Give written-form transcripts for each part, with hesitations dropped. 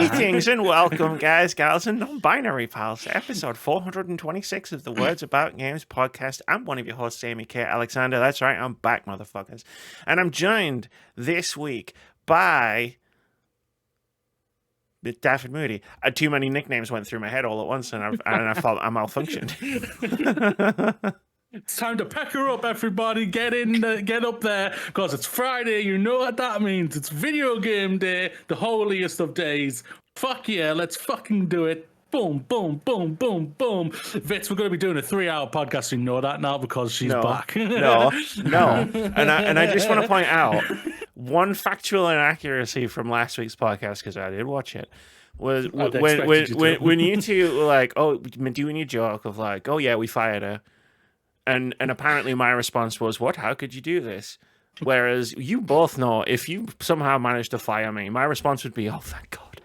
Greetings and welcome, guys, gals, and non-binary pals, to episode 426 of the Words About Games podcast. I'm one of your hosts, Amy K. Alexander. That's right, I'm back, motherfuckers. And I'm joined this week by Daffy Moody. Too many nicknames went through my head all at once, and I thought I malfunctioned. It's time to pack her up, everybody. Get up there, because it's Friday. You know what that means. It's video game day, the holiest of days. Fuck yeah, let's fucking do it. Boom, boom, boom, boom, boom. Vitz, we're going to be doing a 3-hour podcast. You know that now because she's back. No. And I just want to point out one factual inaccuracy from last week's podcast, because I did watch it. Was when you two were like, oh, doing your joke of like, oh yeah, we fired her. And apparently my response was, what? How could you do this? Whereas you both know, if you somehow managed to fire me, my response would be, oh, thank God.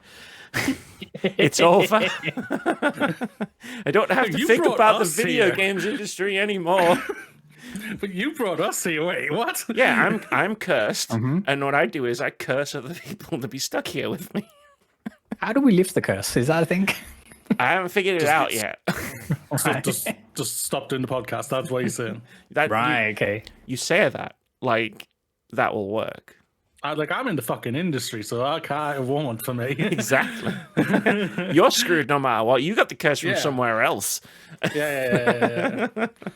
It's over. I don't have to think about the video games industry anymore. But you brought us here. Wait, what? Yeah, I'm cursed. And what I do is I curse other people to be stuck here with me. How do we lift the curse? Is that a thing? I haven't figured it out yet. So just stop doing the podcast. That's what you're saying. Okay. You say that like that will work. I'm in the fucking industry, so it won't for me. Exactly. You're screwed no matter what. You got the curse from somewhere else. Yeah.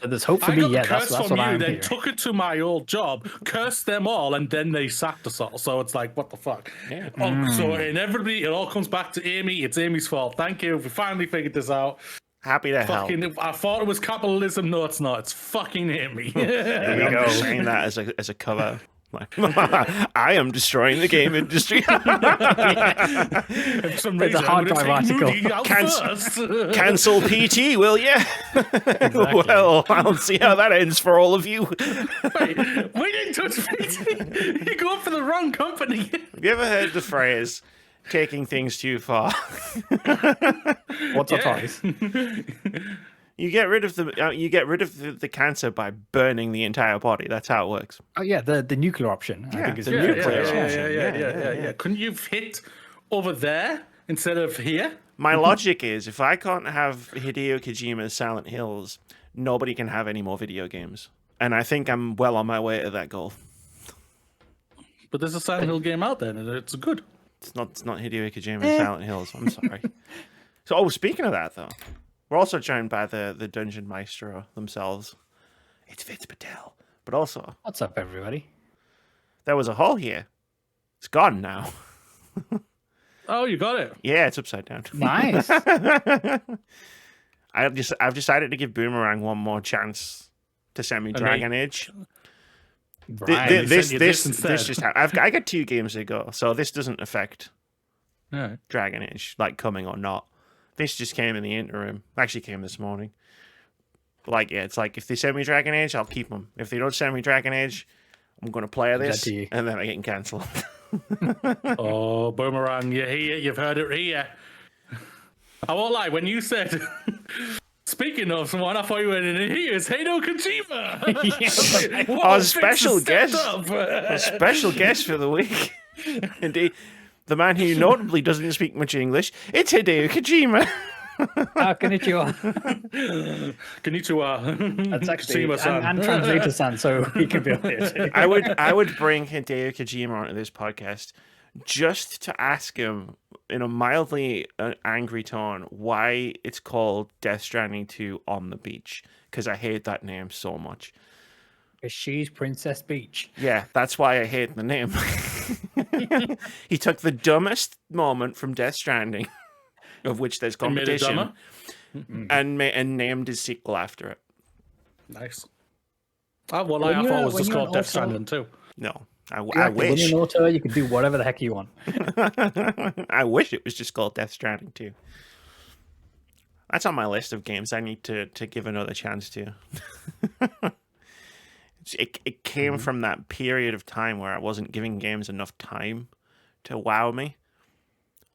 There's hope for me. I got Yeah, the that's curse what I'm then here. took it to my old job, cursed them all, and then they sacked us all. So it's like, what the fuck? Yeah. So inevitably, it all comes back to Amy. It's Amy's fault. Thank you. We finally figured this out. Happy to help. I thought it was capitalism. No, it's not. It's fucking Amy. There we go. Saying that as a cover. I am destroying the game industry. It's a hard drive article. Cancel PT, will you? Exactly. Well, I'll see how that ends for all of you. Wait, we didn't touch PT. You go for the wrong company. Have you ever heard the phrase taking things too far? What's a price? You get rid of the cancer by burning the entire body. That's how it works. Oh yeah, the nuclear option. I think is the nuclear option. Yeah. Couldn't you hit over there instead of here? My logic is, if I can't have Hideo Kojima's Silent Hills, nobody can have any more video games. And I think I'm well on my way to that goal. But there's a Silent Hill game out there, and it's good. It's not Hideo Kojima's Silent Hills. I'm sorry. So, speaking of that, though, we're also joined by the Dungeon Maestro themselves. It's Vitz Patel. But also... What's up, everybody? There was a hole here. It's gone now. Oh, you got it. Yeah, it's upside down. Nice. I've decided to give Boomerang one more chance to send me Dragon Age. Right. This just happened. I got 2 games to go, so this doesn't affect Dragon Age, like coming or not. This just came in the interim. Actually came this morning. Like, yeah, it's like, if they send me Dragon Age, I'll keep them. If they don't send me Dragon Age, I'm going to play this, and then I get cancelled. Oh, Boomerang, you're here. You've heard it here. I won't lie, when you said... Speaking of someone, I thought you went in and here's Hideo Kojima. Our special guest. A special guest for the week. Indeed. The man who notably doesn't speak much English, it's Hideo Kojima. Konnichiwa. Konnichiwa. That's actually and translator-san, so he can be on it. I would bring Hideo Kojima onto this podcast just to ask him in a mildly angry tone why it's called Death Stranding 2 on the beach, because I hate that name so much. She's Princess Beach. Yeah, that's why I hate the name. He took the dumbest moment from Death Stranding, of which there's competition, and named his sequel after it. Nice. I thought it was just called Death Stranding too. No, I wish. When you're an author, you can do whatever the heck you want. I wish it was just called Death Stranding 2. That's on my list of games I need to give another chance to. It came from that period of time where I wasn't giving games enough time to wow me.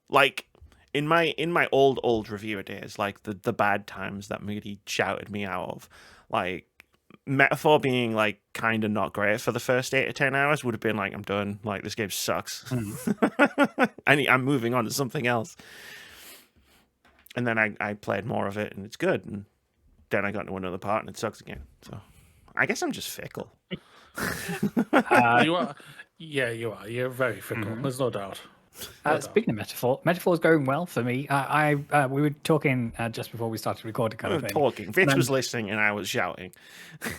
Like in my old reviewer days, like the bad times that Moody shouted me out of, like metaphor being like kind of not great for the first 8 to 10 hours would have been like, I'm done. Like, this game sucks. I'm moving on to something else. And then I played more of it and it's good. And then I got to another part and it sucks again. So I guess I'm just fickle. You are. Yeah, you are. You're very fickle. There's no doubt. Speaking of metaphor is going well for me. We were talking just before we started recording, kind of thing. Talking. Vitz was listening and I was shouting.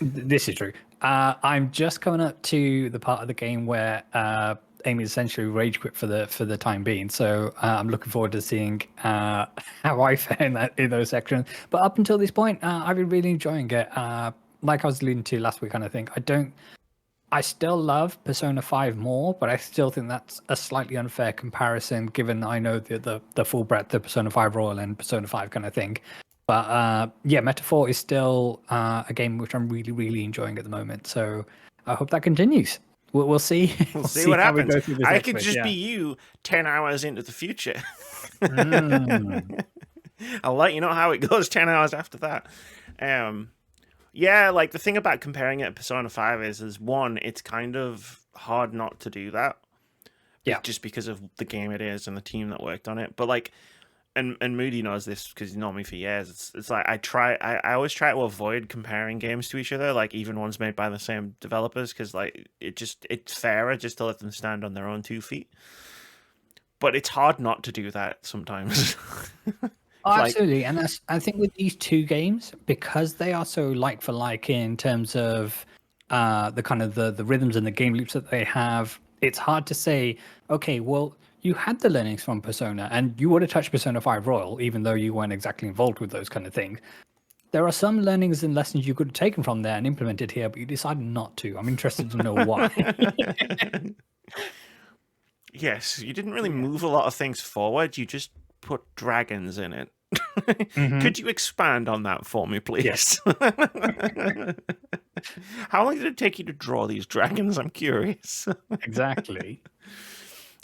This is true. I'm just coming up to the part of the game where Amy essentially rage quit for the time being. So I'm looking forward to seeing how I fare in those sections. But up until this point, I've been really enjoying it. Like I was alluding to last week, kind of thing. I still love Persona 5 more, but I still think that's a slightly unfair comparison, given I know the full breadth of Persona 5 Royal and Persona 5 kind of thing. But Metaphor is still a game which I'm really, really enjoying at the moment. So I hope that continues. We'll see. We'll see what happens. I could just be you 10 hours into the future. I'll let you know how it goes 10 hours after that. Yeah, like the thing about comparing it to Persona 5 is one, it's kind of hard not to do that. Yeah. Just because of the game it is and the team that worked on it. But like, and Moody knows this because he's known me for years. It's like I always try to avoid comparing games to each other, like even ones made by the same developers, because like it's fairer just to let them stand on their own 2 feet. But it's hard not to do that sometimes. Oh, absolutely. And I think with these 2 games, because they are so like for like in terms of the kind of the rhythms and the game loops that they have, it's hard to say, okay, well, you had the learnings from Persona and you would have touched Persona 5 Royal, even though you weren't exactly involved with those kind of things. There are some learnings and lessons you could have taken from there and implemented here, but you decided not to. I'm interested to know why. Yes, you didn't really move a lot of things forward. You just put dragons in it. Could you expand on that for me, please? Yes. How long did it take you to draw these dragons? I'm curious. Exactly.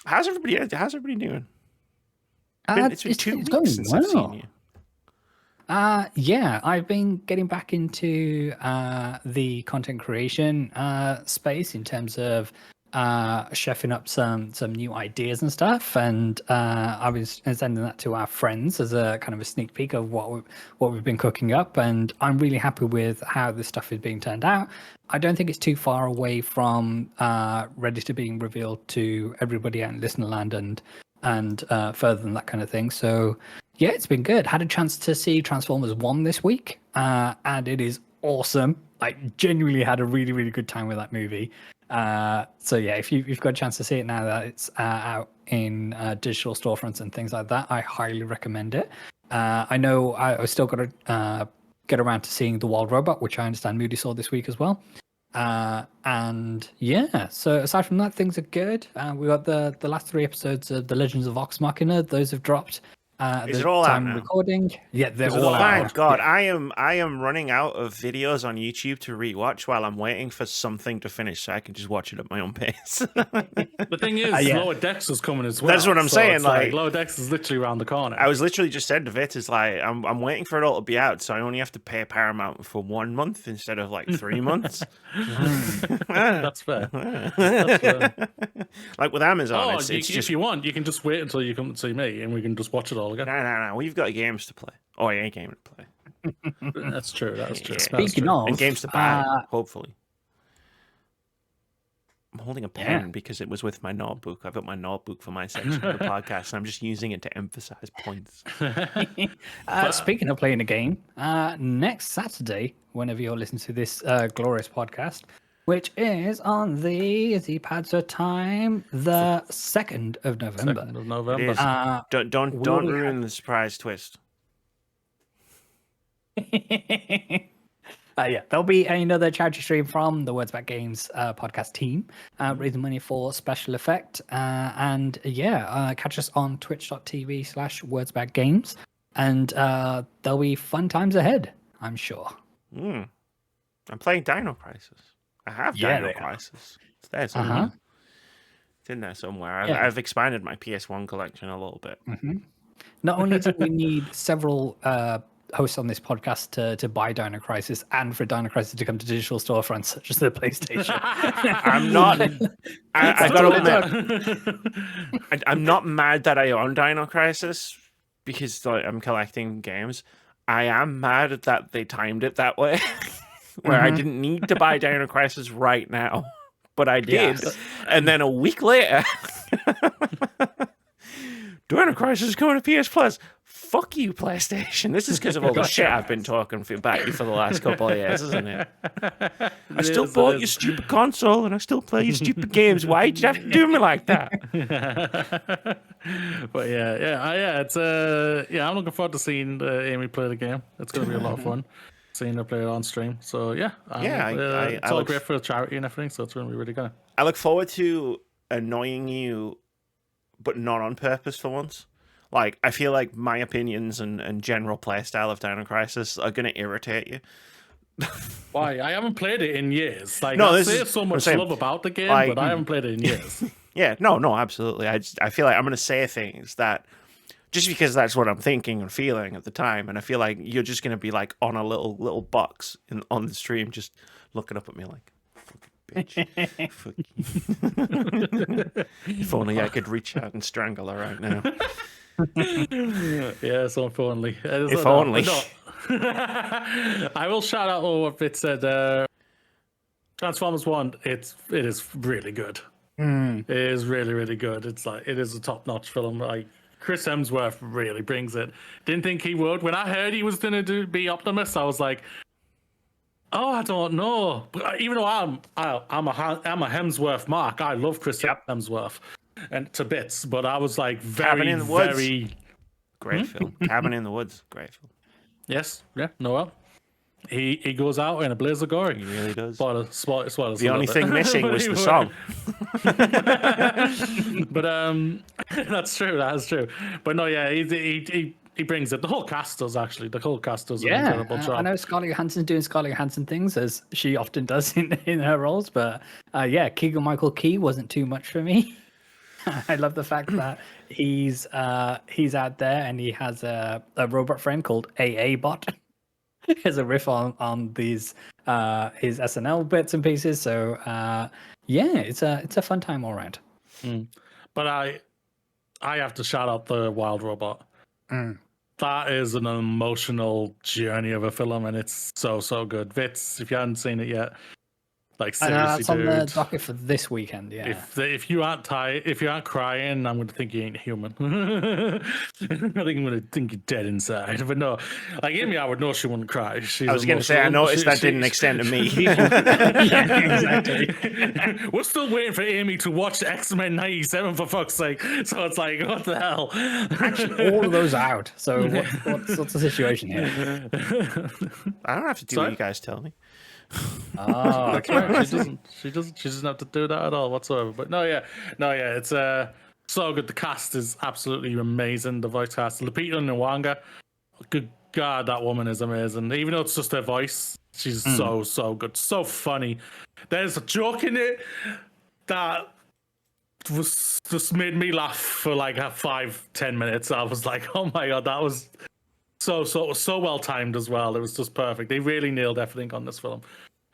How's everybody doing? It's been 2 weeks going since I've seen you. Yeah, I've been getting back into the content creation space in terms of chefing up some new ideas and stuff, and I was sending that to our friends as a kind of a sneak peek of what we've been cooking up, and I'm really happy with how this stuff is being turned out. I don't think it's too far away from ready to being revealed to everybody out in listener land and further than that kind of thing. So yeah, it's been good. Had a chance to see Transformers 1 this week, and it is awesome. I genuinely had a really, really good time with that movie. So yeah, if you've got a chance to see it now that it's out in digital storefronts and things like that, I highly recommend it. I know I still got to get around to seeing The Wild Robot, which I understand Moody saw this week as well. And yeah, so aside from that, things are good. We got the last 3 episodes of The Legends of Vox Machina. Those have dropped. Is it all out now? Recording? Yeah, they're all out. Thank God. Yeah. I am running out of videos on YouTube to rewatch while I'm waiting for something to finish so I can just watch it at my own pace. The thing is, Lower Decks is coming as well. That's what I'm saying. Like Lower Decks is literally around the corner. I was literally just said to Vitz, is like I'm waiting for it all to be out, so I only have to pay Paramount for 1 month instead of like 3 months. That's fair. That's fair. Like with Amazon, it's just if you want, you can just wait until you come to see me, and we can just watch it all again. No. We've got games to play. Oh, yeah, a game to play. That's true. That's true. Speaking of, and games to buy, hopefully. I'm holding a pen because it was with my notebook. I've got my notebook for my section of the podcast, and I'm just using it to emphasize points. Speaking of playing a game, next Saturday, whenever you're listening to this glorious podcast, which is on the pads of time, the 2nd of November. 2nd of November. Don't ruin the surprise twist. Yeah, there'll be another charity stream from the Words Back Games podcast team, raising money for Special Effect. And yeah, catch us on twitch.tv/wordsbackgames. And there'll be fun times ahead, I'm sure. I'm playing Dino Crisis. I have Dino Crisis. It's there somewhere. It's in there somewhere. I've expanded my PS1 collection a little bit. Not only do we need several hosts on this podcast to buy Dino Crisis and for Dino Crisis to come to digital storefronts such as the PlayStation. I'm not. I gotta admit, I'm not mad that I own Dino Crisis because like, I'm collecting games. I am mad that they timed it that way, where I didn't need to buy Dino Crisis right now, but I did, and then a week later, Dino Crisis is coming to PS Plus. Fuck you, PlayStation. This is because of all the shit I've been talking about you for the last couple of years, isn't it? I still bought your stupid console and I still play your stupid games. Why did you have to do me like that? But it's I'm looking forward to seeing Amy play the game. It's going to be a lot of fun seeing her play it on stream. So it's all great for the charity and everything. So it's going to be really good. I look forward to annoying you, but not on purpose for once. Like, I feel like my opinions and general playstyle of Dino Crisis are going to irritate you. Why? I haven't played it in years. Like, no, I say so much love about the game, but I haven't played it in years. Yeah, no, absolutely. I feel like I'm going to say things that, just because that's what I'm thinking and feeling at the time, and I feel like you're just going to be, like, on a little box on the stream, just looking up at me like, bitch. Fuck you. If only I could reach out and strangle her right now. Yes, if only. If only. I will shout out what Vitz said. Transformers 1, it is really good. It is really, really good. It's like, it is a top-notch film. Like, Chris Hemsworth really brings it. Didn't think he would. When I heard he was going to be Optimus, I was like, oh, I don't know. But even though I'm a Hemsworth mark, I love Chris Hemsworth and to bits. But I was like Cabin in the Woods. very great film. Cabin in the Woods, great film. Yes, yeah, Noel. He goes out in a blaze of glory. He really does. Spoilers the only thing missing was the song. But that's true. That's true. But no, yeah, he brings it. The whole cast does, actually. The whole cast does an incredible job. I know Scarlett Johansson's doing Scarlett Johansson things, as she often does in her roles. But Keegan-Michael Key wasn't too much for me. I love the fact that he's out there and he has a robot friend called AA Bot. As a riff on these his SNL bits and pieces. So it's a fun time all around. But I have to shout out the Wild Robot. That is an emotional journey of a film, and it's so good. Vitz, if you haven't seen it yet, like seriously, that's on the docket for this weekend. Yeah. If you aren't crying, I'm going to think you ain't human. I think I'm going to think you're dead inside. But no, like Amy, I would know she wouldn't cry. I was going to say, I noticed that didn't extend to me. Yeah, exactly. We're still waiting for Amy to watch X-Men 97 for fuck's sake. So it's like, what the hell? Actually, all of those are out. So what's the situation here? I don't have to do what you guys tell me. Oh, that's right. She doesn't have to do that at all whatsoever. But no, it's so good. The cast is absolutely amazing. The voice cast, Lupita Nyong'o, good God, that woman is amazing. Even though it's just her voice, she's so good, so funny. There's a joke in it that was just made me laugh for like 5-10 minutes. I was like, oh my God, that was so well timed as well. It was just perfect. They really nailed everything on this film.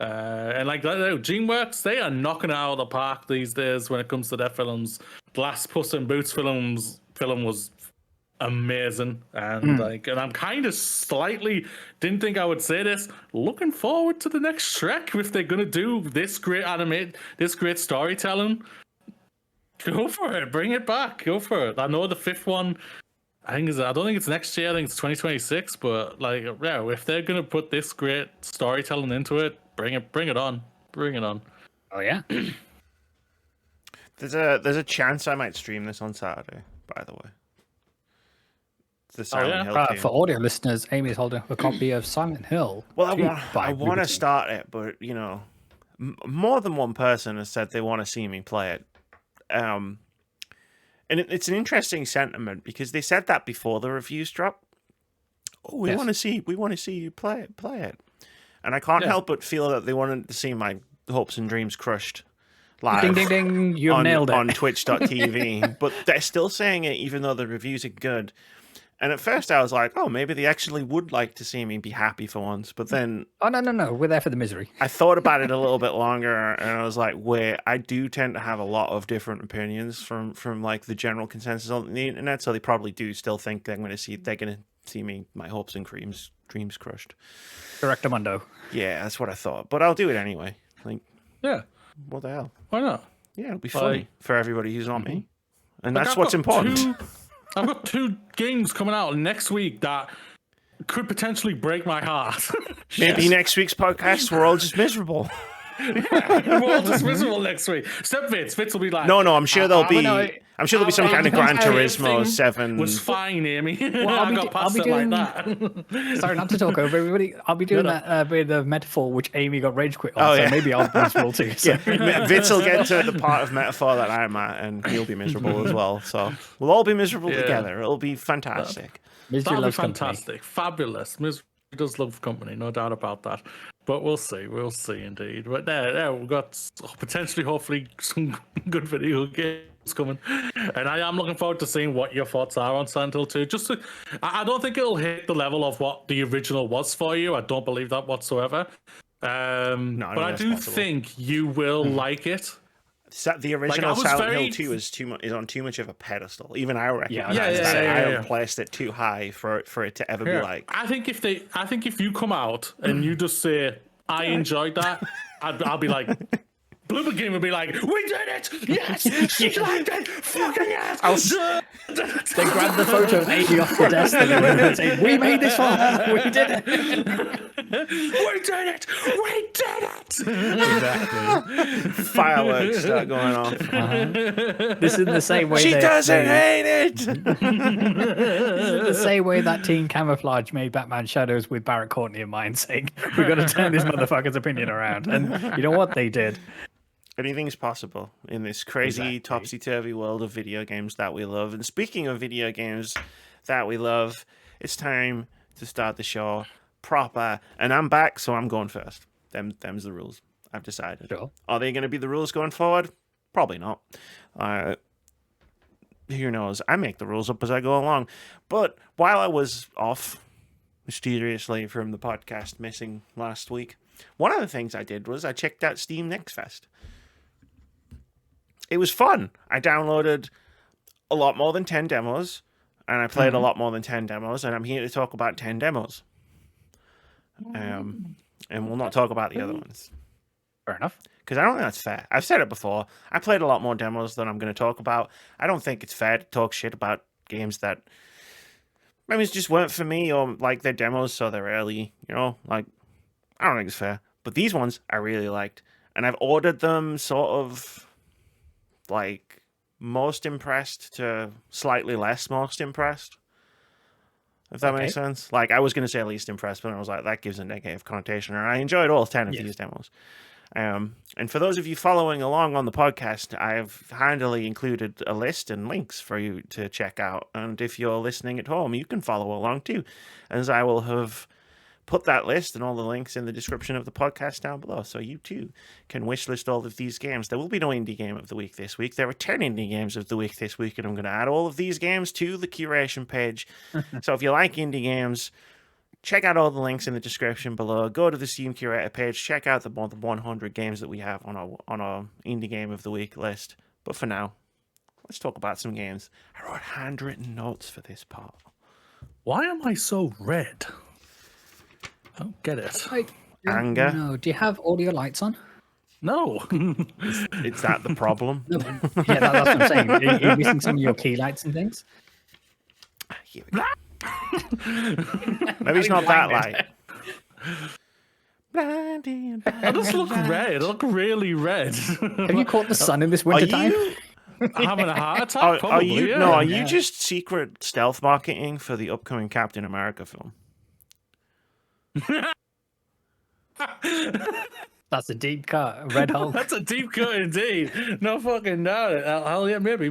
And like DreamWorks, they are knocking it out of the park these days when it comes to their films. The last Puss in Boots film was amazing, and and I'm kind of slightly didn't think I would say this, looking forward to the next Shrek if they're gonna do this great this great storytelling. Go for it, bring it back, go for it. I know the fifth one, I don't think it's next year. I think it's 2026. But like, yeah, if they're gonna put this great storytelling into it, bring it on. Oh yeah. There's a chance I might stream this on Saturday. By the way, the Silent Hill game. For audio listeners, Amy is holding up a copy of Silent Hill. Well, I want to start it, but you know, more than one person has said they want to see me play it. And it's an interesting sentiment because they said that before the reviews dropped. Oh, we want to see you play it. And I can't help but feel that they wanted to see my hopes and dreams crushed live. Ding ding ding! Nailed it on Twitch.tv. But they're still saying it even though the reviews are good. And at first I was like, oh, maybe they actually would like to see me be happy for once. But then... Oh, no. We're there for the misery. I thought about it a little bit longer, and I was like, wait, I do tend to have a lot of different opinions from like the general consensus on the internet, so they probably do still think they're going to see me, my hopes and dreams crushed. Correctamundo. Yeah, that's what I thought. But I'll do it anyway. Like, Yeah. What the hell? Why not? Yeah, it'll be funny for everybody who's not me. And that's I've what's got important. I've got 2 games coming out next week that could potentially break my heart. Maybe next week's podcast, we're all just miserable. We're all just miserable next week. Except Vitz. Vitz will be like... No, I'm sure there'll be... I'm sure there'll be some kind of Gran Turismo 7. Was fine, Amy. Well, I'll be doing that. Sorry, not to talk over everybody. I'll be doing that with the metaphor which Amy got rage quit on. So maybe I'll be miserable too. So. Yeah, Vitz will get to the part of metaphor that I'm at, and he'll be miserable as well. So we'll all be miserable together. It'll be fantastic. Misery That'll be fantastic. Company. Fabulous. Misery does love company, no doubt about that. But we'll see indeed. But there we've got potentially, hopefully, some good video games coming, and I am looking forward to seeing what your thoughts are on Silent Hill 2. I don't think it'll hit the level of what the original was for you. I don't believe that whatsoever. But I do think you will like it. The original Silent Hill 2 is on too much of a pedestal. Even I recognize that. I have placed it too high for it to ever be like. I think if you come out and you just say I enjoyed that, I'll be like. Bloober Game would be like, we did it! Yes! She liked it! Fucking yes! They grabbed the photo of Amy off the desk and say, we made this for her! We did it! We did it! We did it! Exactly. Fireworks start going off. This is the same way she doesn't hate it! This is the same way that Team Camouflage made Batman Shadows with Barrett Courtney in mind, saying, we're going to turn this motherfucker's opinion around. And you know what? They did. Anything's possible in this crazy topsy-turvy world of video games that we love. And speaking of video games that we love, it's time to start the show proper. And I'm back, so I'm going first. Them's the rules. I've decided. Sure. Are they going to be the rules going forward? Probably not. Who knows? I make the rules up as I go along. But while I was off mysteriously from the podcast missing last week, one of the things I did was I checked out Steam Next Fest. It was fun. I downloaded a lot more than 10 demos, and I played a lot more than 10 demos, and I'm here to talk about 10 demos. And we'll not talk about the other ones. Fair enough. Because I don't think that's fair. I've said it before. I played a lot more demos than I'm going to talk about. I don't think it's fair to talk shit about games that maybe just weren't for me, or like they're demos, so they're early, you know? Like, I don't think it's fair. But these ones I really liked. And I've ordered them sort of like most impressed to slightly less most impressed. If that makes sense. Like, I was going to say least impressed, but I was like, that gives a negative connotation. And I enjoyed all 10 of these demos. And for those of you following along on the podcast, I've handily included a list and links for you to check out. And if you're listening at home, you can follow along too, as I will have put that list and all the links in the description of the podcast down below, so you too can wishlist all of these games. There will be no indie game of the week this week. There are 10 indie games of the week this week, and I'm going to add all of these games to the curation page. So if you like indie games, check out all the links in the description below. Go to the Steam Curator page. Check out the more than 100 games that we have on our indie game of the week list. But for now, let's talk about some games. I wrote handwritten notes for this part. Why am I so red? I don't get it. Anger. No. Do you have all your lights on? No. Is that the problem? Yeah, that's what I'm saying. Are you missing some of your key lights and things? Here we go. Maybe it's not that light. I just look red. I look really red. Have you caught the sun in this winter time? I'm having a heart attack. Are you just secret stealth marketing for the upcoming Captain America film? That's a deep cut, Red Hulk. That's a deep cut indeed. No fucking doubt it. Hell yeah, maybe.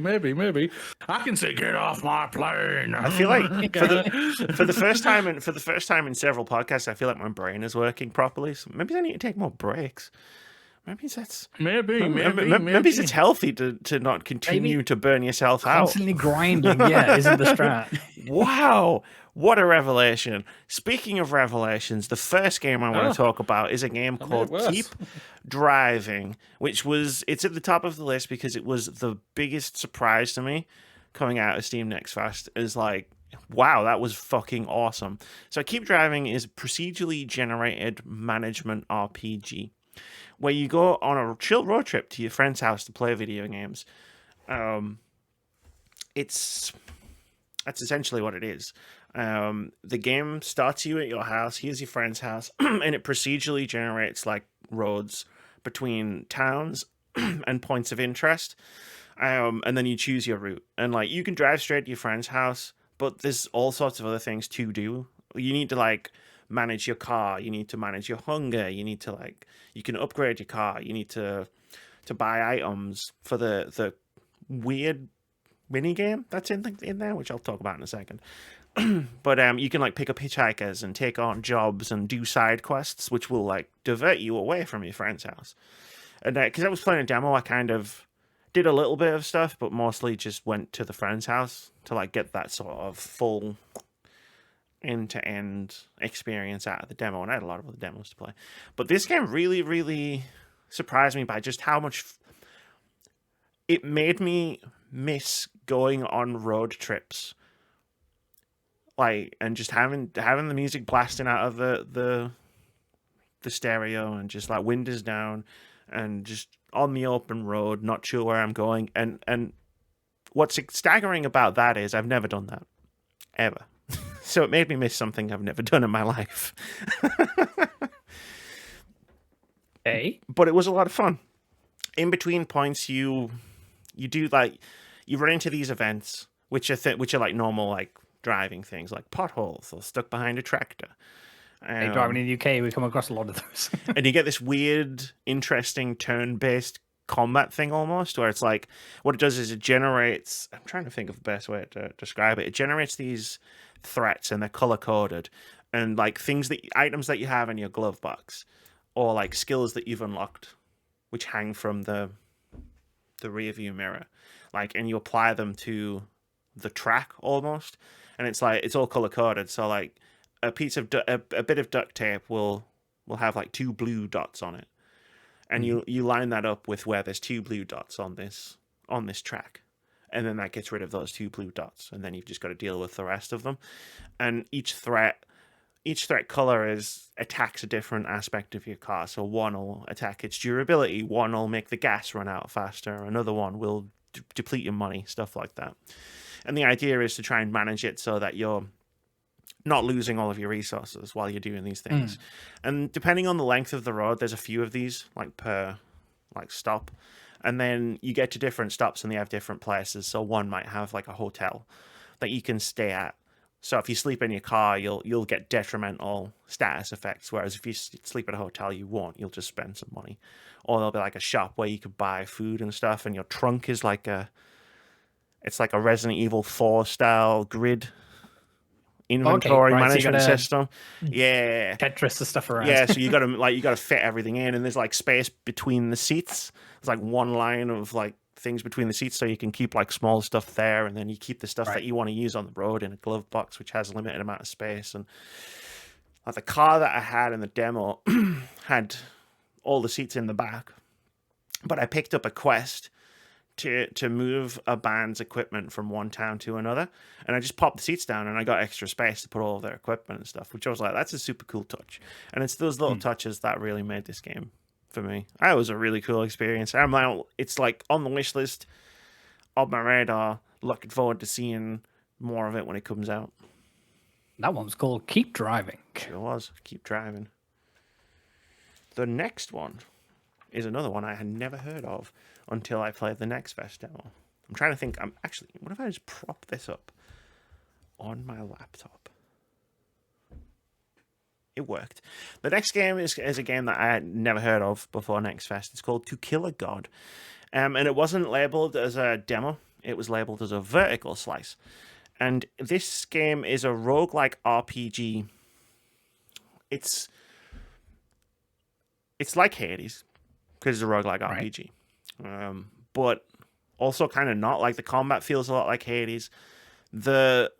I can say, get off my plane. I feel like for the first time in several podcasts, I feel like my brain is working properly. So maybe I need to take more breaks. Maybe that's maybe it's healthy to not continue to burn yourself out. Constantly grinding, yeah, isn't the strat. Wow, what a revelation! Speaking of revelations, the first game I want to talk about is a game called Keep Driving, it's at the top of the list because it was the biggest surprise to me coming out of Steam Next Fest. Is like, wow, that was fucking awesome. So Keep Driving is a procedurally generated management RPG where you go on a chill road trip to your friend's house to play video games. That's essentially what it is. The game starts you at your house. Here's your friend's house, and it procedurally generates like roads between towns and points of interest. And then you choose your route, and like you can drive straight to your friend's house, but there's all sorts of other things to do. You need to like manage your car. You need to manage your hunger. You need to like, you can upgrade your car. You need to buy items for the weird mini game that's in there, which I'll talk about in a second. But you can like pick up hitchhikers and take on jobs and do side quests, which will like divert you away from your friend's house. And because I was playing a demo, I kind of did a little bit of stuff, but mostly just went to the friend's house to like get that sort of full end-to-end experience out of the demo. And I had a lot of other demos to play, but this game really, really surprised me by just how much it made me miss going on road trips, like, and just having the music blasting out of the stereo and just like windows down and just on the open road, not sure where I'm going. And what's staggering about that is I've never done that ever. So it made me miss something I've never done in my life. Hey, but it was a lot of fun. In between points, you do like, you run into these events, which are like normal like driving things, like potholes or stuck behind a tractor. Driving in the UK, we come across a lot of those. And you get this weird, interesting turn-based combat thing almost, where it's like, what it does is it generates, I'm trying to think of the best way to describe it. It generates these threats and they're color-coded, and like items that you have in your glove box, or like skills that you've unlocked, which hang from the rear view mirror, like, and you apply them to the track almost, and it's like, it's all color-coded. So like a piece of a bit of duct tape will have like 2 blue dots on it, and you line that up with where there's 2 blue dots on this track, and then that gets rid of those 2 blue dots, and then you've just got to deal with the rest of them. And each threat color attacks a different aspect of your car. So one will attack its durability, one will make the gas run out faster, another one will deplete your money, stuff like that. And the idea is to try and manage it so that you're not losing all of your resources while you're doing these things. And depending on the length of the road, there's a few of these like per like stop, and then you get to different stops and they have different places. So one might have like a hotel that you can stay at. So if you sleep in your car, you'll get detrimental status effects, whereas if you sleep at a hotel, you won't. You'll just spend some money. Or there'll be like a shop where you could buy food and stuff, and your trunk is like it's like a Resident Evil 4 style grid inventory management system. Yeah, Tetris the stuff around. Yeah, so you gotta fit everything in, and there's like space between the seats. There's like one line of like things between the seats, so you can keep like small stuff there, and then you keep the stuff that you want to use on the road in a glove box, which has a limited amount of space. And like the car that I had in the demo had all the seats in the back, but I picked up a quest to move a band's equipment from one town to another, and I just popped the seats down and I got extra space to put all of their equipment and stuff, which I was like, that's a super cool touch. And it's those little touches that really made this game for me. It was a really cool experience. I'm like, it's like on the wish list, on my radar, looking forward to seeing more of it when it comes out. That one's called Keep Driving. Sure was. Keep Driving. The next one is another one I had never heard of until I played the Next Fest demo. I'm trying to think. What if I just prop this up on my laptop? It worked. The next game is a game that I had never heard of before Next Fest. It's called To Kill a God. And it wasn't labeled as a demo. It was labeled as a vertical slice. And this game is a roguelike RPG. It's like Hades, because it's a roguelike RPG. But also kind of not. Like, the combat feels a lot like Hades. The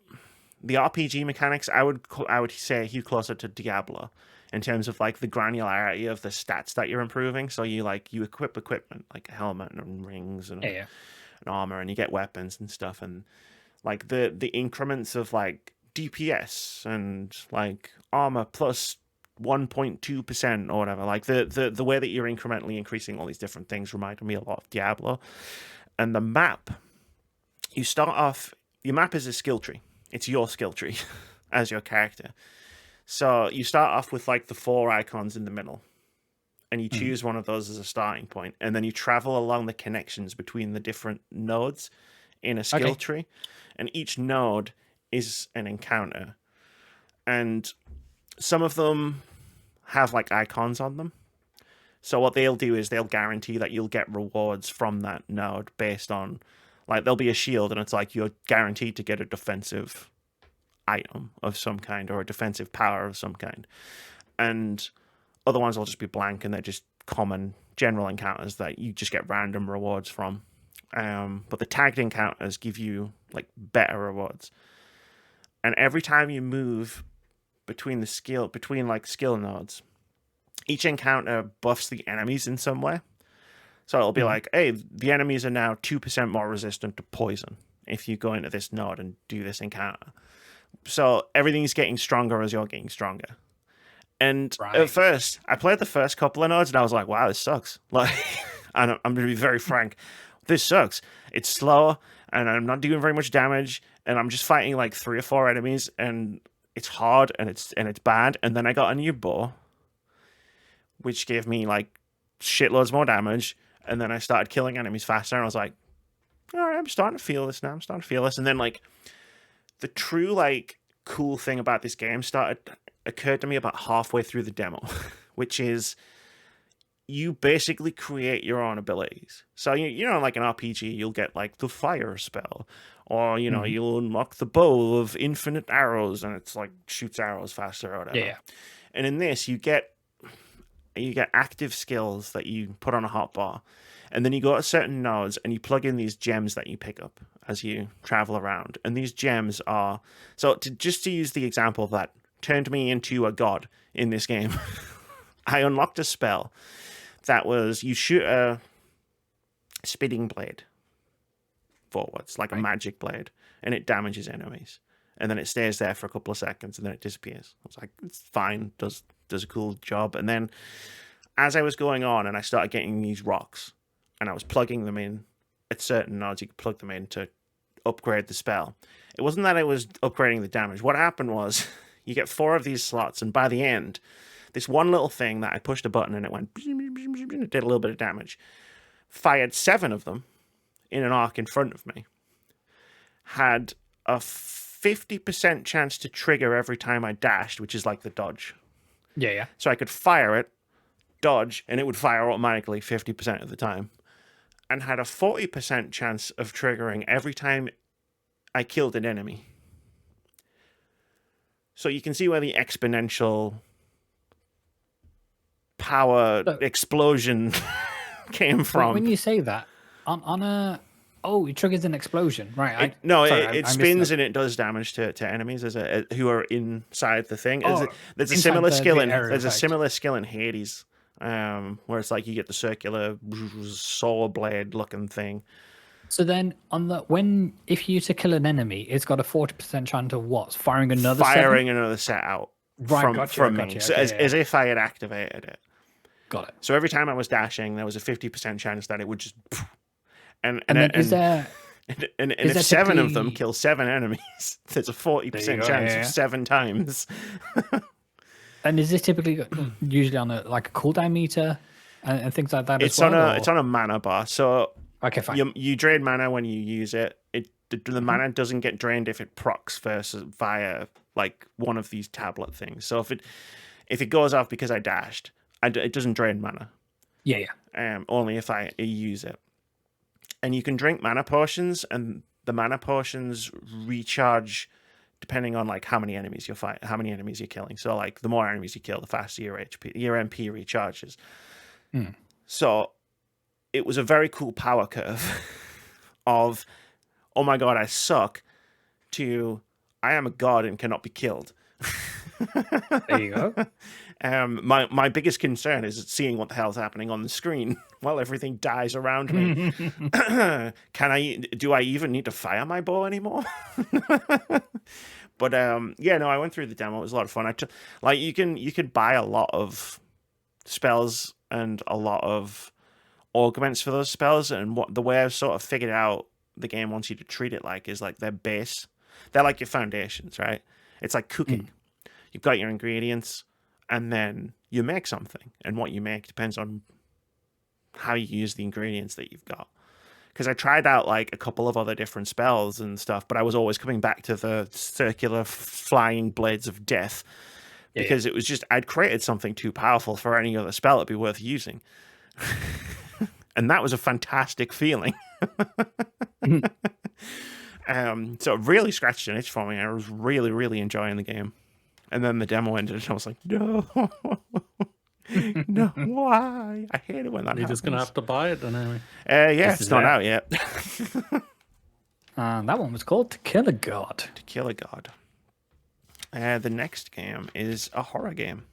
RPG mechanics, I would say he's closer to Diablo in terms of like the granularity of the stats that you're improving. So you equip equipment like a helmet and rings and armor, and you get weapons and stuff, and like the increments of like DPS and like armor plus 1.2% or whatever. Like the way that you're incrementally increasing all these different things reminded me a lot of Diablo. And the map, you start off, your map is a skill tree. It's your skill tree as your character. So you start off with like the 4 icons in the middle, and you choose one of those as a starting point, and then you travel along the connections between the different nodes in a skill tree, and each node is an encounter. And some of them have like icons on them. So what they'll do is they'll guarantee that you'll get rewards from that node based on, like, there'll be a shield and it's like you're guaranteed to get a defensive item of some kind or a defensive power of some kind. And other ones will just be blank and they're just common general encounters that you just get random rewards from. But the tagged encounters give you like better rewards. And every time you move between skill nodes, each encounter buffs the enemies in some way. So it'll be like, hey, the enemies are now 2% more resistant to poison if you go into this node and do this encounter. So everything's getting stronger as you're getting stronger. And at first, I played the first couple of nodes and I was like, wow, this sucks. Like, and I'm going to be very frank. This sucks. It's slow and I'm not doing very much damage and I'm just fighting like 3 or 4 enemies and it's hard and it's bad. And then I got a new bow, which gave me like shitloads more damage. And then I started killing enemies faster and I was like, all right, I'm starting to feel this now. And then like the true like cool thing about this game occurred to me about halfway through the demo, which is you basically create your own abilities. So, you know, like an RPG, you'll get like the fire spell, or, you know, you'll unlock the bow of infinite arrows and it's like shoots arrows faster or whatever. Yeah. And in this, you get active skills that you put on a hotbar. And then you go to certain nodes and you plug in these gems that you pick up as you travel around. And these gems are... So just to use the example that turned me into a god in this game, I unlocked a spell that was you shoot a spitting blade forwards, like a magic blade, and it damages enemies. And then it stays there for a couple of seconds and then it disappears. I was like, it's fine, does a cool job. And then as I was going on and I started getting these rocks and I was plugging them in at certain nodes, you could plug them in to upgrade the spell. It wasn't that I was upgrading the damage. What happened was you get 4 of these slots, and by the end, this one little thing that I pushed a button and it went, it did a little bit of damage, fired 7 of them in an arc in front of me, had a 50% chance to trigger every time I dashed, which is like the dodge. Yeah. So I could fire it, dodge, and it would fire automatically 50% of the time. And had a 40% chance of triggering every time I killed an enemy. So you can see where the exponential power explosion came from. When you say that, it triggers an explosion, right? It spins and it does damage to enemies who are inside the thing. There's a similar skill in Hades, where it's like you get the circular saw blade looking thing. So then if you to kill an enemy, it's got a 40% chance of what? Firing another set out from me. So as if I had activated it. Got it. So every time I was dashing, there was a 50% chance that it would just... And if 7 of them kill 7 enemies, there's a 40% chance of 7 times. And is this typically usually on a cooldown meter and things like that? It's on a mana bar. So okay, fine. You drain mana when you use it. The mana doesn't get drained if it procs via like one of these tablet things. So if it goes off because I dashed, it doesn't drain mana. Yeah. Only if I use it. And you can drink mana potions, and the mana potions recharge depending on like how many enemies you're fighting, how many enemies you're killing. So like the more enemies you kill, the faster your MP recharges. So it was a very cool power curve of, oh my god, I suck, to I am a god and cannot be killed. There you go. My biggest concern is seeing what the hell's happening on the screen while everything dies around me. Do I even need to fire my bow anymore? But I went through the demo. It was a lot of fun. You could buy a lot of spells and a lot of augments for those spells, and the way I've sort of figured out the game wants you to treat it like is like their base. They're like your foundations, right? It's like cooking. You've got your ingredients, and then you make something, and what you make depends on how you use the ingredients that you've got. Because I tried out like a couple of other different spells and stuff, but I was always coming back to the circular flying blades of death, because it was just, I'd created something too powerful for any other spell it'd be worth using. And that was a fantastic feeling. So it really scratched an itch for me. I was really, really enjoying the game. And then the demo ended, and I was like, no. No, why? I hate it when that happens. You're just going to have to buy it then, anyway. It's not out yet. That one was called To Kill a God. To Kill a God. The next game is a horror game,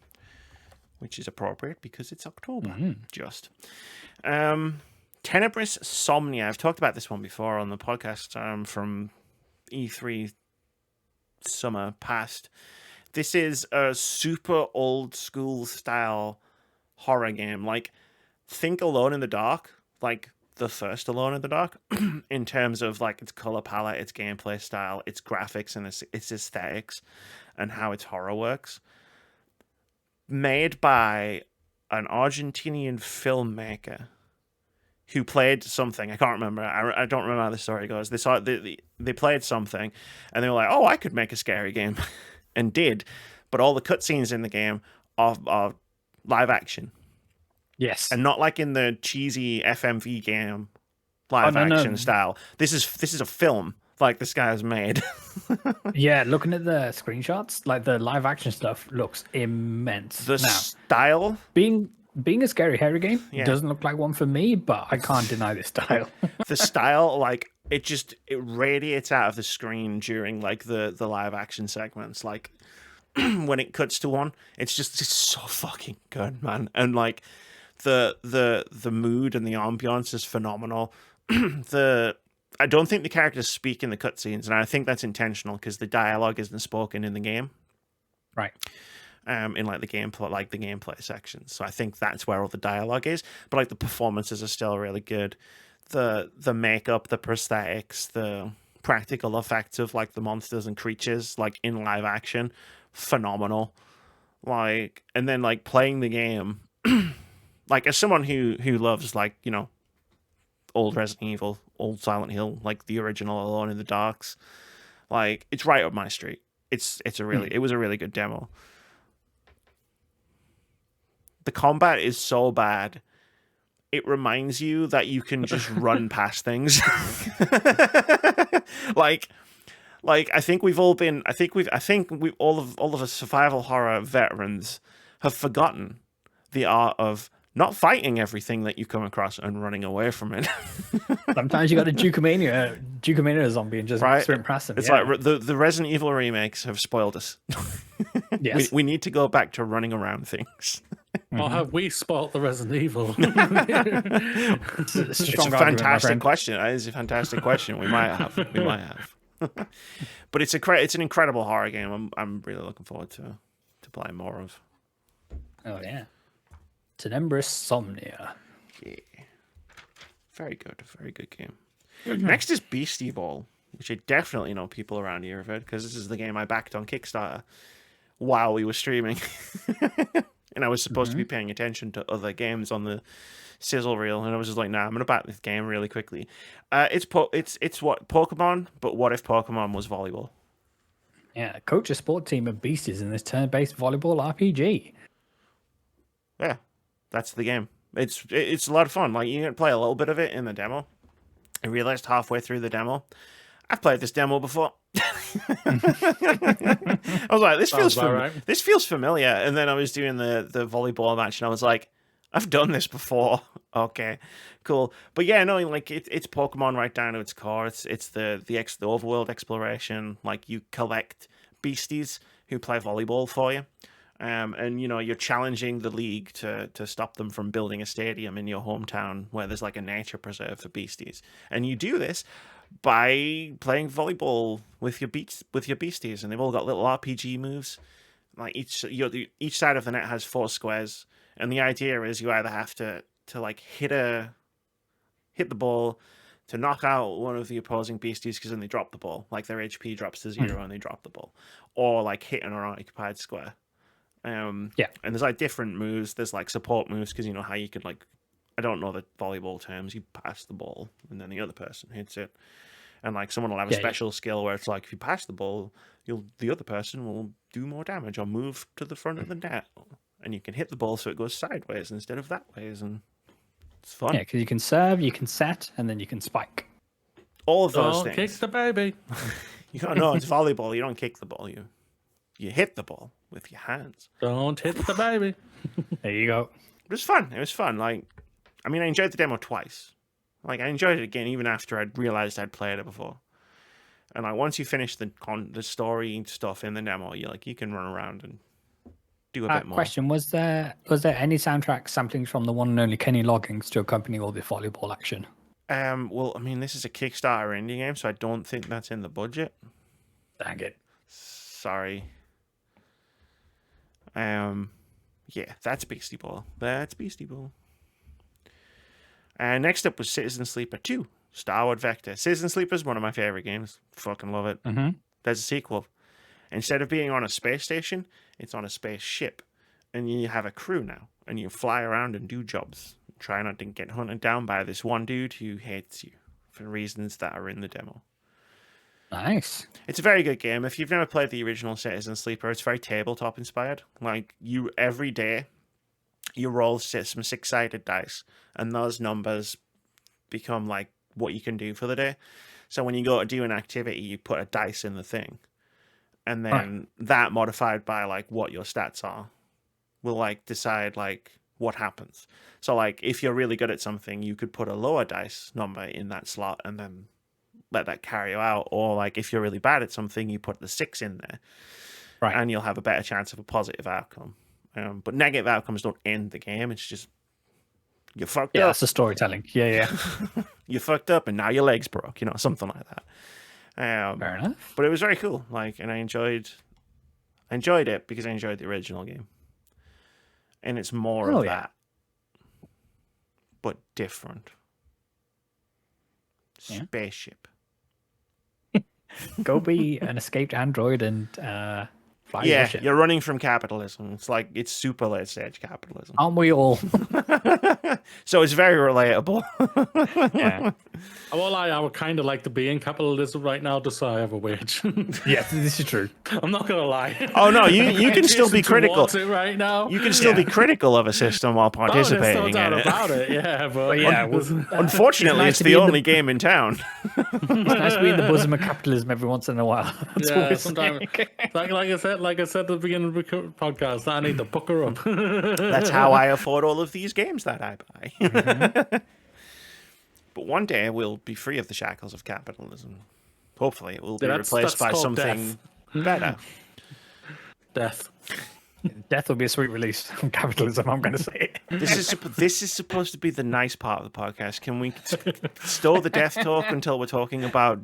which is appropriate because it's October. Just. Tenebrous Somnia. I've talked about this one before on the podcast from E3 summer past. This is a super old school style horror game. Like, think Alone in the Dark, like the first Alone in the Dark, in terms of like its color palette, its gameplay style, its graphics, and its aesthetics, and how its horror works. Made by an Argentinian filmmaker who played something. I can't remember. I don't remember how the story goes. They played something, and they were like, "Oh, I could make a scary game." And did, but all the cutscenes in the game are live action. Yes, and not like in the cheesy FMV game live action style. This is a film like this guy has made. Yeah, looking at the screenshots, like the live action stuff looks immense. The style, being a scary hairy game, doesn't look like one for me, but I can't deny the style. The style, like, it radiates out of the screen during like the live action segments. Like when it cuts to one, it's so fucking good, man. And like the mood and the ambiance is phenomenal. I don't think the characters speak in the cutscenes, and I think that's intentional because the dialogue isn't spoken in the game, right? In like the gameplay sections. So I think that's where all the dialogue is. But like the performances are still really good. The makeup, the prosthetics, the practical effects of like the monsters and creatures like in live action, phenomenal. Like, and then like playing the game, like as someone who loves like, you know, old Resident Evil, old Silent Hill, like the original Alone in the Darks, like it's right up my street. It was a really good demo. The combat is so bad. It reminds you that you can just run past things. like I think all of us survival horror veterans have forgotten the art of not fighting everything that you come across and running away from it. Sometimes you got a Duke-a-mania zombie and just sprint past them. It's like the Resident Evil remakes have spoiled us. Yes. We need to go back to running around things. Or have we spoiled the Resident Evil? It's a fantastic question. It is a fantastic question. We might have. But it's an incredible horror game. I'm really looking forward to playing more of. Oh yeah. Tenebrous Somnia. Yeah. Very good game. Next is Beastie Ball, which I definitely know people around here have heard, because this is the game I backed on Kickstarter while we were streaming. And I was supposed to be paying attention to other games on the sizzle reel, and I was just like, nah, I'm going to back this game really quickly. It's what Pokemon, but what if Pokemon was volleyball? Yeah, coach a sport team of beasties in this turn-based volleyball RPG. Yeah, that's the game. It's a lot of fun. Like, you can play a little bit of it in the demo. I realized halfway through the demo, I've played this demo before. I was like, this feels familiar. And then I was doing the volleyball match, and I was like, I've done this before. Okay, cool. But yeah, no, like it's Pokemon right down to its core. It's the overworld exploration. Like you collect beasties who play volleyball for you. And you're challenging the league to stop them from building a stadium in your hometown where there's like a nature preserve for beasties. And you do this by playing volleyball with your beasties, and they've all got little RPG moves. Like each side of the net has 4 squares, and the idea is you either have to like hit the ball to knock out one of the opposing beasties, because then they drop the ball, like their HP drops to 0 and they drop the ball, or like hit an unoccupied square. And there's like different moves. There's like support moves, because you know how you could like, I don't know the volleyball terms, you pass the ball and then the other person hits it, and like someone will have a special skill where it's like if you pass the ball, the other person will do more damage or move to the front of the net, and you can hit the ball so it goes sideways instead of that ways, and it's fun. Yeah, because you can serve, you can set, and then you can spike. All of those things. Kick the baby. You don't know it's volleyball. You don't kick the ball. You hit the ball with your hands. Don't hit the baby. There you go. It was fun. It was fun. Like, I mean, I enjoyed the demo twice. Like, I enjoyed it again even after I'd realized I'd played it before. And like once you finish the story stuff in the demo, you can run around and do a bit more. Question: Was there any soundtrack samplings from the one and only Kenny Loggins to accompany all the volleyball action? Well, I mean, this is a Kickstarter indie game, so I don't think that's in the budget. Dang it. Sorry. Yeah, that's Beastie Ball. Next up was Citizen Sleeper 2, Starward Vector. Citizen Sleeper is one of my favorite games. Fucking love it. Mm-hmm. There's a sequel. Instead of being on a space station, it's on a spaceship. And you have a crew now. And you fly around and do jobs. Try not to get hunted down by this one dude who hates you for reasons that are in the demo. Nice. It's a very good game. If you've never played the original Citizen Sleeper, it's very tabletop inspired. Like, every day, you roll some 6-sided dice, and those numbers become like what you can do for the day. So when you go to do an activity, you put a dice in the thing, and then that modified by like what your stats are will like decide like what happens. So like if you're really good at something, you could put a lower dice number in that slot and then let that carry you out. Or like if you're really bad at something, you put the 6 in there, and you'll have a better chance of a positive outcome. But negative outcomes don't end the game. It's just you fucked up. Yeah, that's the storytelling. Yeah. You fucked up and now your leg's broke, something like that. Fair enough. But it was very cool. Like, and I enjoyed it because I enjoyed the original game. And it's more of that, but different. Yeah. Spaceship. Go be an escaped android and fly your ship. You're running from capitalism. It's like it's super late stage capitalism. Aren't we all? So it's very relatable. Yeah. Well, I would kind of like to be in capitalism right now, just so I have a wage. Yeah, this is true. I'm not gonna lie. Oh no, you can still be critical. It right now. You can still be critical of a system while participating there's no doubt in it. about it. Yeah, but Unfortunately, it's the only game in town. It's nice to be in the bosom of capitalism every once in a while. That's all we're sometimes. Like I said at the beginning of the podcast, I need to pucker up. That's how I afford all of these games that I buy. Mm-hmm. But one day we'll be free of the shackles of capitalism. Hopefully, it will be replaced by something better. Death. Death will be a sweet release from capitalism, I'm going to say. This is supposed to be the nice part of the podcast. Can we store the death talk until we're talking about,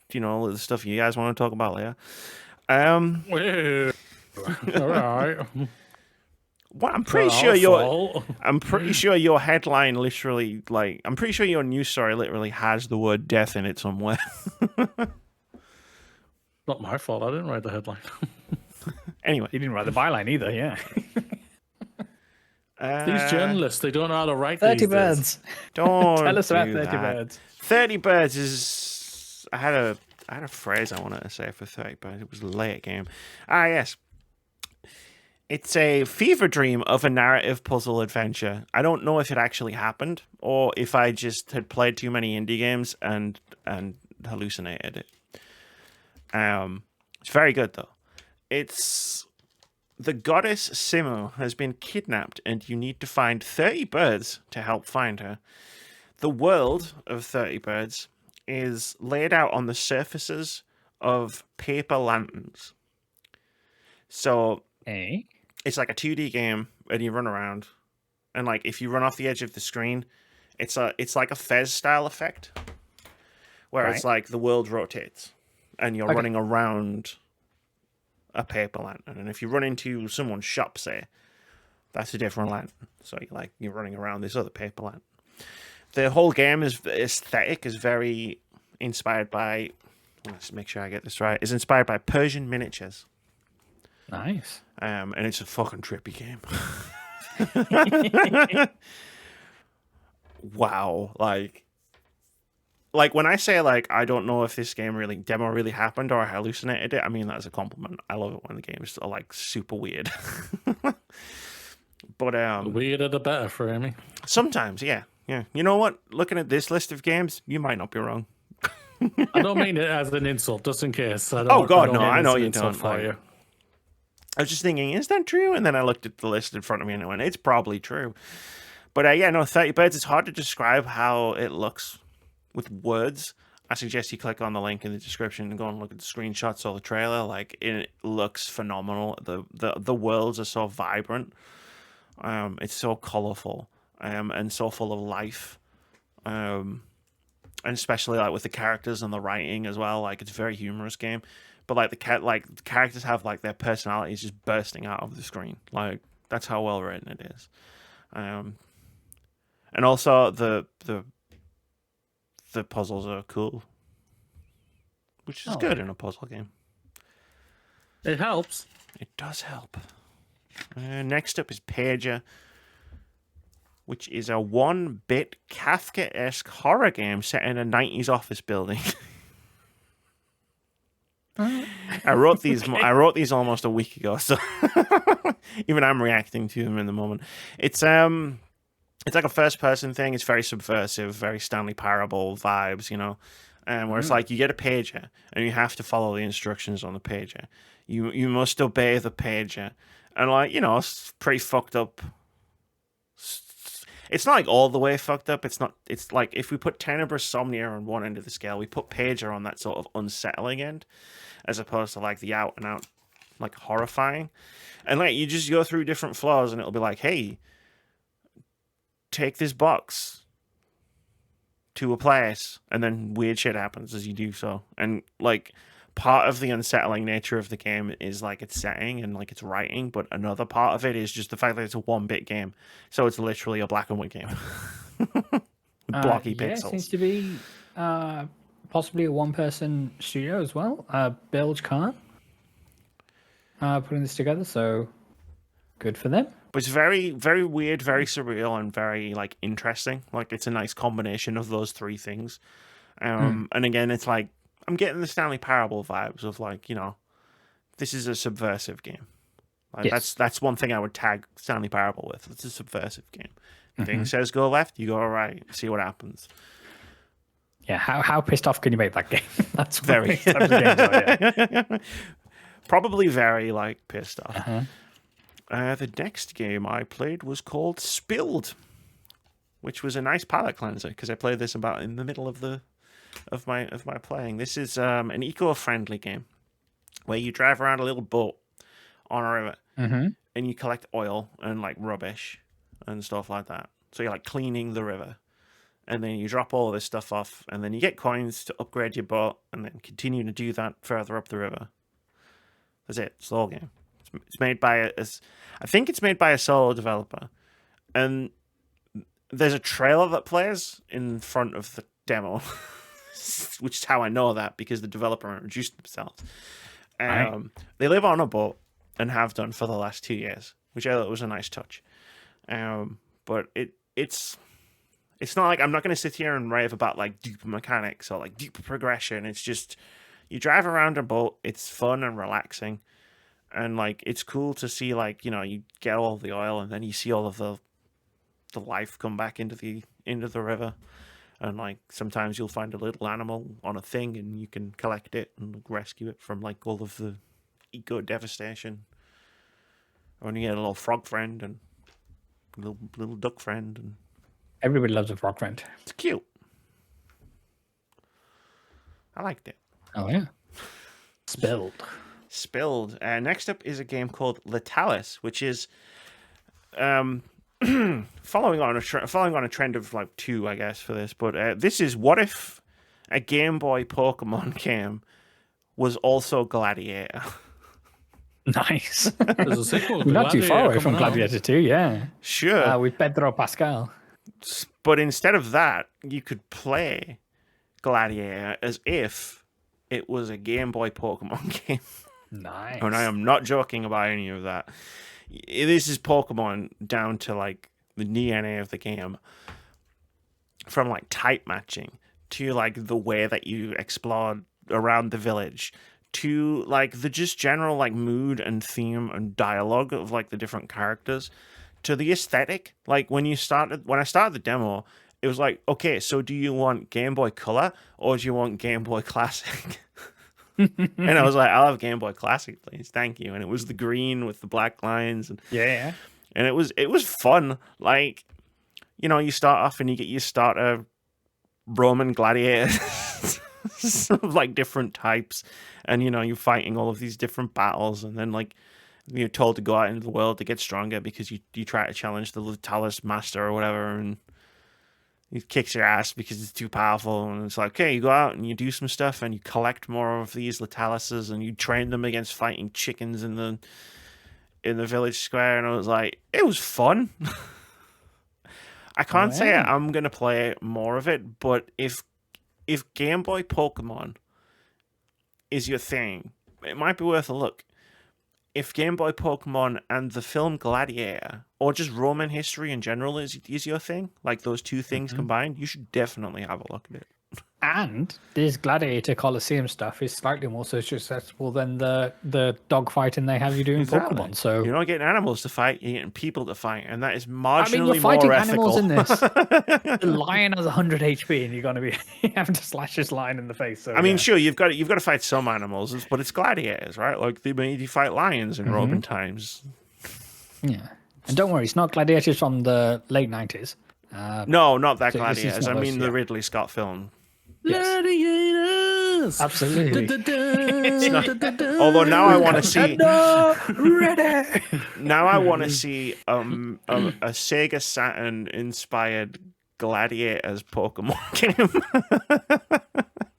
the stuff you guys want to talk about later? All right. Well, I'm pretty sure your headline literally, I'm pretty sure your news story literally has the word death in it somewhere. Not my fault. I didn't write the headline. Anyway. You didn't write the byline either, yeah. These journalists, they don't know how to write 30 these birds. days. Don't Tell us about 30 that. birds. 30 birds is... I had a phrase I wanted to say for 30 birds. It was a late game. Yes. It's a fever dream of a narrative puzzle adventure. I don't know if it actually happened or if I just had played too many indie games and hallucinated it. It's very good though. It's The goddess Simo has been kidnapped, and you need to find 30 birds to help find her. The world of 30 birds is laid out on the surfaces of paper lanterns. So it's like a 2D game, and you run around, and like if you run off the edge of the screen, it's like a Fez style effect, where it's like the world rotates, and you're running around a paper lantern, and if you run into someone's shop, say, that's a different lantern. So you're running around this other paper lantern. The whole game aesthetic is very inspired by. Let's make sure I get this right. It's inspired by Persian miniatures. Nice. And it's a fucking trippy game. Wow, like when I say I don't know if this demo really happened or I hallucinated it, I mean that as a compliment. I love it when the games are super weird. But the weirder the better for Amy. Sometimes, yeah. You know what? Looking at this list of games, you might not be wrong. I don't mean it as an insult, just in case. I know you don't. For you. I was just thinking, is that true? And then I looked at the list in front of me and I went, it's probably true. But 30 birds, it's hard to describe how it looks with words. I suggest you click on the link in the description and go and look at the screenshots or the trailer. It looks phenomenal. The worlds are so vibrant. It's so colorful and so full of life. And especially with the characters and the writing as well. It's a very humorous game. But the characters have their personalities just bursting out of the screen. That's how well written it is. And also the puzzles are cool, which is good in a puzzle game. It helps. It does help. Next up is Pager, which is a 1-bit Kafka-esque horror game set in a 90s office building. I wrote these almost a week ago, so even I'm reacting to them in the moment. It's like a first-person thing. It's very subversive, very Stanley Parable vibes, where it's you get a pager and you have to follow the instructions on the pager. You must obey the pager, and it's pretty fucked up. It's not all the way fucked up. It's not. It's if we put Tenebrous Somnia on one end of the scale, we put pager on that sort of unsettling end, as opposed to the out and out horrifying. And you just go through different floors and it'll be hey, take this box to a place, and then weird shit happens as you do so. And part of the unsettling nature of the game is its setting and its writing, but another part of it is just the fact that it's a 1-bit game, so it's literally a black and white game with blocky pixels. It seems to be possibly a one-person studio as well. Bilge Khan putting this together, so good for them. But it's very, very weird, very surreal, and very interesting. It's a nice combination of those three things. And again, it's I'm getting the Stanley Parable vibes of this is a subversive game. Yes. That's one thing I would tag Stanley Parable with. It's a subversive game. Thing says go left, you go right. See what happens. Yeah, how pissed off can you make that game? That's very probably very pissed off. The next game I played was called Spilled, which was a nice palate cleanser because I played this about in the middle of my playing. This is an eco-friendly game where you drive around a little boat on a river and you collect oil and rubbish and stuff like that. So you're cleaning the river, and then you drop all of this stuff off, and then you get coins to upgrade your boat, and then continue to do that further up the river. That's it. It's the whole game. It's made by I think it's made by a solo developer, and there's a trailer that plays in front of the demo, which is how I know that, because the developer introduced themselves. They live on a boat and have done for the last 2 years, which I thought was a nice touch. But it's not I'm not going to sit here and rave about deep mechanics or deep progression. It's just you drive around a boat. It's fun and relaxing. And it's cool to see you get all the oil, and then you see all of the life come back into the river, and sometimes you'll find a little animal on a thing and you can collect it and rescue it from all of the eco devastation. Or you get a little frog friend and a little duck friend, and everybody loves a frog friend. It's cute. I liked it. Oh yeah. Spilled. Next up is a game called Letalis, which is following on a trend of like 2, I guess, for this. But this is what if a Game Boy Pokemon game was also Gladiator. Nice. There's a sequel. Not too far away from Gladiator 2, yeah. Sure. With Pedro Pascal. But instead of that, you could play Gladiator as if it was a Game Boy Pokemon game. Nice. And I am not joking about any of that. This is Pokemon down to like the DNA of the game. From like type matching to like the way that you explore around the village to like the just general like mood and theme and dialogue of like the different characters to the aesthetic. Like when I started the demo, it was like, okay, so do you want Game Boy Color or do you want Game Boy Classic? And I was like, I'll have Game Boy Classic, please. Thank you. And it was the green with the black lines. And yeah. And it was fun. Like, you know, you start off and you get your starter Roman gladiators of like different types. And, you know, you're fighting all of these different battles. And then, like, you're told to go out into the world to get stronger because you try to challenge the Letalis master or whatever. And he kicks your ass because it's too powerful. And it's like, okay, you go out and you do some stuff and you collect more of these Letalises and you train them against fighting chickens in the village square. And I was like, it was fun. I can't say I'm going to play more of it, but if Game Boy Pokemon is your thing, it might be worth a look. If Game Boy Pokemon and the film Gladiator, or just Roman history in general is your thing, like those two things combined, you should definitely have a look at it. And this Gladiator Colosseum stuff is slightly more successful than the dogfighting they have you do in Pokemon. So you're not getting animals to fight, you're getting people to fight, and that is marginally you're fighting more ethical. animals in this. The lion has 100 HP, and you're going to be having to slash this lion in the face. So, I mean, sure, you've got to fight some animals, but it's gladiators, right? Like they made you fight lions in Roman times. Yeah, and don't worry, it's not gladiators from the late 90s. No, not that so gladiators. I mean the Ridley Scott film. Gladiators. Absolutely. Although now I want to see. Ready. Now I want to see a Sega Saturn inspired Gladiators Pokemon game.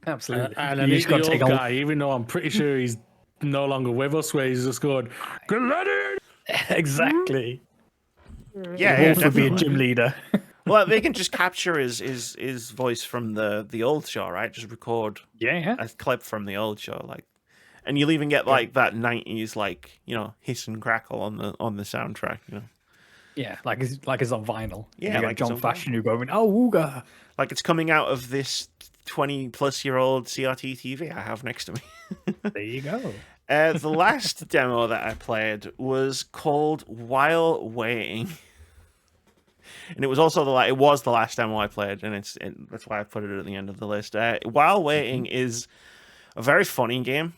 Absolutely. And I need the old guy, even though I'm pretty sure he's no longer with us, where he's just going, Gladiator. Exactly. Yeah, Wolf would be a gym leader. Well, they can just capture his voice from the old show, right? Just record a clip from the old show, like, and you'll even get like that 90s, like, you know, hiss and crackle on the soundtrack, you know. Yeah, like it's on vinyl. Yeah, you like John Fashion, you going, oh, ooga. Like it's coming out of this 20-plus-year-old CRT TV I have next to me. There you go. The last demo that I played was called While Waiting. And it was also the last demo I played, and that's why I put it at the end of the list. While Waiting is a very funny game.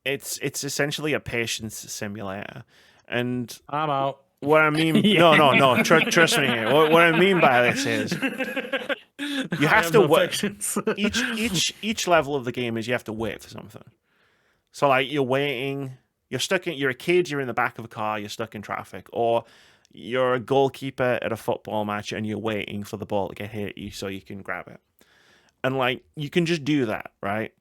It's essentially a patience simulator, and I'm out. What I mean, no, trust me. What I mean by this is you have to wait. Each level of the game is you have to wait for something. So like you're waiting, you're a kid, you're in the back of a car, you're stuck in traffic, or you're a goalkeeper at a football match and you're waiting for the ball to get hit at you so you can grab it. And like you can just do that, right?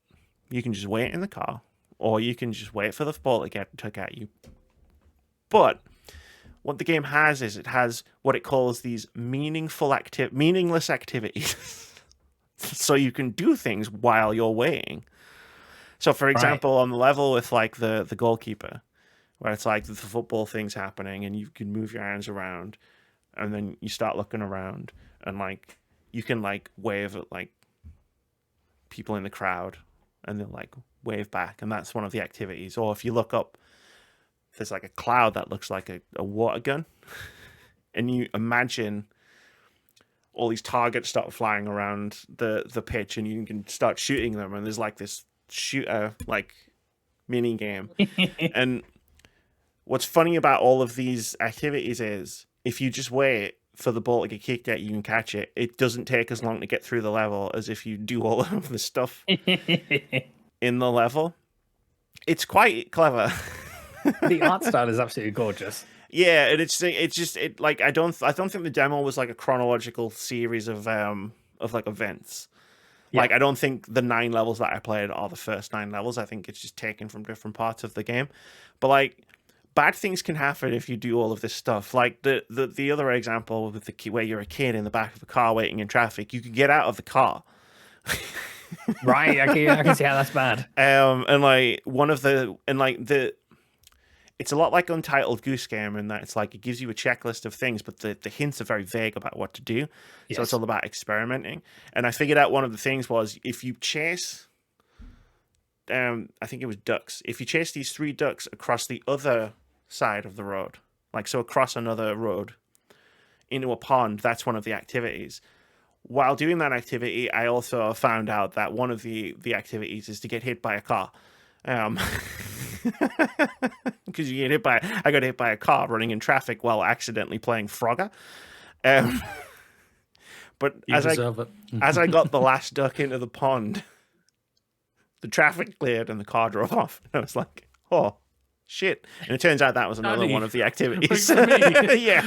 You can just wait in the car, or you can just wait for the ball to get at you. But what the game has is it has what it calls these meaningless activities. So you can do things while you're waiting. So for example, on the level with like the goalkeeper, where it's like the football thing's happening and you can move your hands around and then you start looking around and like you can like wave at like people in the crowd and they'll like wave back, and that's one of the activities. Or if you look up, there's like a cloud that looks like a water gun, and you imagine all these targets start flying around the pitch and you can start shooting them, and there's like this shooter like mini game. And what's funny about all of these activities is if you just wait for the ball to get kicked at you and catch it, it doesn't take as long to get through the level as if you do all of the stuff in the level. It's quite clever. The art style is absolutely gorgeous. Yeah, and it's just like I don't think the demo was like a chronological series of like events. Yeah. Like I don't think the 9 levels that I played are the first 9 levels. I think it's just taken from different parts of the game. But like bad things can happen if you do all of this stuff. Like the other example with the where you're a kid in the back of a car waiting in traffic, you could get out of the car. Right, I can see how that's bad. And like it's a lot like Untitled Goose Game in that it's like it gives you a checklist of things, but the hints are very vague about what to do. Yes. So it's all about experimenting. And I figured out one of the things was if you chase, I think it was ducks. If you chase these 3 ducks across the other side of the road, like so across another road into a pond, that's one of the activities. While doing that activity, I also found out that one of the activities is to get hit by a car. Because I got hit by a car running in traffic while accidentally playing Frogger. But as I got the last duck into the pond, the traffic cleared and the car drove off. And I was like, oh, shit. And it turns out that was another one of the activities. Yeah.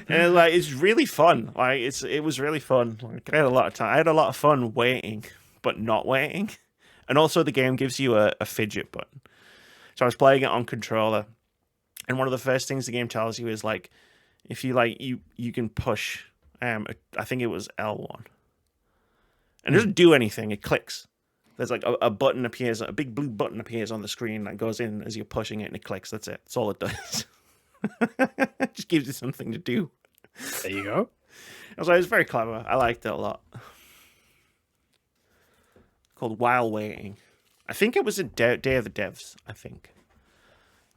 And like, it's really fun. Like it was really fun. Like I had a lot of time. I had a lot of fun waiting, but not waiting. And also the game gives you a fidget button. So I was playing it on controller. And one of the first things the game tells you is like, if you like, you can push, I think it was L1. And it doesn't do anything. It clicks. There's like a button appears, a big blue button appears on the screen that goes in as you're pushing it and it clicks. That's it. That's all it does. It just gives you something to do. There you go. It was very clever. I liked it a lot. Called While Waiting. I think it was a Day of the Devs, I think.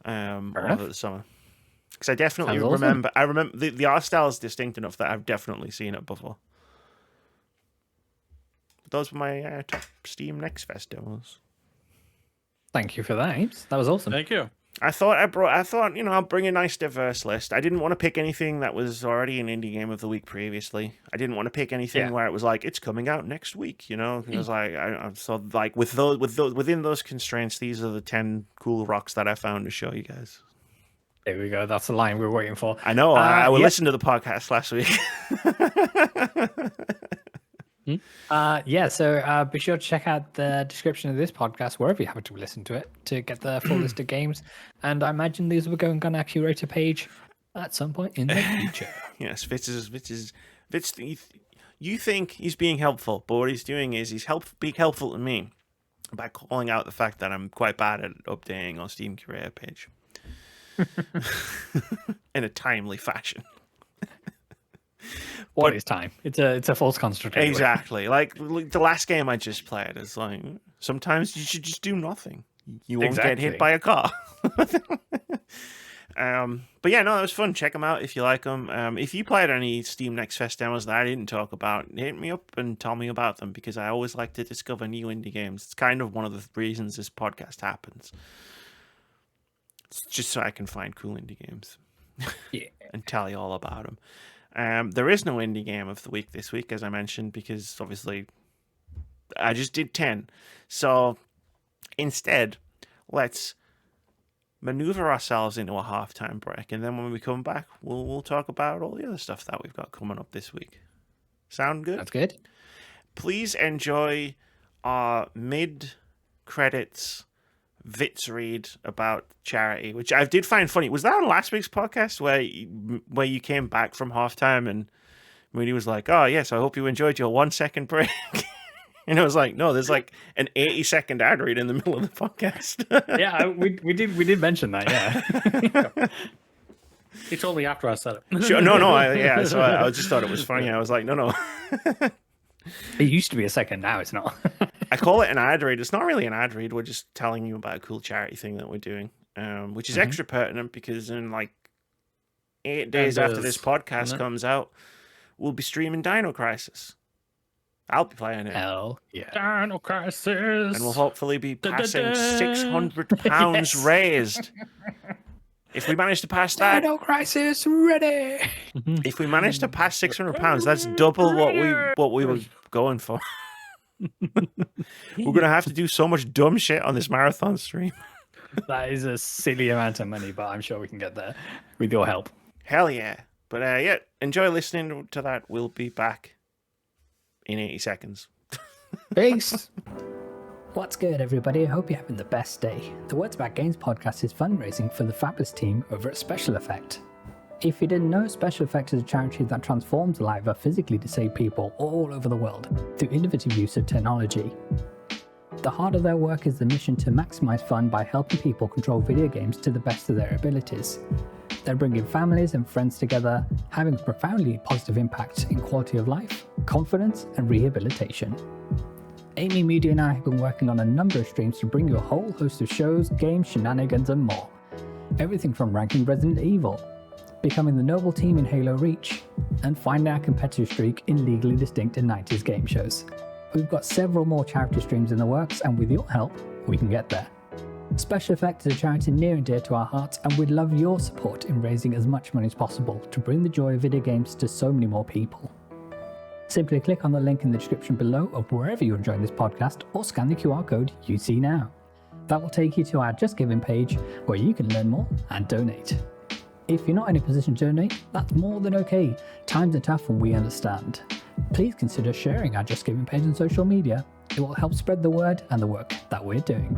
Over the summer. Because I definitely remember, awesome. I remember the art style is distinct enough that I've definitely seen it before. Those were my top Steam Next Fest demos. Thank you for that, Apes. That was awesome. Thank you. I thought I'll bring a nice diverse list. I didn't want to pick anything that was already an indie game of the week previously. I didn't want to pick anything where it was like it's coming out next week, because within those constraints, these are the 10 cool rocks that I found to show you guys. There we go. That's the line we were waiting for. I know. I listened to the podcast last week. So be sure to check out the description of this podcast wherever you happen to listen to it to get the full list of games. And I imagine these will go on our curator page at some point in the future. Yes, Vitz, you think he's being helpful, but what he's doing is he's being helpful to me by calling out the fact that I'm quite bad at updating our Steam curator page in a timely fashion. What is time? It's a false construct. Anyway. Exactly. Like the last game I just played is like sometimes you should just do nothing. You won't get hit by a car. But yeah, no, it was fun. Check them out if you like them. If you played any Steam Next Fest demos that I didn't talk about, hit me up and tell me about them because I always like to discover new indie games. It's kind of one of the reasons this podcast happens. It's just so I can find cool indie games and tell you all about them. There is no indie game of the week this week, as I mentioned, because obviously I just did 10. So instead, let's maneuver ourselves into a halftime break, and then when we come back, we'll talk about all the other stuff that we've got coming up this week. Sound good? That's good. Please enjoy our mid-credits Vitz read about charity, which I did find funny. Was that on last week's podcast where you came back from halftime and Moody was like, "Oh yes, I hope you enjoyed your 1 second break," and I was like, "No, there's like an 80-second ad read in the middle of the podcast." Yeah, we did mention that. Yeah, he told me after I said it. Sure, so I just thought it was funny. I was like, no. It used to be a second, now it's not. I call it an ad read. It's not really an ad read. We're just telling you about a cool charity thing that we're doing, which is extra pertinent because in like 8 days after this podcast comes out, we'll be streaming Dino Crisis. I'll be playing it. Hell yeah. Dino Crisis. And we'll hopefully be passing £600 Yes. raised. If we manage to pass that, Dino Crisis ready. if we manage to pass £600, that's double what we were going for. We're gonna have to do so much dumb shit on this marathon stream. That is a silly amount of money, but I'm sure we can get there with your help. Hell yeah! But yeah, enjoy listening to that. We'll be back in 80 seconds. Peace. What's good, everybody? I hope you're having the best day. The Words About Games podcast is fundraising for the fabulous team over at Special Effect. If you didn't know, Special Effect is a charity that transforms the lives of physically disabled people all over the world through innovative use of technology. The heart of their work is the mission to maximize fun by helping people control video games to the best of their abilities. They're bringing families and friends together, having a profoundly positive impact in quality of life, confidence, and rehabilitation. Amy, Moody, and I have been working on a number of streams to bring you a whole host of shows, games, shenanigans, and more. Everything from ranking Resident Evil, becoming the noble team in Halo Reach, and finding our competitive streak in legally distinct and 90s game shows. We've got several more charity streams in the works, and with your help, we can get there. Special Effect is a charity near and dear to our hearts, and we'd love your support in raising as much money as possible to bring the joy of video games to so many more people. Simply click on the link in the description below of wherever you're enjoying this podcast, or scan the QR code you see now. That will take you to our Just Giving page, where you can learn more and donate. If you're not in a position to donate, that's more than okay. Times are tough and we understand. Please consider sharing our Just Giving page on social media. It will help spread the word and the work that we're doing.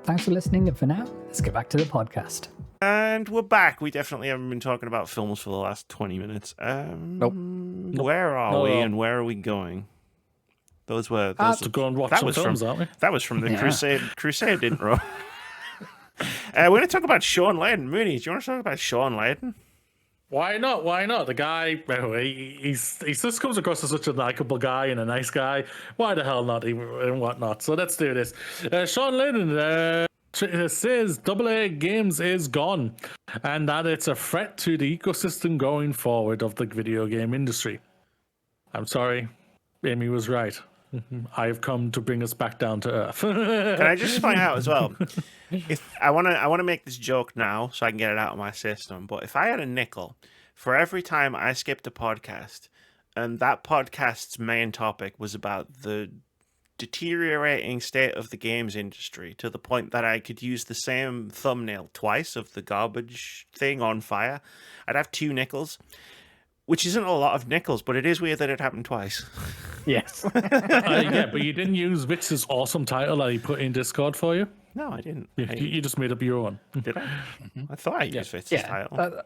Thanks for listening, and for now, let's get back to the podcast. And we're back. We definitely haven't been talking about films for the last 20 minutes. Nope. Where are we and where are we going? Those were... to go and watch some films, aren't we? That was from the Crusade intro. We're going to talk about Shawn Layden. Moody, do you want to talk about Shawn Layden? Why not? Why not? The guy, he just comes across as such a likable guy and a nice guy. Why the hell not? And whatnot. So let's do this. Shawn Layden says AA Games is gone, and that it's a threat to the ecosystem going forward of the video game industry. I'm sorry, Amy was right. I have come to bring us back down to earth. Can I just point out as well? If I want to make this joke now so I can get it out of my system. But if I had a nickel for every time I skipped a podcast, and that podcast's main topic was about the deteriorating state of the games industry to the point that I could use the same thumbnail twice of the garbage thing on fire, I'd have 2 nickels. Which isn't a lot of nickels, but it is weird that it happened twice. Yes. Yeah, but you didn't use Vitz's awesome title that he put in Discord for you? No, I didn't. You just made up your own. Did I? I thought I used Vitz's title.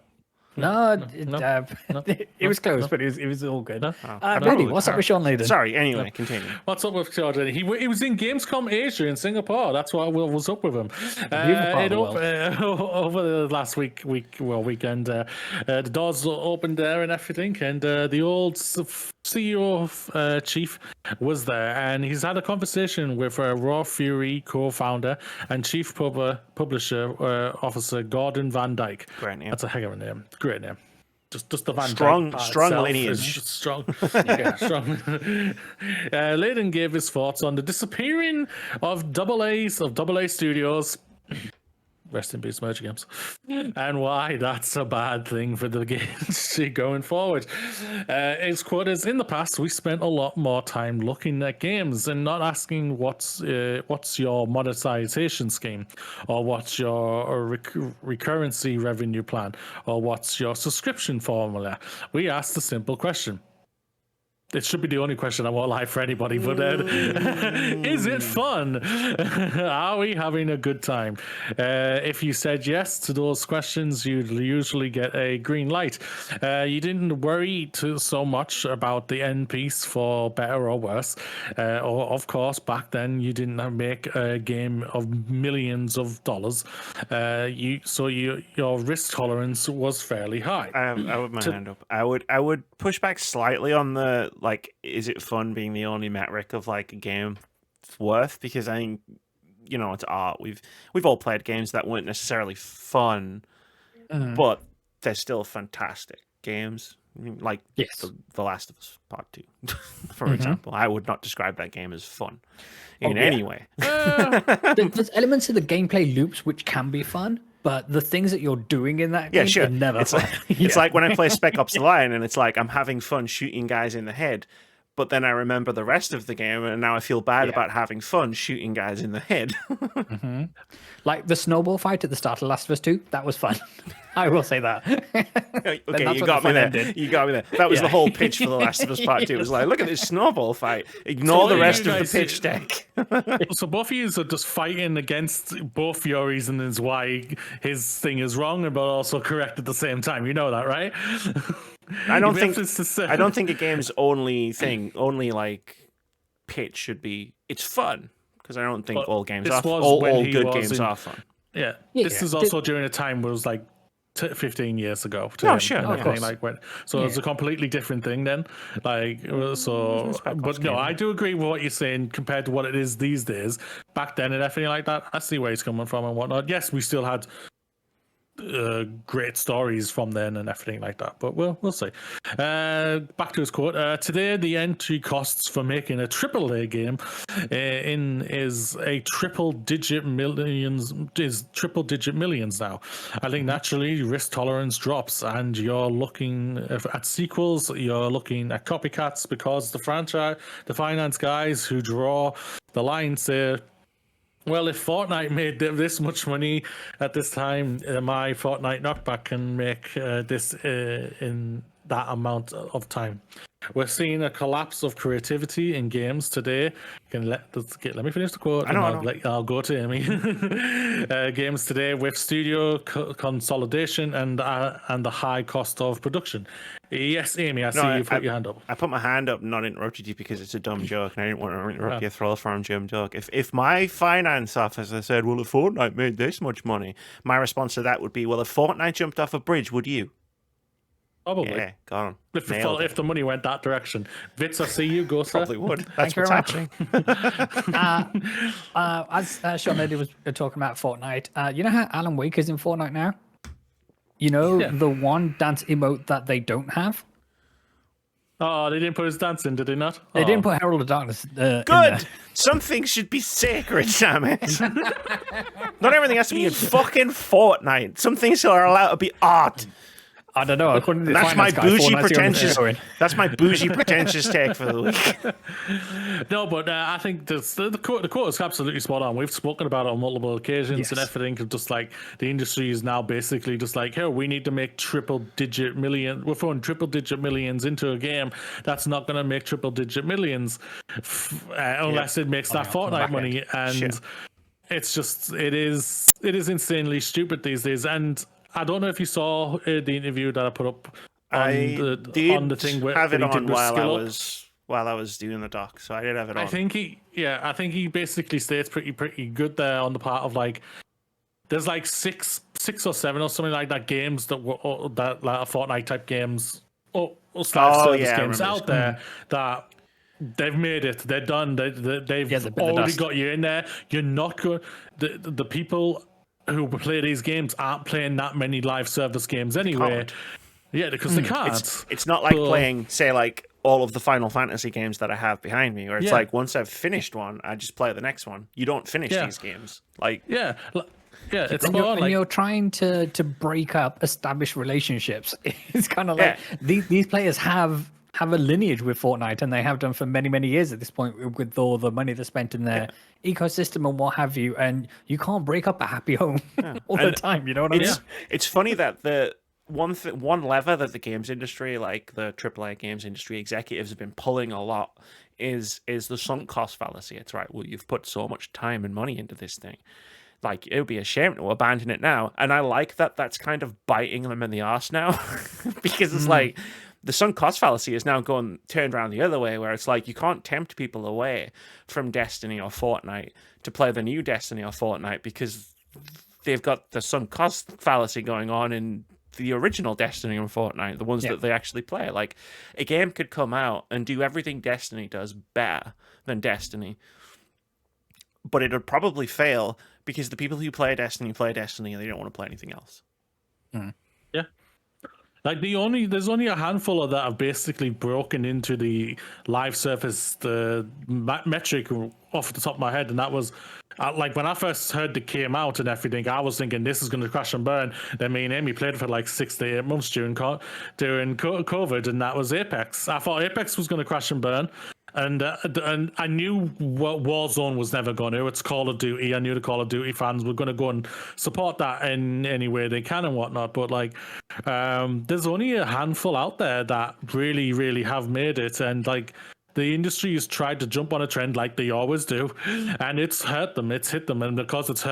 It was close, but it was all good. No. Moody, what's up with Shawn Layden? Sorry, anyway, continue. What's up with Shawn Layden? He was in Gamescom Asia in Singapore. That's what was up with him. Over the last weekend, the doors opened there and everything, and the old CEO chief was there, and he's had a conversation with Raw Fury co-founder and chief publisher officer Gordon Van Dyke. Great name. That's a heck of a name. Great name. Just the Van Dyke strong lineage. Strong. Yeah, strong. Layden gave his thoughts on the disappearing of AA Studios. Rest in peace, Merge Games. And why that's a bad thing for the game industry going forward. His quote is, in the past, we spent a lot more time looking at games and not asking what's your monetization scheme, or what's your recurrency revenue plan, or what's your subscription formula. We asked a simple question. It should be the only question I won't lie for anybody, but is it fun? Are we having a good time? If you said yes to those questions, you'd usually get a green light. You didn't worry so much about the end piece, for better or worse. Or of course, back then you didn't make a game of millions of dollars. Your risk tolerance was fairly high. I would my hand up. I would push back slightly on the, like, is it fun being the only metric of like a game's worth? Because I think, it's art. We've all played games that weren't necessarily fun, but they're still fantastic games. Like Yes. the Last of Us Part 2, for example. I would not describe that game as fun in any way. There's elements of the gameplay loops which can be fun, but the things that you're doing in that game are never it's fun. It's like when I play Spec Ops: The Line, and it's like I'm having fun shooting guys in the head, but then I remember the rest of the game, and now I feel bad about having fun shooting guys in the head. Like the snowball fight at the start of Last of Us 2, that was fun. I will say that. Okay, you got me there. You got me there. That was the whole pitch for The Last of Us Part 2. It was like, look at this snowball fight. Ignore the rest of the pitch deck. So both of you are just fighting against both your reasons why his thing is wrong, but also correct at the same time. You know that, right? I don't think a game's only like pitch should be it's fun, because I don't think all games are all good games are fun. Yeah, this is also during a time where it was like 15 years ago. Sure, of course. So it's a completely different thing then. Like so, but no, I do agree with what you're saying compared to what it is these days. Back then and everything like that, I see where he's coming from and whatnot. Yes, we still had great stories from then and everything like that, but we'll see. Back to his quote. Today, the entry costs for making a AAA game is triple digit millions now. I think naturally risk tolerance drops, and you're looking at sequels, you're looking at copycats, because the finance guys who draw the line say, well, if Fortnite made this much money at this time, my Fortnite knockback can make this in that amount of time. We're seeing a collapse of creativity in games today. Let me finish the quote. I'll go to Amy. Games today with studio consolidation and the high cost of production. Yes, Amy, I see you put your hand up. I put my hand up and not interrupted you because it's a dumb joke, and I didn't want to interrupt your throw from dumb joke. If my finance officer said, well, if Fortnite made this much money, my response to that would be, well, if Fortnite jumped off a bridge, would you? Probably. Yeah, go on. If the money went that direction. Vitz, I see you. Go, sir. Probably would. That's what's happening. As Shawn Layden was talking about Fortnite, you know how Alan Wake is in Fortnite now? You know, the one dance emote that they don't have? Oh, they didn't put his dance in, did they not? They didn't put Herald of Darkness Good! Some things should be sacred, damn it. Not everything has to be in fucking Fortnite. Some things are allowed to be art. I don't know. That's my bougie pretentious take for the week. No, but I think the quote is absolutely spot on. We've spoken about it on multiple occasions and everything. Just like the industry is now basically just like, here, we need to make triple-digit millions. We're throwing triple-digit millions into a game that's not going to make triple-digit millions unless it makes that Fortnite money. And it's just it is insanely stupid these days. And I don't know if you saw the interview that I put up on the thing where have it on while I was doing the doc, so I did have it on. I think he basically states pretty good there on the part of like there's like six or seven or something like that games that were that like Fortnite type games games out there that they've made it. They're done. They've already got you in there. You're not going. The people who play these games aren't playing that many live service games anyway. Yeah, because they can't. It's not like playing, say, like all of the Final Fantasy games that I have behind me, where it's like once I've finished one, I just play the next one. You don't finish these games. Like it's more like you're trying to break up established relationships. It's kind of like these players have a lineage with Fortnite, and they have done for many, many years at this point with all the money they spent in their ecosystem and what have you, and you can't break up a happy home all the time. You know what I mean? It's funny that the one lever that the games industry, like the AAA games industry executives, have been pulling a lot is the sunk cost fallacy. It's right. Well, you've put so much time and money into this thing. Like, it would be a shame to abandon it now. And I like that that's kind of biting them in the arse now because it's like the sunk cost fallacy is now turned around the other way, where it's like you can't tempt people away from Destiny or Fortnite to play the new Destiny or Fortnite because they've got the sunk cost fallacy going on in the original Destiny and Fortnite, the ones that they actually play. Like, a game could come out and do everything Destiny does better than Destiny, but it would probably fail because the people who play Destiny and they don't want to play anything else. Yeah. Like there's only a handful of that have basically broken into the live service the metric off the top of my head, and that was like when I first heard it came out and everything, I was thinking this is going to crash and burn. Then me and Amy played for like 6 to 8 months during COVID, and that was Apex. I thought Apex was going to crash and burn. And I knew what Warzone was never going to. It's Call of Duty. I knew the Call of Duty fans were going to go and support that in any way they can and whatnot. But like, there's only a handful out there that really, really have made it. And like, the industry has tried to jump on a trend like they always do, and it's hurt them. It's hit them, and because it's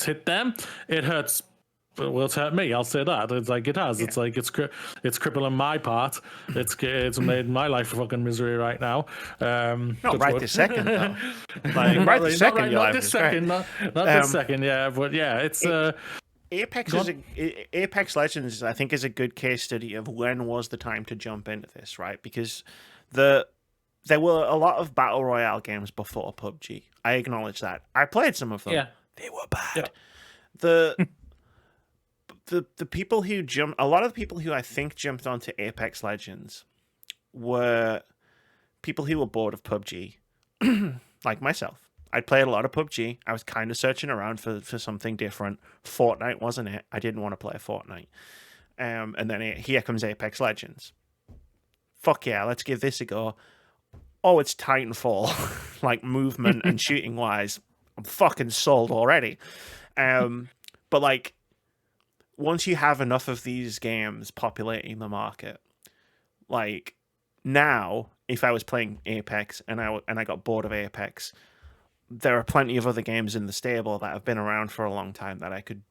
hit them, it hurts. Well, it's hurt me. I'll say that. It's like it has. Yeah. It's like it's crippling my part. It's made my life a fucking misery right now. Not right this second, though. Like right this second, not this second. Not this second. Yeah, but yeah, it's. Apex Legends, I think, is a good case study of when was the time to jump into this, right? Because there were a lot of battle royale games before PUBG. I acknowledge that. I played some of them. Yeah. They were bad. Yeah. The people who a lot of the people who I think jumped onto Apex Legends were people who were bored of PUBG, like myself. I'd played a lot of PUBG. I was kind of searching around for something different. Fortnite wasn't it. I didn't want to play Fortnite. And then here comes Apex Legends. Fuck yeah, let's give this a go. Oh, it's Titanfall. Like movement and shooting wise, I'm fucking sold already. But like, once you have enough of these games populating the market, like now, if I was playing Apex and I got bored of Apex, there are plenty of other games in the stable that have been around for a long time that I could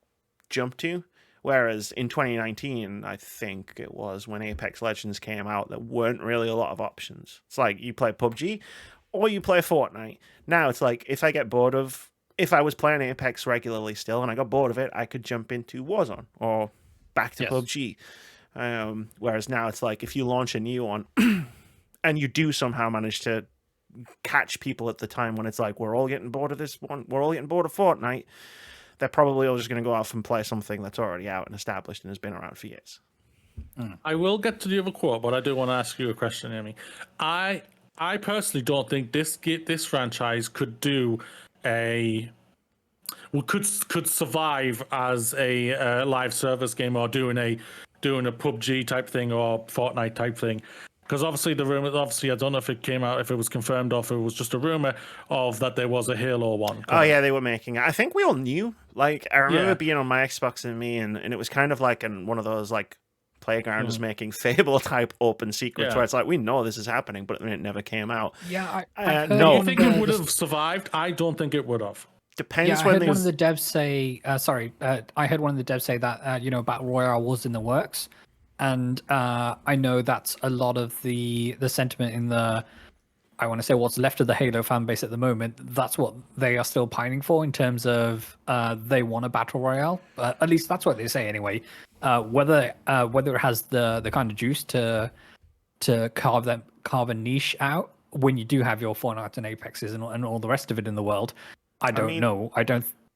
jump to. Whereas in 2019, I think it was, when Apex Legends came out, there weren't really a lot of options. It's like you play PUBG or you play Fortnite. Now it's like if I was playing Apex regularly still and I got bored of it, I could jump into Warzone or back to PUBG. Whereas now it's like if you launch a new one and you do somehow manage to catch people at the time when it's like, we're all getting bored of this one, we're all getting bored of Fortnite, they're probably all just going to go off and play something that's already out and established and has been around for years. I will get to the other quote, but I do want to ask you a question, Amy. I personally don't think this franchise could do could survive as a live service game or doing a PUBG type thing or Fortnite type thing, because obviously the rumor, I don't know if it came out, if it was confirmed or if it was just a rumor of that there was a Halo one. Oh yeah, they were making it. I think we all knew. Like I remember being on my Xbox and it was kind of like one of those like Playground is making Fable type open secrets where it's like, we know this is happening, but it never came out. Yeah, no. You think it would have survived? I don't think it would have. Depends. I heard one of the devs say. I heard one of the devs say that Battle Royale was in the works, and I know that's a lot of the sentiment in the. I want to say what's left of the Halo fan base at the moment. That's what they are still pining for in terms of they want a battle royale. At least that's what they say anyway. Whether it has the kind of juice to carve a niche out when you do have your Fortnite and Apexes and all the rest of it in the world, I don't know.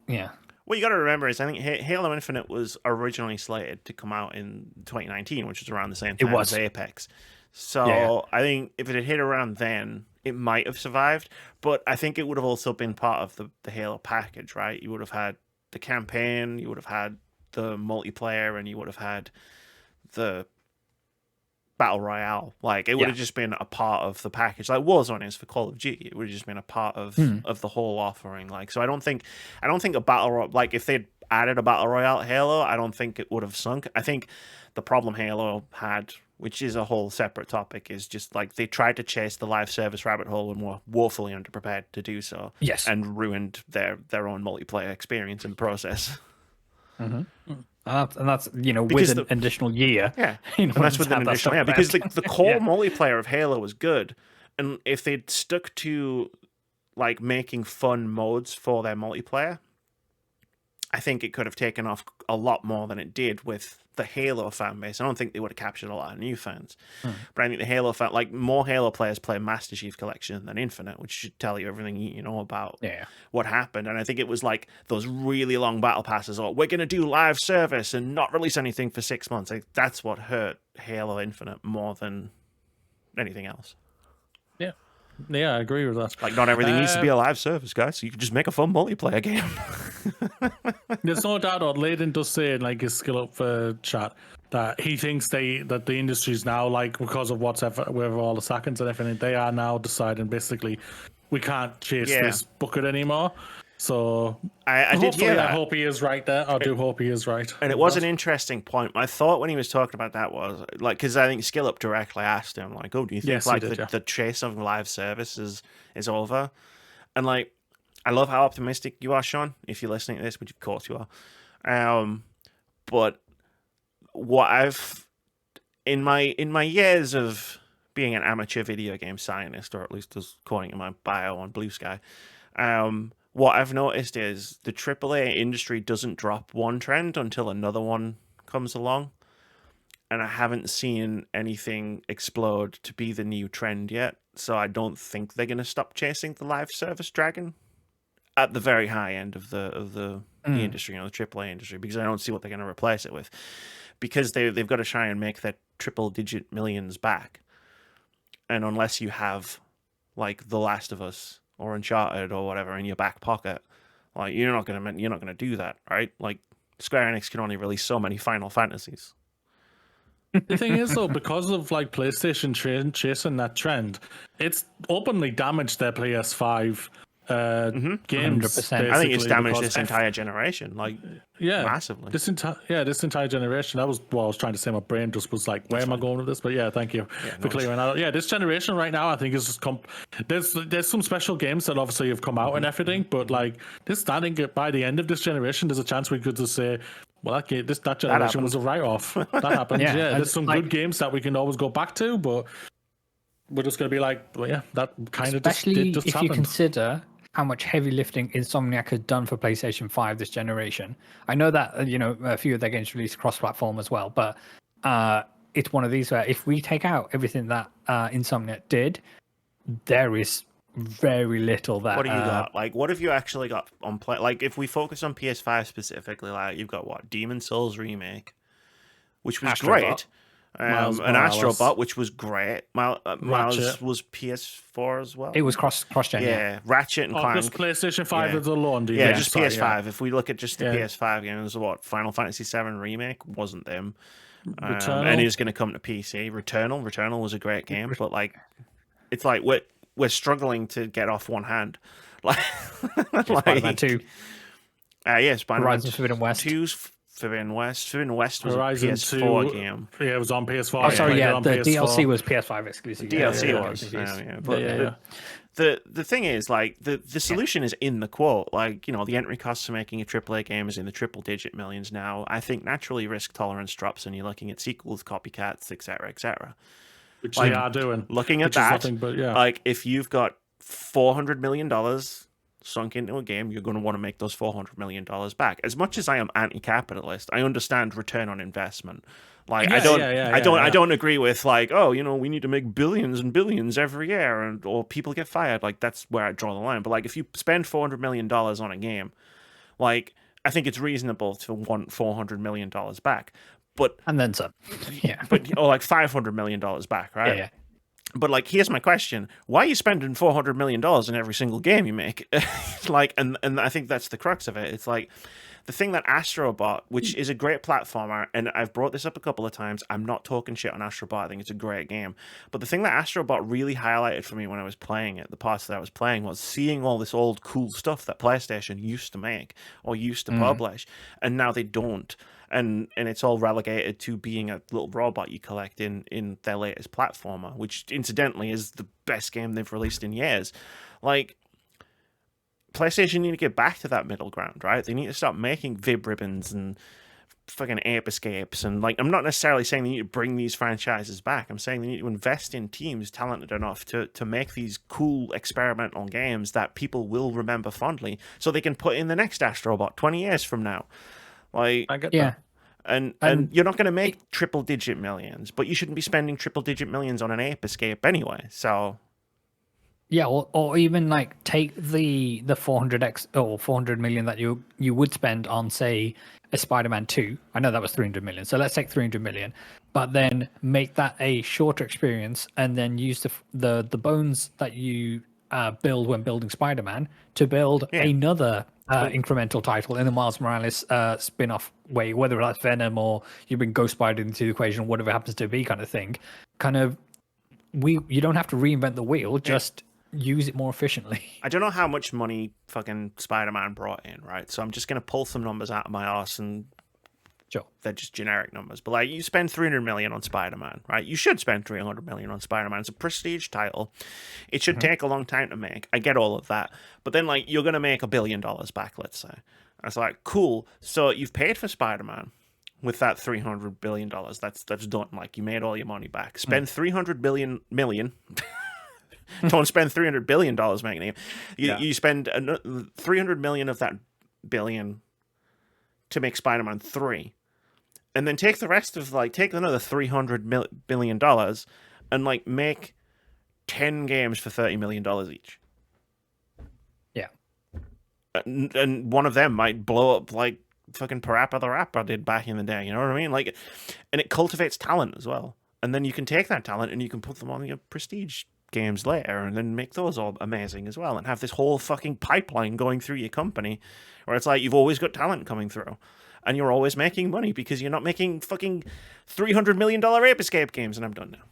Yeah. What you got to remember is I think Halo Infinite was originally slated to come out in 2019, which was around the same time as Apex. So I think if it had hit around then, it might have survived. But I think it would have also been part of the Halo package, right? You would have had the campaign, you would have had the multiplayer, and you would have had the battle royale. Like it would have just been a part of the package, like Warzone is for Call of Duty. It would have just been a part of the whole offering. Like, so I don't think a battle like if they'd added a battle royale at Halo, I don't think it would have sunk. I think the problem Halo had, which is a whole separate topic, is just like they tried to chase the live service rabbit hole and were woefully underprepared to do so. Yes, and ruined their own multiplayer experience in the process. Mm-hmm. And that's with an additional year. Yeah, and that's with an additional year because the core multiplayer of Halo was good, and if they'd stuck to like making fun modes for their multiplayer, I think it could have taken off a lot more than it did with the Halo fan base. I don't think they would have captured a lot of new fans. But I think the Halo fan, like more Halo players play Master Chief Collection than Infinite, which should tell you everything you know about what happened. And I think it was like those really long battle passes, or we're going to do live service and not release anything for 6 months. Like, that's what hurt Halo Infinite more than anything else. Yeah, I agree with that. Like, not everything needs to be a live service, guys. So you can just make a fun multiplayer game. There's no doubt that Layden does say in like his skill up for chat that he thinks that the industry's now, like, because of whatever all the sackings and everything, they are now deciding basically we can't chase this bucket anymore. So I did hear that. I hope he is right there. I do hope he is right. And it was an interesting point. My thought when he was talking about that was, like, because I think Skill Up directly asked him, like, oh, do you think the chase of live service is over? And, like, I love how optimistic you are, Shawn, if you're listening to this, which of course you are. But what I've, in my years of being an amateur video game scientist, or at least as according to my bio on Bluesky, what I've noticed is the AAA industry doesn't drop one trend until another one comes along. And I haven't seen anything explode to be the new trend yet. So I don't think they're going to stop chasing the live service dragon at the very high end of the industry, the AAA industry, because I don't see what they're going to replace it with. Because they've got to try and make that triple-digit millions back. And unless you have, like, The Last of Us or Uncharted or whatever in your back pocket, like, you're not gonna do that, right? Like, Square Enix can only release so many Final Fantasies. The thing is, though, because of like PlayStation chasing that trend, it's openly damaged their PS5 games. 100%. I think it's damaged this entire generation, like, massively. This entire generation. That was what I was trying to say. My brain just was like, where am I going with this? But yeah, thank you for clearing that out. Yeah, this generation right now, I think is just there's some special games that obviously have come out and everything, but like I think by the end of this generation, there's a chance we could just say, well, that generation was a write-off. That happened. There's some good games that we can always go back to, but we're just going to be like, well, yeah, that kind of just happened. Especially if you consider how much heavy lifting Insomniac has done for PlayStation 5 this generation. I know that, a few of their games released cross-platform as well, but it's one of these where if we take out everything that Insomniac did, there is very little that... What do you got? Like, what have you actually got on play? Like, if we focus on PS5 specifically, like, you've got what? Demon Souls Remake, which was great. An Astrobot, which was great. Miles was PS4 as well. It was cross-gen. Yeah, Ratchet and Clank. Just PlayStation 5 as alone. Just PS5. If we look at just the PS5 games, what Final Fantasy VII Remake wasn't them, and it's going to come to PC. Returnal was a great game, but like, it's like we're struggling to get off one hand. Like Spider-Man 2. Spider-Man Horizon Forbidden West. 2's Forbidden West was Horizon a PS4 2, game. Yeah, it was on PS4. Oh, sorry, the DLC was PS5 exclusive. The DLC was. But the thing is, like, the solution is in the quote. Like, the entry costs for making a AAA game is in the triple-digit millions now. I think naturally risk tolerance drops and you're looking at sequels, copycats, etc., etc. Which they are doing. Looking at that, like, if you've got $400 million sunk into a game, you're going to want to make those $400 million back. As much as I am anti-capitalist, I understand return on investment. Like, I don't agree with, like, we need to make billions and billions every year, or people get fired. Like, that's where I draw the line. But like, if you spend $400 million on a game, like, I think it's reasonable to want $400 million back. And then some. Or like $500 million back, right? Yeah. But like, here's my question: why are you spending $400 million in every single game you make? Like, and I think that's the crux of it. It's like the thing that Astrobot, which is a great platformer, and I've brought this up a couple of times. I'm not talking shit on Astrobot. I think it's a great game. But the thing that Astrobot really highlighted for me when I was playing it, the parts that I was playing, was seeing all this old cool stuff that PlayStation used to make or used to publish, and now they don't. And it's all relegated to being a little robot you collect in their latest platformer, which incidentally is the best game they've released in years. Like, PlayStation need to get back to that middle ground, right? They need to stop making Vib ribbons and fucking ape escapes, and like I'm not necessarily saying they need to bring these franchises back. I'm saying they need to invest in teams talented enough to make these cool experimental games that people will remember fondly, so they can put in the next Astrobot 20 years from now. Like, I get that. And you're not going to make triple-digit millions, but you shouldn't be spending triple-digit millions on an ape escape anyway. So, yeah, or even like take the 400x or 400 million that you would spend on, say, a Spider-Man 2. I know that was 300 million, so let's take 300 million, but then make that a shorter experience, and then use the bones that you build when building Spider-Man to build another incremental title in the Miles Morales spin-off way, whether that's Venom or you bring Ghost Spider into the equation, whatever it happens to be, kind of thing. You don't have to reinvent the wheel, just use it more efficiently. I don't know how much money fucking Spider-Man brought in, right? So I'm just going to pull some numbers out of my arse, and sure, they're just generic numbers. But like, you spend 300 million on Spider-Man, right? You should spend 300 million on Spider-Man. It's a prestige title. It should take a long time to make. I get all of that. But then like, you're going to make $1 billion back, let's say. And it's like, cool. So you've paid for Spider-Man with that $300 billion. That's done. Like, you made all your money back. Spend 300 million. Don't spend $300 billion making it. You spend 300 million of that billion to make Spider-Man 3, and then take the rest of take another $300 billion and like make 10 games for $30 million each. Yeah, and one of them might blow up like fucking Parappa the Rapper did back in the day. You know what I mean? Like, and it cultivates talent as well. And then you can take that talent and you can put them on your prestige games later, and then make those all amazing as well, and have this whole fucking pipeline going through your company where it's like you've always got talent coming through and you're always making money because you're not making fucking $300 million Ape Escape games. And I'm done now.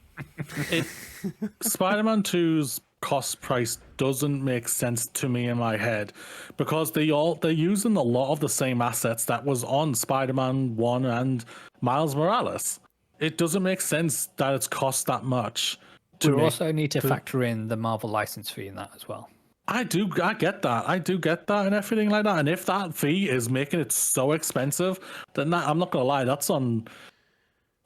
Spider-Man 2's cost price doesn't make sense to me in my head, because they're using a lot of the same assets that was on Spider-Man 1 and Miles Morales. It doesn't make sense that it's cost that much. We also need to factor in the Marvel license fee in that as well. I get that. I do get that and everything like that. And if that fee is making it so expensive, then I'm not gonna lie, that's on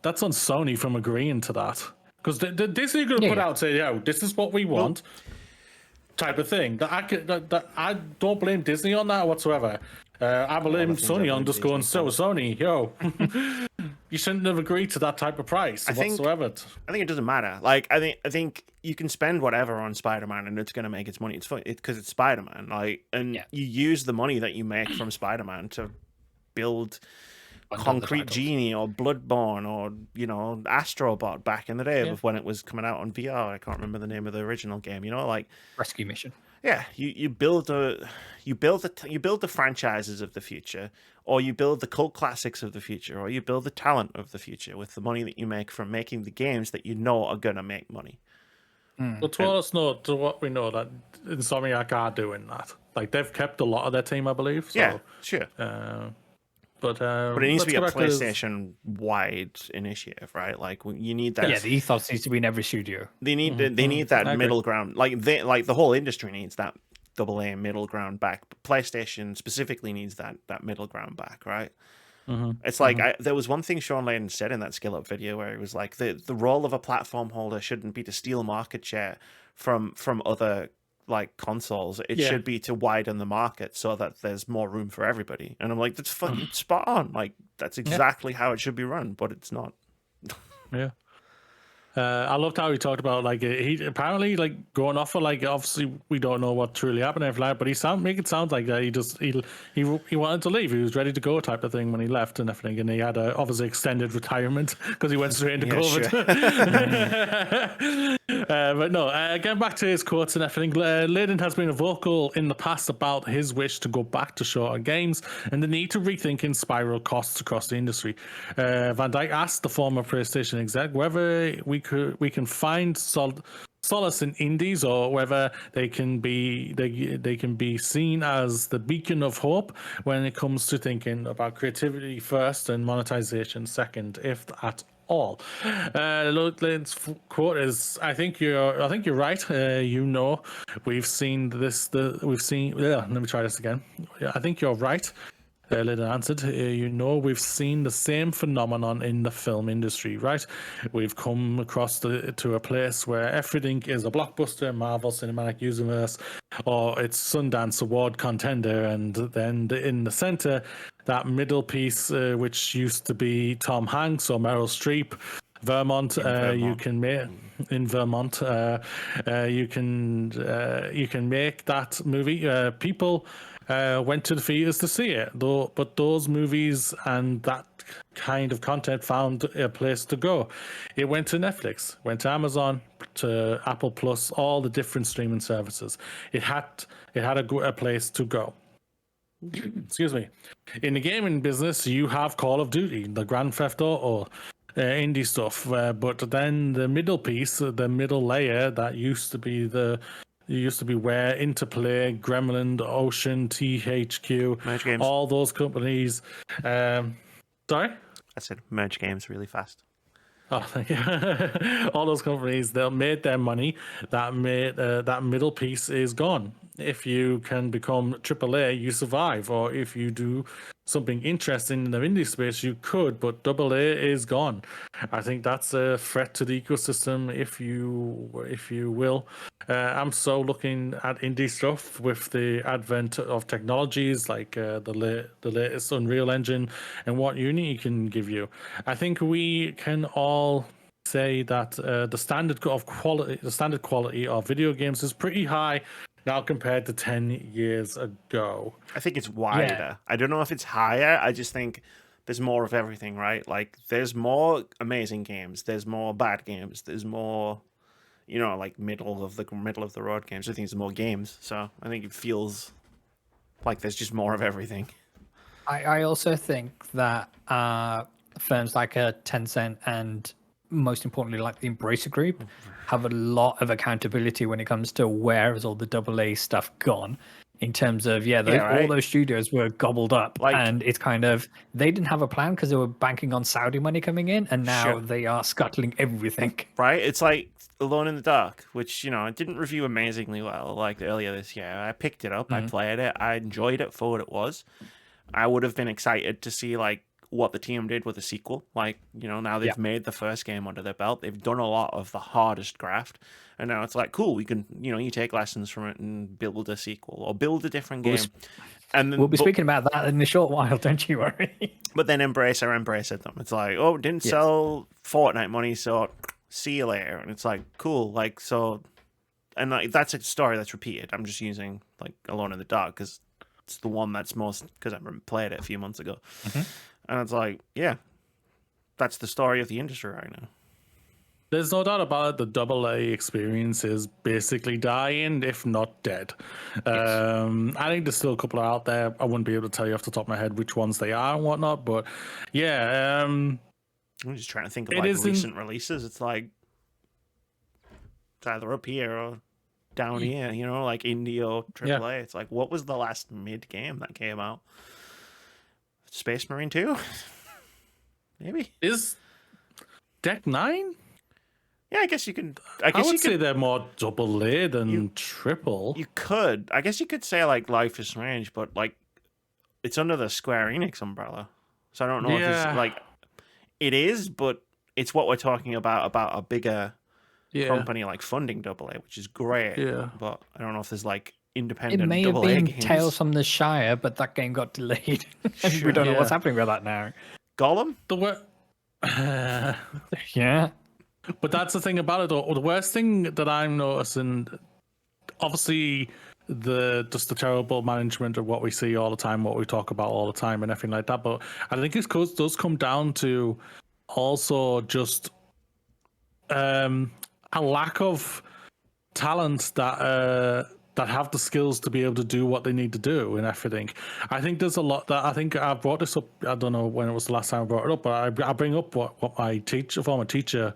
Sony from agreeing to that. Because Disney going to put out, say, yo, this is what we want, type of thing. I don't blame Disney on that whatsoever. I blame Sony on just going, so Sony, yo, you shouldn't have agreed to that type of price whatsoever. I think it doesn't matter. Like, I think you can spend whatever on Spider-Man and it's going to make its money. It's fun because it's Spider-Man. Like, and you use the money that you make from Spider-Man to build Concrete Genie or Bloodborne or, you know, Astrobot back in the day of when it was coming out on VR. I can't remember the name of the original game. You know, like Rescue Mission. Yeah, you build the franchises of the future, or you build the cult classics of the future, or you build the talent of the future with the money that you make from making the games that you know are gonna make money. But to what we know that Insomniac are doing that. Like, they've kept a lot of their team, I believe. So, yeah, sure. But it needs to be a PlayStation-wide initiative, right? Like, you need that. Yeah, the ethos needs to be in every studio. They need that middle ground. Like the whole industry needs that AA middle ground back. PlayStation specifically needs that middle ground back, right? It's like there was one thing Shawn Layden said in that Skill Up video where he was like, the role of a platform holder shouldn't be to steal market share from other like consoles. It should be to widen the market so that there's more room for everybody. And I'm like, that's fucking spot on. Like, that's exactly how it should be run, but it's not. Yeah. I loved how he talked about, like, he apparently, like, going off of, like, obviously we don't know what truly happened and everything, but make it sound like that he wanted to leave. He was ready to go type of thing when he left and everything, and he had a obviously extended retirement because he went straight into COVID. Sure. But no, getting back to his quotes and everything, Layden has been vocal in the past about his wish to go back to shorter games and the need to rethink in spiral costs across the industry. Van Dyke asked the former PlayStation exec whether we can find solace in indies, or whether they can be seen as the beacon of hope when it comes to thinking about creativity first and monetization second, if at all. Layden's quote is, I think you're right. We've seen this. Let me try this again. I think you're right. Layden answered, we've seen the same phenomenon in the film industry, right? We've come across to a place where everything is a blockbuster, Marvel Cinematic Universe, or it's Sundance Award contender, and then in the center, that middle piece, which used to be Tom Hanks or Meryl Streep, Vermont. You can make in Vermont. You can make that movie. People went to the theaters to see it, though. But those movies and that kind of content found a place to go. It went to Netflix, went to Amazon, to Apple Plus, all the different streaming services. It had a place to go. Excuse me. In the gaming business, you have Call of Duty, the Grand Theft Auto. Indie stuff, but then the middle piece, the middle layer that used to be where Interplay, Gremlin, Ocean, THQ, all those companies. Sorry, I said merge games really fast. Oh, thank you. All those companies, they made their money. That middle piece is gone. If you can become AAA, you survive, or if you do something interesting in the indie space, you could, but AA is gone. I think that's a threat to the ecosystem, if you will. I'm so looking at indie stuff with the advent of technologies like the latest Unreal Engine and what Unity can give you. I think we can all say that the standard quality of video games is pretty high now compared to 10 years ago. I think it's wider. Yeah. I don't know if it's higher. I just think there's more of everything, right? Like, there's more amazing games. There's more bad games. There's more, like middle of the road games. I think there's more games. So I think it feels like there's just more of everything. I also think that firms like Tencent and most importantly, like the Embracer Group, have a lot of accountability when it comes to where has all the AA stuff gone. In terms of, all those studios were gobbled up, and it's kind of, they didn't have a plan because they were banking on Saudi money coming in, and now they are scuttling everything. Right? It's like Alone in the Dark, which, it didn't review amazingly well, like earlier this year. I picked it up, I played it, I enjoyed it for what it was. I would have been excited to see, what the team did with the sequel. Now they've made the first game under their belt. They've done a lot of the hardest graft. And now it's cool, we can, you take lessons from it and build a sequel or build a different game. And then, we'll be speaking about that in a short while, don't you worry. But then Embracer them. It's didn't sell Fortnite money, so see you later. And it's cool. And that's a story that's repeated. I'm just using Alone in the Dark because it's the one that's most, because I played it a few months ago. And it's that's the story of the industry right now. There's no doubt about it. The AA experience is basically dying, if not dead. I think there's still a couple out there. I wouldn't be able to tell you off the top of my head which ones they are and whatnot, but I'm just trying to think of recent releases. It's it's either up here or down here, like indie or AAA. It's what was the last mid game that came out? Space Marine 2? Maybe. Is Deck 9? Yeah, I guess you can. I would say they're more AA than triple. You could. I guess you could say Life is Strange, but it's under the Square Enix umbrella. So I don't know if it's it is, but it's what we're talking about a bigger company funding AA, which is great. Yeah. But I don't know if there's independent it may AA have been games. Tales from the Shire, but that game got delayed. We don't know what's happening with that now. Gollum? Yeah. But that's the thing about it, though. The worst thing that I'm noticing, obviously, just the terrible management of what we see all the time, what we talk about all the time, and everything like that. But I think it does come down to also just a lack of talent that have the skills to be able to do what they need to do and everything. I think there's a lot that I think I brought this up. I don't know when it was the last time I brought it up, but I bring up what my former teacher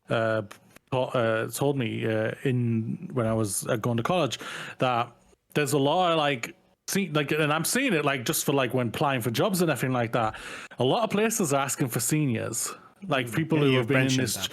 told me when I was going to college, that there's a lot of and I'm seeing it just for when applying for jobs and everything like that. A lot of places are asking for seniors, people who have been in this.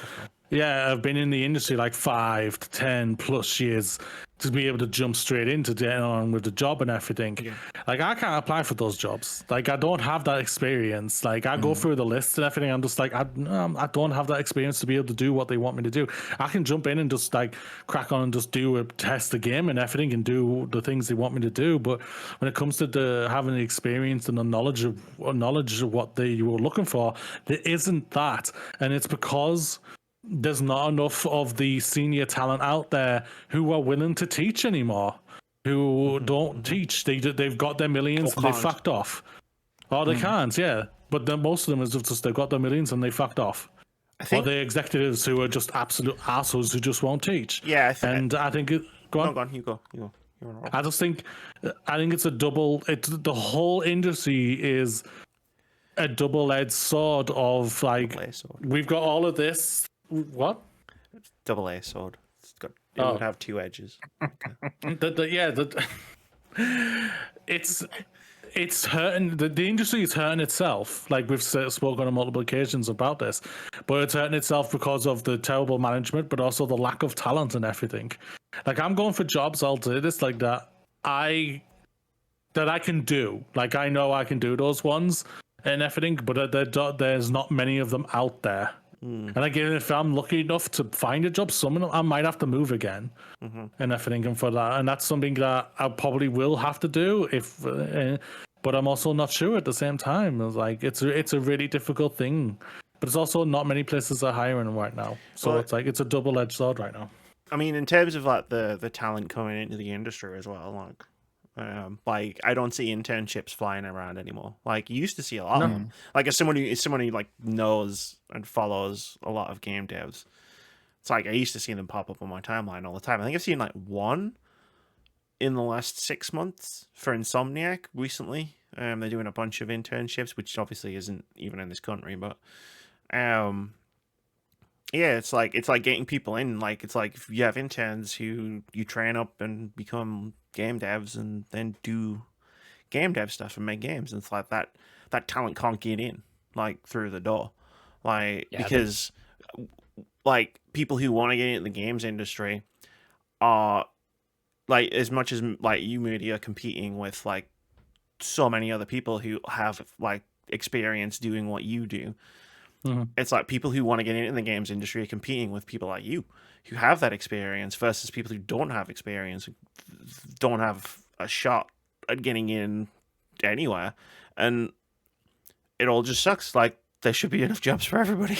I've been in the industry like 5 to 10 plus years to be able to jump straight into getting on with the job and everything. Yeah. Like, I can't apply for those jobs. Like, I don't have that experience. Like, I go through the list and everything. I'm just like, I don't have that experience to be able to do what they want me to do. I can jump in and just like crack on and just test the game and everything and do the things they want me to do. But when it comes to having the experience and the knowledge of what you were looking for, there isn't that. And it's because there's not enough of the senior talent out there who are willing to teach anymore, who don't teach. They've got their millions and they fucked off. Or they can't, yeah. But then most of them is just they've got their millions and they fucked off. Or the executives who are just absolute assholes who just won't teach. Yeah, I think go on. No, go on. You go. I think it's a double. The whole industry is a double-edged sword of like we've got all of this. What? Double-A sword. It would have two edges. It's hurting. The industry is hurting itself. Like we've spoken on multiple occasions about this, but it's hurting itself because of the terrible management, but also the lack of talent and everything. Like I'm going for jobs, I'll do this like that. I can do. Like I know I can do those ones and everything, but there's not many of them out there. And again, if I'm lucky enough to find a job, I might have to move again and everything. And for that, and that's something that I probably will have to do but I'm also not sure at the same time. It's a really difficult thing, but it's also not many places are hiring right now. So it's a double-edged sword right now. I mean, in terms of like the talent coming into the industry as well, like I don't see internships flying around anymore. Like you used to see a lot of them. Like as someone who like knows and follows a lot of game devs, it's like I used to see them pop up on my timeline all the time. I think I've seen like one in the last 6 months for Insomniac recently. They're doing a bunch of internships, which obviously isn't even in this country, but yeah, it's like getting people in. Like it's like if you have interns who you train up and become game devs and then do game dev stuff and make games, and it's like that talent can't get in like through the door, because like people who want to get into the games industry are like, as much as like you, Moody, are competing with like so many other people who have like experience doing what you do. It's like people who want to get into the games industry are competing with people like you who have that experience versus people who don't have experience, who don't have a shot at getting in anywhere, and it all just sucks. Like there should be enough jobs for everybody.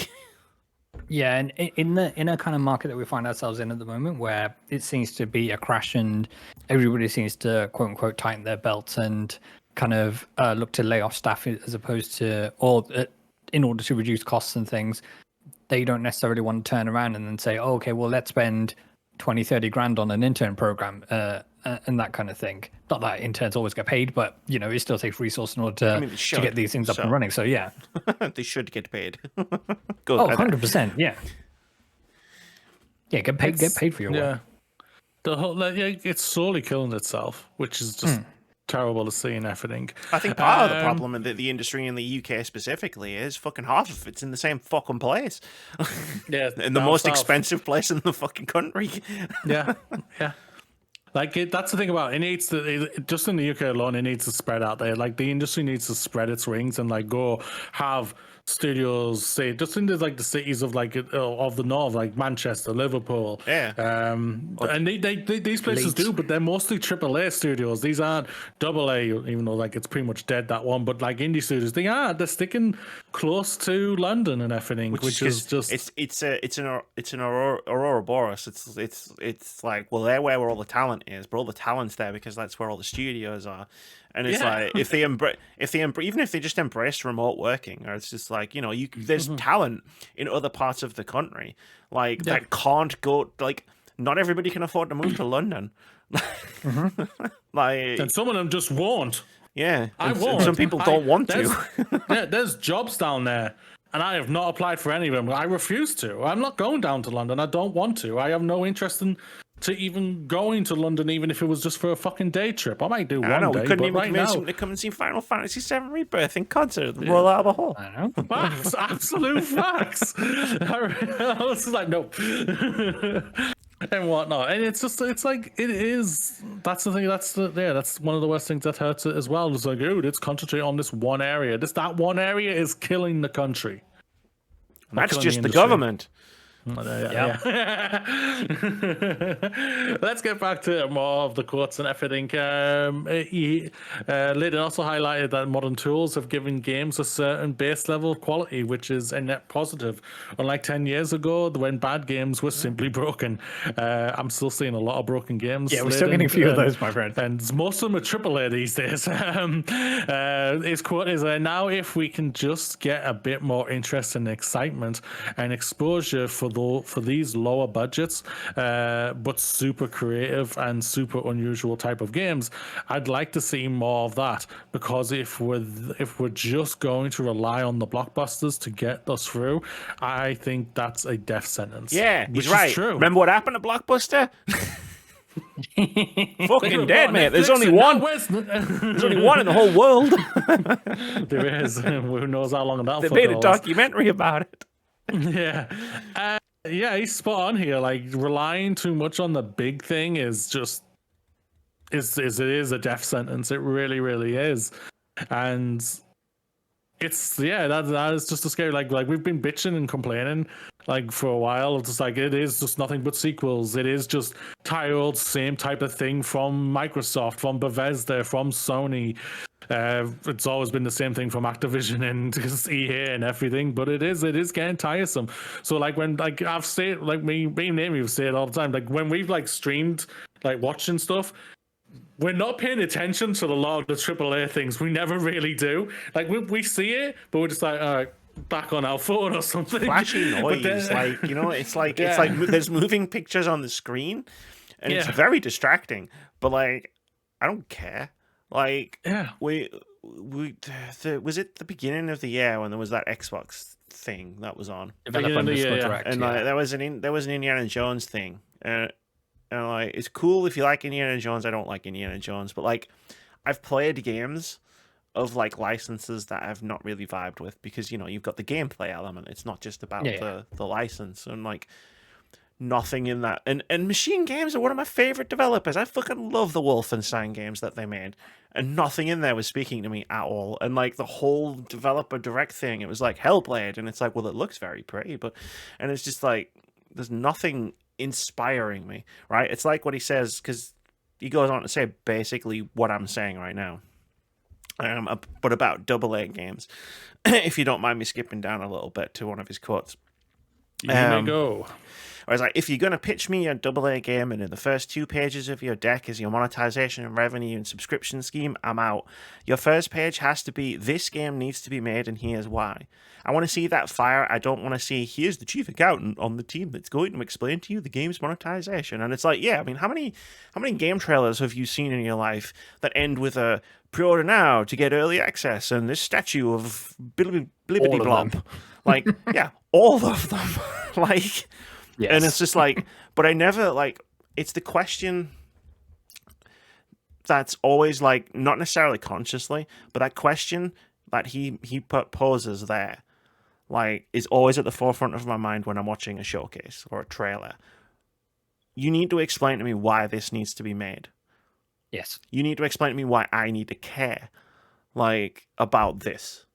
Yeah, and in a kind of market that we find ourselves in at the moment, where it seems to be a crash and everybody seems to quote unquote tighten their belts and kind of look to lay off staff as opposed to in order to reduce costs and things, they don't necessarily want to turn around and then say, oh, okay, well, let's spend 20-30 grand on an intern program and that kind of thing. Not that interns always get paid, but it still takes resource in order to get these things up and running. So yeah, they should get paid. 100%, yeah. Yeah, get paid for your work. The whole it's slowly killing itself, which is just terrible to see and everything. I think part of the problem in the industry in the UK specifically is fucking half of it's in the same fucking place. Yeah, in the most expensive place in the fucking country. Yeah. Like that's the thing about it. Needs to just in the UK alone, it needs to spread out there. Like the industry needs to spread its wings and like go have studios, say just into like the cities of like of the north, like Manchester, Liverpool. Yeah. And these places do, but they're mostly AAA studios. These aren't AA, even though like it's pretty much dead, that one. But like indie studios, they're sticking close to London and everything, which is just it's an Aurora Boreas. It's like, well, they're where all the talent is, but all the talent's there because that's where all the studios are. And it's like if they even if they just embraced remote working, or it's just like there's talent in other parts of the country like that can't go. Like not everybody can afford to move to London. Like, and some of them just won't. Yeah, I won't. Some people don't want to. There's jobs down there, and I have not applied for any of them. I refuse to. I'm not going down to London. I don't want to. I have no interest in to even going to London, even if it was just for a fucking day trip. I might do one day, we couldn't but even right convince now, him to come and see Final Fantasy VII Rebirth in concert at the Royal Albert Hall. I know. facts, absolute facts. I was just like, nope. And whatnot, and it's like it is. That's the thing. That's one of the worst things that hurts it as well. It's like, dude, it's concentrate on this one area. That one area is killing the country. That's just the government. Yeah. Let's get back to more of the quotes and everything. Layden also highlighted that modern tools have given games a certain base level of quality, which is a net positive. Unlike 10 years ago, when bad games were simply broken. I'm still seeing a lot of broken games. Yeah, we're still getting a few of those, my friend. And most of them are AAA these days. His quote is, now if we can just get a bit more interest and excitement and exposure for these lower budgets, but super creative and super unusual type of games, I'd like to see more of that. Because if we're just going to rely on the blockbusters to get us through, I think that's a death sentence. Yeah, which he's right. is true. Remember what happened to Blockbuster? Fucking dead, mate. There's only one. There's only one in the whole world. There is. Who knows how long that'll They made a documentary about it. Yeah. Yeah, he's spot on here. Like, relying too much on the big thing is just it is a death sentence. It really, really is. And it's that is just a scary like we've been bitching and complaining like for a while. It's just like it is just nothing but sequels. It is just tired same type of thing from Microsoft, from Bethesda, from Sony. It's always been the same thing from Activision and EA and everything, but it is getting tiresome. So like when like I've said, like me and Amy have said all the time, like when we've like streamed like watching stuff, we're not paying attention to a lot of the AAA things. We never really do. Like we see it, but we're just like, all right, back on our phone or something. Flashy noise, like it's like there's moving pictures on the screen, and it's very distracting. But like, I don't care. Like, was it the beginning of the year when there was that Xbox thing that was on? Direct, and like there was an Indiana Jones thing, and like it's cool if you like Indiana Jones. I don't like Indiana Jones, but like I've played games of like licenses that I've not really vibed with because you've got the gameplay element. It's not just about the license, and like nothing in that. And Machine Games are one of my favorite developers. I fucking love the Wolfenstein games that they made, and nothing in there was speaking to me at all. And like the whole developer direct thing, it was like Hellblade, and it's like, well, it looks very pretty, and it's just like there's nothing inspiring me, right? It's like what he says, because he goes on to say basically what I'm saying right now, but about AA games. If you don't mind me skipping down a little bit to one of his quotes. You may go. I was like, if you're going to pitch me a AA game and in the first 2 pages of your deck is your monetization and revenue and subscription scheme, I'm out. Your first page has to be, this game needs to be made and here's why. I want to see that fire. I don't want to see, here's the chief accountant on the team that's going to explain to you the game's monetization. And it's like, yeah, I mean, how many game trailers have you seen in your life that end with a pre-order now to get early access and this statue of Blibbity Blomp? Like, yeah, all of them. Like... Yes. And it's just like, but I never like, it's the question that's always like, not necessarily consciously, but that question that he poses there, like, is always at the forefront of my mind when I'm watching a showcase or a trailer. You need to explain to me why this needs to be made. Yes. You need to explain to me why I need to care, like, about this.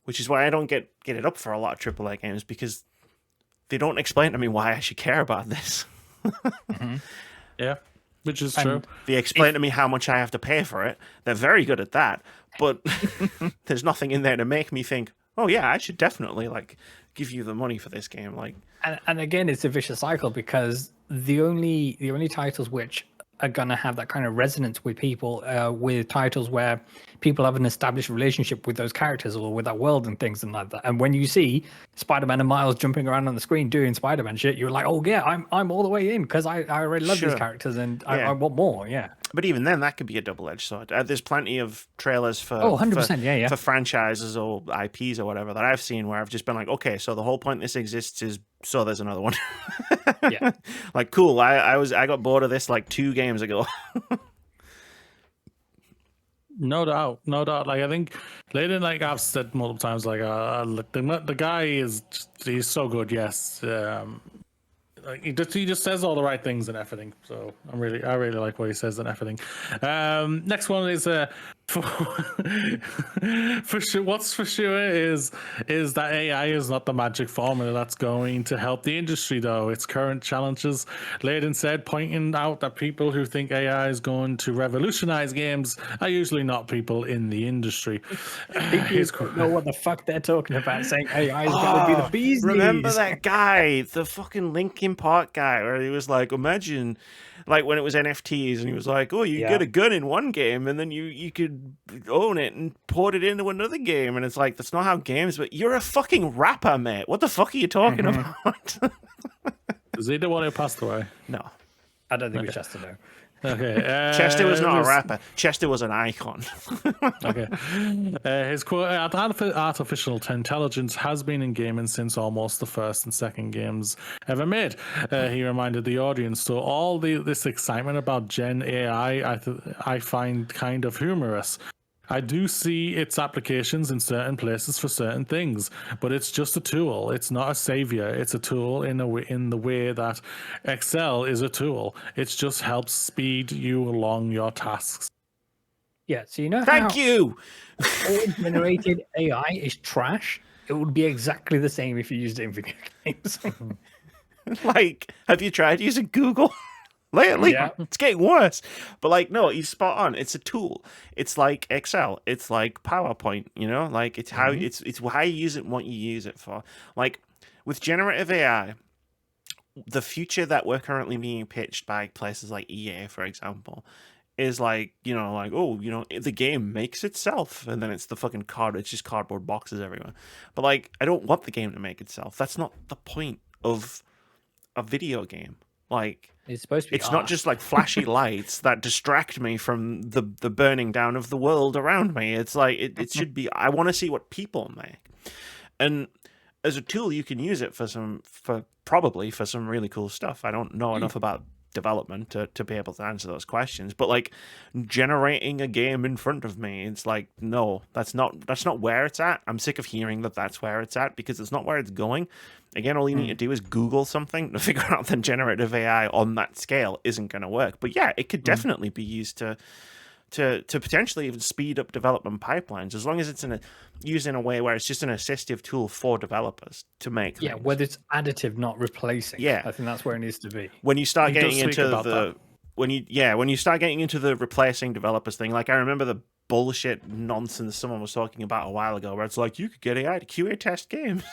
Which is why I don't get it up for a lot of AAA games, because they don't explain to me why I should care about this. Mm-hmm. Yeah, which is true. They explain to me how much I have to pay for it. They're very good at that, but there's nothing in there to make me think, oh yeah, I should definitely like give you the money for this game. Like, and again, it's a vicious cycle, because the only titles which are going to have that kind of resonance with people with titles where people have an established relationship with those characters or with that world and things and like that. And when you see Spider-Man and Miles jumping around on the screen doing Spider-Man shit, you're like, oh yeah, I'm all the way in, because I already love these characters and I want more. Yeah. But even then, that could be a double-edged sword. There's plenty of trailers for 100%, for franchises or IPs or whatever that I've seen where I've just been like, okay, so the whole point this exists is so there's another one. Yeah. Like, cool. I got bored of this like 2 games ago. No doubt. Like, I think Layden, like I've said multiple times, like the guy he's so good. Yes. Like he just says all the right things and everything. So I really like what he says and everything. Next one is for sure. What's for sure is that AI is not the magic formula that's going to help the industry, though. Its current challenges, Layden said, pointing out that people who think AI is going to revolutionize games are usually not people in the industry. People know what the fuck they're talking about, saying AI is going to be the bee's Remember knees. that guy, the fucking Linkin Park guy, where he was like, imagine, like when it was NFTs, and he was like, oh, you get a gun in one game, and then you could own it and port it into another game, and it's like, that's not how games, but you're a fucking rapper, mate. What the fuck are you talking about? Is he the one who passed away? No. I don't think Chester know. Okay. Chester was not a rapper. Chester was an icon. Okay. His quote, artificial intelligence has been in gaming since almost the first and second games ever made. He reminded the audience. So all this excitement about Gen AI, I find kind of humorous. I do see its applications in certain places for certain things, but it's just a tool. It's not a savior. It's a tool in the way that Excel is a tool. It just helps speed you along your tasks. Yeah, so you know Thank you. generated AI is trash? It would be exactly the same if you used it in video games. Like, have you tried using Google? Lately, it's getting worse. But like, no, he's spot on. It's a tool. It's like Excel. It's like PowerPoint. You know, like it's how it's how you use it and what you use it for. Like with generative AI, the future that we're currently being pitched by places like EA, for example, is like, you know, like, oh, you know, the game makes itself, and then it's the fucking it's just cardboard boxes everywhere. But like, I don't want the game to make itself. That's not the point of a video game. Like, it's supposed to be it's not just like flashy lights that distract me from the burning down of the world around me. It's like it should be, I want to see what people make. And as a tool, you can use it probably for some really cool stuff. I don't know enough about development to be able to answer those questions, but like generating a game in front of me, it's like, no, that's not where it's at. I'm sick of hearing that that's where it's at, because it's not where it's going. Again, all you need to do is Google something to figure out that generative AI on that scale isn't going to work. But yeah, it could definitely be used to potentially even speed up development pipelines, as long as it's used in a way where it's just an assistive tool for developers to make things. Whether it's additive, not replacing. Yeah, I think that's where it needs to be. When you start getting into when you start getting into the replacing developers thing, like I remember the bullshit nonsense someone was talking about a while ago, where it's like, you could get AI to QA test games.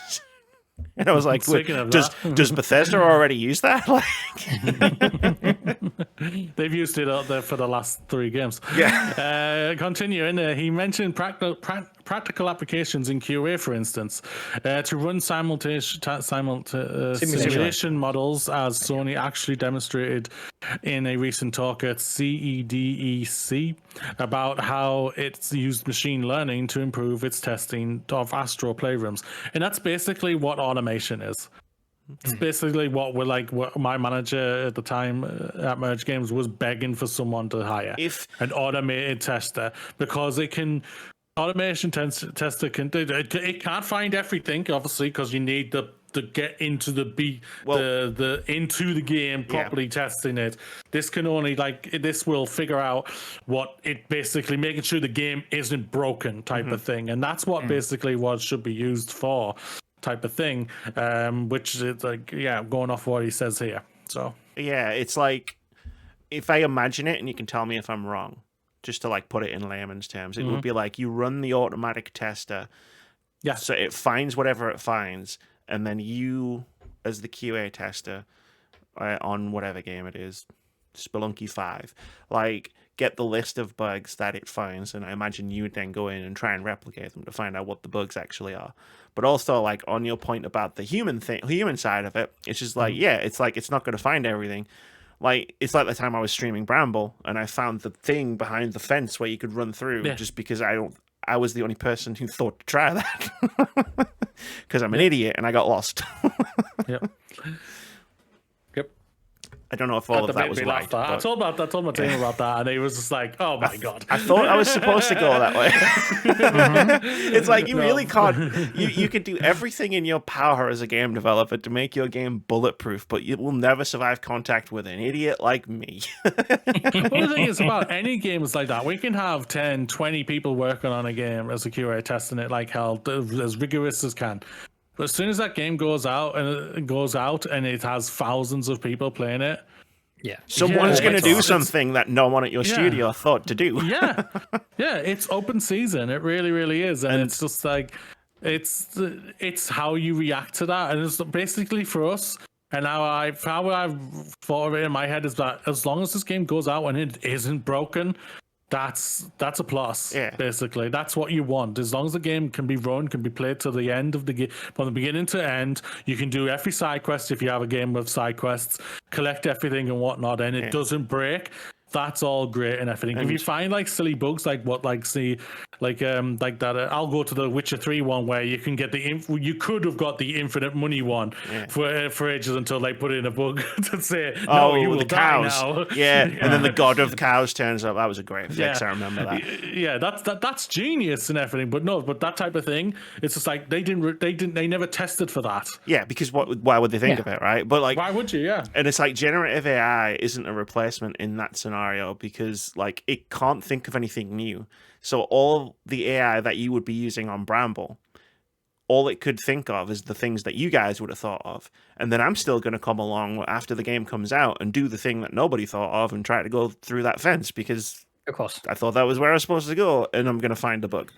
And I was like, does Bethesda already use that? Like, they've used it out there for the last 3 games. Yeah. Continuing, he mentioned practical applications in QA, for instance, to run simulation models, as Sony actually demonstrated in a recent talk at CEDEC about how it's used machine learning to improve its testing of Astro playrooms. And that's basically what automation is. It's basically what my manager at the time at Merge Games was begging for someone to hire, an automated tester, because automation tester can do it can't find everything, obviously, because you need to get into into the game properly testing it. This can only this will figure out what it basically, making sure the game isn't broken type of thing, and that's what basically what should be used for type of thing, which is like going off what he says here. So it's like, if I imagine it, and you can tell me if I'm wrong, just to like put it in layman's terms, it would be like you run the automatic tester, so it finds whatever it finds, and then you, as the QA tester on whatever game it is, Spelunky 5, like, get the list of bugs that it finds, and I imagine you would then go in and try and replicate them to find out what the bugs actually are. But also, like, on your point about the human side of it, it's just like, it's like it's not going to find everything. Like, it's like the time I was streaming Bramble, and I found the thing behind the fence where you could run through, just because I was the only person who thought to try that. Because I'm an idiot and I got lost. Yep. I don't know if all of that was right. But... I told my team about that, and he was just like, "Oh my god!" I thought I was supposed to go that way. It's like you really can't. You can do everything in your power as a game developer to make your game bulletproof, but you will never survive contact with an idiot like me. Well, the thing is about any games like that, we can have 10, 20 people working on a game as a QA, testing it like hell, as rigorous as can. But as soon as that game goes out and it has thousands of people playing it, someone's going to do something that no one at your studio thought to do. It's open season. It really, really is, and it's just like it's how you react to that, and it's basically for us. And how I've thought of it in my head is that as long as this game goes out and it isn't broken, that's a plus. Basically, that's what you want. As long as the game can be run, can be played to the end of the game, from the beginning to end, you can do every side quest if you have a game with side quests, collect everything and whatnot, and it doesn't break. That's all great and everything. If you find like silly bugs, like that, I'll go to the Witcher 3 one where you can get you could have got the infinite money one for ages until they put in a bug to say, no, you will die cows. now. And then the god of cows turns up. That was a great fix. I remember that. That's genius and everything. But that type of thing, it's just like they never tested for that. Yeah, because why would they think of it, right? But like, why would you? Yeah. And it's like generative AI isn't a replacement in that scenario because like it can't think of anything new. So all the AI that you would be using on Bramble, all it could think of is the things that you guys would have thought of. And then I'm still going to come along after the game comes out and do the thing that nobody thought of and try to go through that fence because of course I thought that was where I was supposed to go, and I'm going to find a bug.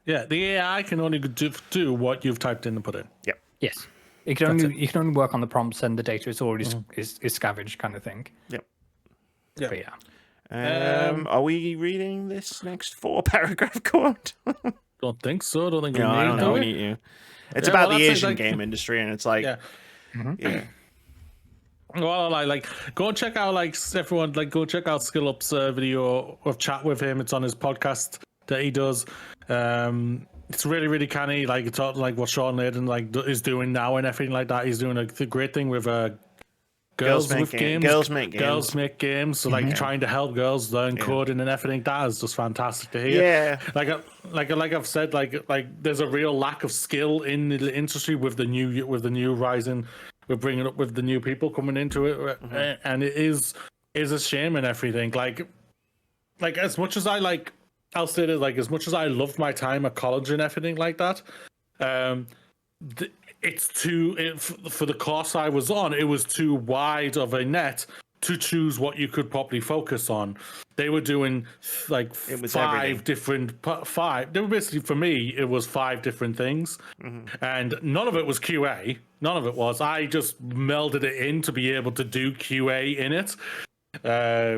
The AI can only do what you've typed in and put in. Yep. Yes. You can only work on the prompts and the data is already is scavenged kind of thing. Yep. Yeah. But are we reading this next 4-paragraph quote? Don't think so. Don't think we need to. I don't know. We need you. It's about the Asian game industry, and it's like, Well, go and check out everyone. Go check out Skill Up's video of chat with him. It's on his podcast that he does. It's really, really canny. It's all what Shawn Layden is doing now and everything like that. He's doing a great thing with Girls make games. So trying to help girls learn coding and everything. That is just fantastic to hear. Yeah. Like I've said, there's a real lack of skill in the industry with the new rising. We're bringing up with the new people coming into it, and it is a shame and everything. Like as much as I'll say this, as much as I loved my time at college and everything like that, for the course I was on, it was too wide of a net to choose what you could properly focus on. They were doing five different. They were basically, for me, it was 5 different things, and none of it was QA. None of it was. I just melded it in to be able to do QA in it.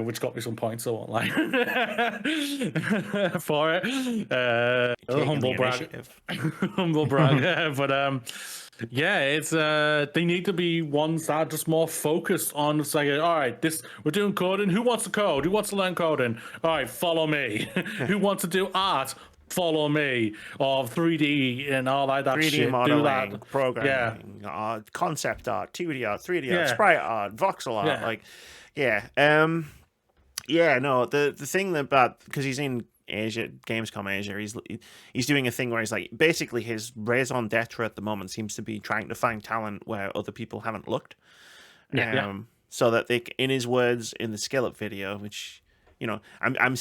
Which got me some points, I won't lie. For it. Humble brag. Humble brag. But it's they need to be ones that are just more focused on. It's like, all right, we're doing coding. Who wants to code? Who wants to learn coding? All right, follow me. Who wants to do art? Follow me. Or 3D and all that 3D shit. modeling, do that. programming, concept art, 2D art, 3D art, sprite art, voxel art, the thing about, because he's in Asia, Gamescom Asia, he's doing a thing where he's basically his raison d'etre at the moment seems to be trying to find talent where other people haven't looked. So that they, in his words, in the Skill Up video, which I'm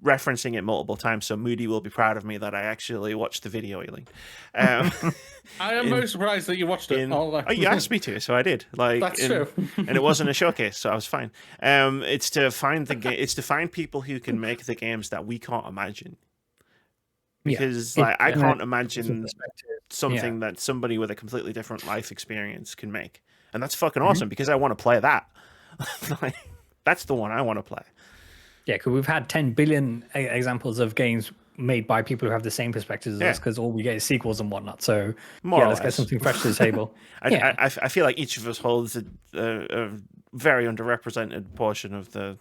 referencing it multiple times, so Moody will be proud of me that I actually watched the video he linked. I am very surprised that you watched it. You asked me to, so I did. That's true. And it wasn't a showcase, so I was fine. It's to find it's to find people who can make the games that we can't imagine. Because I can't imagine something that somebody with a completely different life experience can make, and that's fucking awesome because I want to play that. That's the one I want to play. Yeah, because we've had 10 billion examples of games made by people who have the same perspectives as us, because all we get is sequels and whatnot. So let's get something fresh to the table. I feel like each of us holds a very underrepresented portion of the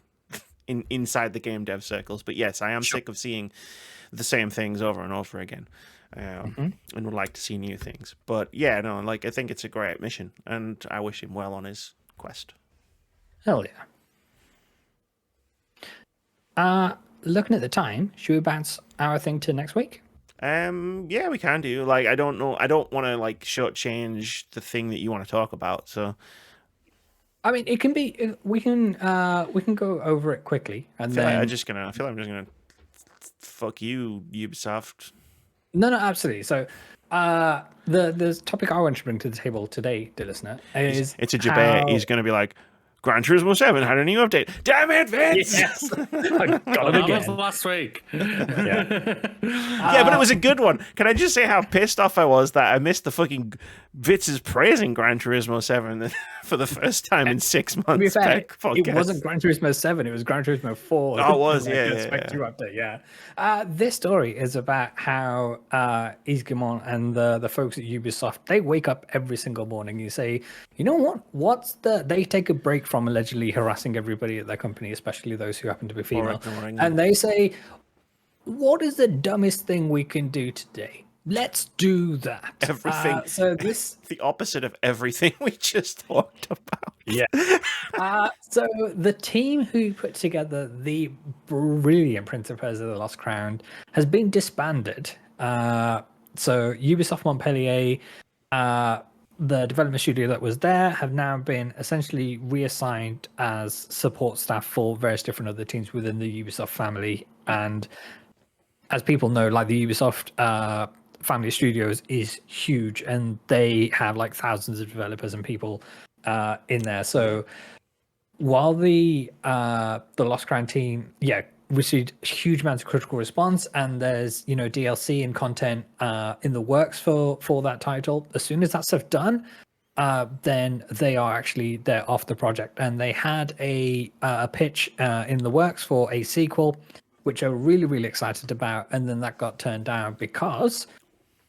inside the game dev circles. But yes, I am sick of seeing the same things over and over again. and would like to see new things. But yeah, no, like I think it's a great mission, and I wish him well on his quest. Hell yeah. Looking at the time, should we bounce our thing to next week? Yeah, we can do. Like, I don't know. I don't want to like shortchange the thing that you want to talk about. So, I mean, it can be. We can go over it quickly, and then I feel like I'm just gonna fuck you, Ubisoft. No, absolutely. So, the topic I want to bring to the table today, dear listener, is it's a debate. He's going to be like, Gran Turismo 7 had a new update. Damn it, Vitz! Yes, I got it That again. was last week. Yeah, but it was a good one. Can I just say how pissed off I was that I missed the fucking Vitz's praising Gran Turismo 7 for the first time in 6 months? To be fair, it wasn't Gran Turismo 7, it was Gran Turismo 4. Oh, it was, yeah. Update, yeah. This story is about how Isgamon and the folks at Ubisoft, they wake up every single morning and you say, you know what? They take a break from allegedly harassing everybody at their company, especially those who happen to be female. And they say, what is the dumbest thing we can do today? Let's do that. Everything. So this the opposite of everything we just talked about. Yeah. So the team who put together the brilliant Prince of Persia: The Lost Crown has been disbanded. So Ubisoft Montpellier, the development studio that was there, have now been essentially reassigned as support staff for various different other teams within the Ubisoft family. And as people know, like the Ubisoft family studios is huge, and they have like thousands of developers and people in there. So while the Lost Crown team, received huge amounts of critical response, and there's DLC and content in the works for that title. As soon as that stuff's done, then they're off the project, and they had a pitch in the works for a sequel, which are really, really excited about, and then that got turned down because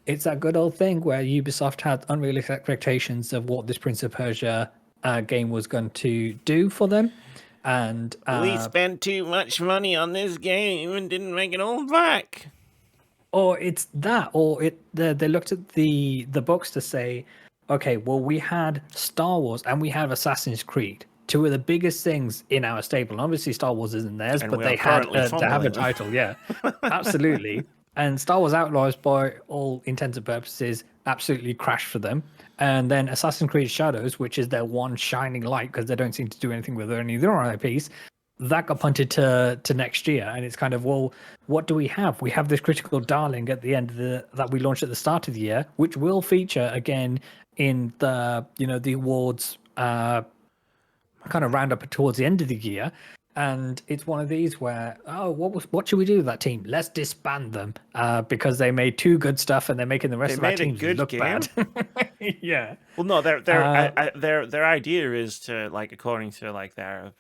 it's that good old thing where Ubisoft had unrealistic expectations of what this Prince of Persia game was going to do for them. And we spent too much money on this game and didn't make it all back. Or it's that, or they looked at the books to say, okay, well, we had Star Wars and we have Assassin's Creed, two of the biggest things in our stable. And obviously, Star Wars isn't theirs, but they had to have a title. Yeah, absolutely. And Star Wars Outlaws, by all intents and purposes, absolutely crashed for them. And then Assassin's Creed Shadows, which is their one shining light because they don't seem to do anything with any of their IPs, that got punted to next year. And it's kind of, well, what do we have? We have this critical darling at the end of that we launched at the start of the year, which will feature again in the the awards kind of roundup towards the end of the year. And it's one of these where, what should we do with that team? Let's disband them because they made too good stuff and they're making the rest of our teams look bad. Yeah. Well, no, their idea is to, like, according to like their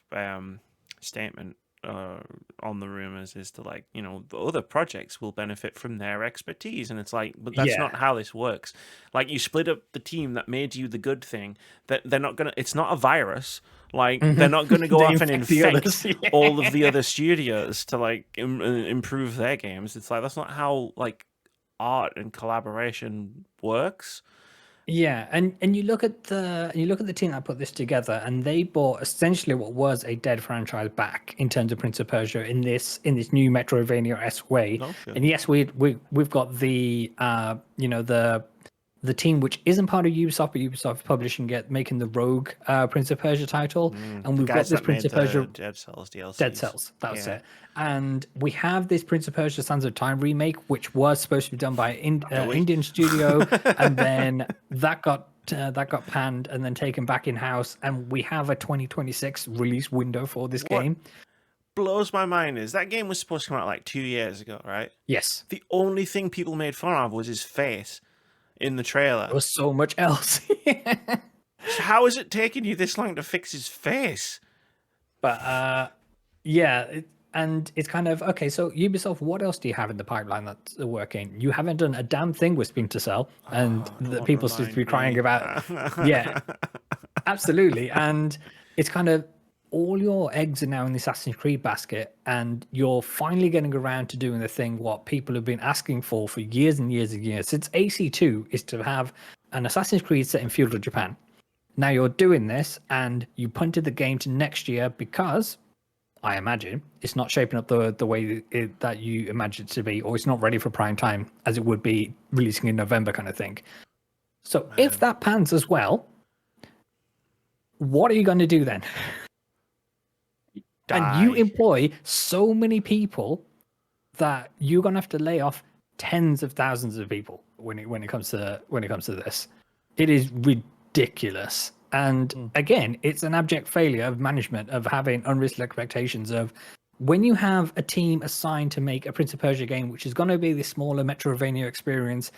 statement on the rumors, is to, like, the other projects will benefit from their expertise, and it's like, but that's not how this works. Like, you split up the team that made you the good thing. That they're not gonna. It's not a virus. Like, they're not going to go off and infect all of the other studios to, like, improve their games. It's like, that's not how, like, art and collaboration works. Yeah, and you look at the team that put this together, and they brought essentially what was a dead franchise back in terms of Prince of Persia in this new Metroidvania-esque way. Okay. And yes, we've got the the team which isn't part of Ubisoft, but Ubisoft publishing it, making the Rogue Prince of Persia title, and we've got this Prince of Persia Dead Cells DLC. Dead Cells, that's it. And we have this Prince of Persia: Sands of Time remake, which was supposed to be done by Indian studio, and then that got panned and then taken back in house, and we have a 2026 release window for this game. Blows my mind is that game was supposed to come out like 2 years ago, right? Yes. The only thing people made fun of was his face in the trailer. There was so much else. So how is it taking you this long to fix his face? But and it's kind of, okay, so Ubisoft, what else do you have in the pipeline that's working? You haven't done a damn thing with Splinter Cell, and the people seem to be crying about. Yeah, absolutely. And it's kind of, all your eggs are now in the Assassin's Creed basket, and you're finally getting around to doing the thing what people have been asking for years and years and years since AC2 is to have an Assassin's Creed set in feudal Japan. Now you're doing this, and you punted the game to next year because I imagine it's not shaping up the way that you imagine it to be, or it's not ready for prime time as it would be releasing in November kind of thing. So if that pans as well, what are you going to do then? And you employ so many people that you're going to have to lay off tens of thousands of people when it comes to this. It is ridiculous. And again, it's an abject failure of management of having unrealistic expectations of when you have a team assigned to make a Prince of Persia game, which is going to be the smaller Metroidvania experience,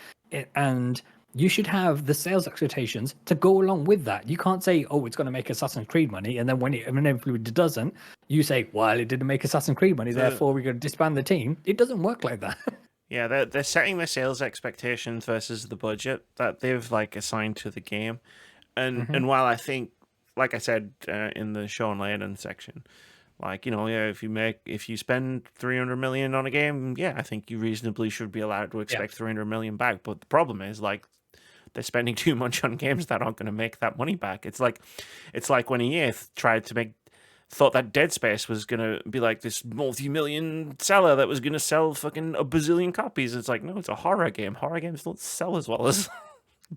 and you should have the sales expectations to go along with that. You can't say, oh, it's going to make Assassin's Creed money, and then when it doesn't, you say, well, it didn't make Assassin's Creed money, therefore we're going to disband the team. It doesn't work like that. Yeah, they're setting their sales expectations versus the budget that they've assigned to the game. And while I think, like I said in the Shawn Layden section, if you spend 300 million on a game, yeah, I think you reasonably should be allowed to expect 300 million back. But the problem is they're spending too much on games that aren't going to make that money back. It's like when EA thought that Dead Space was going to be like this multi-million seller that was going to sell fucking a bazillion copies. It's like, no, it's a horror game. Horror games don't sell as well as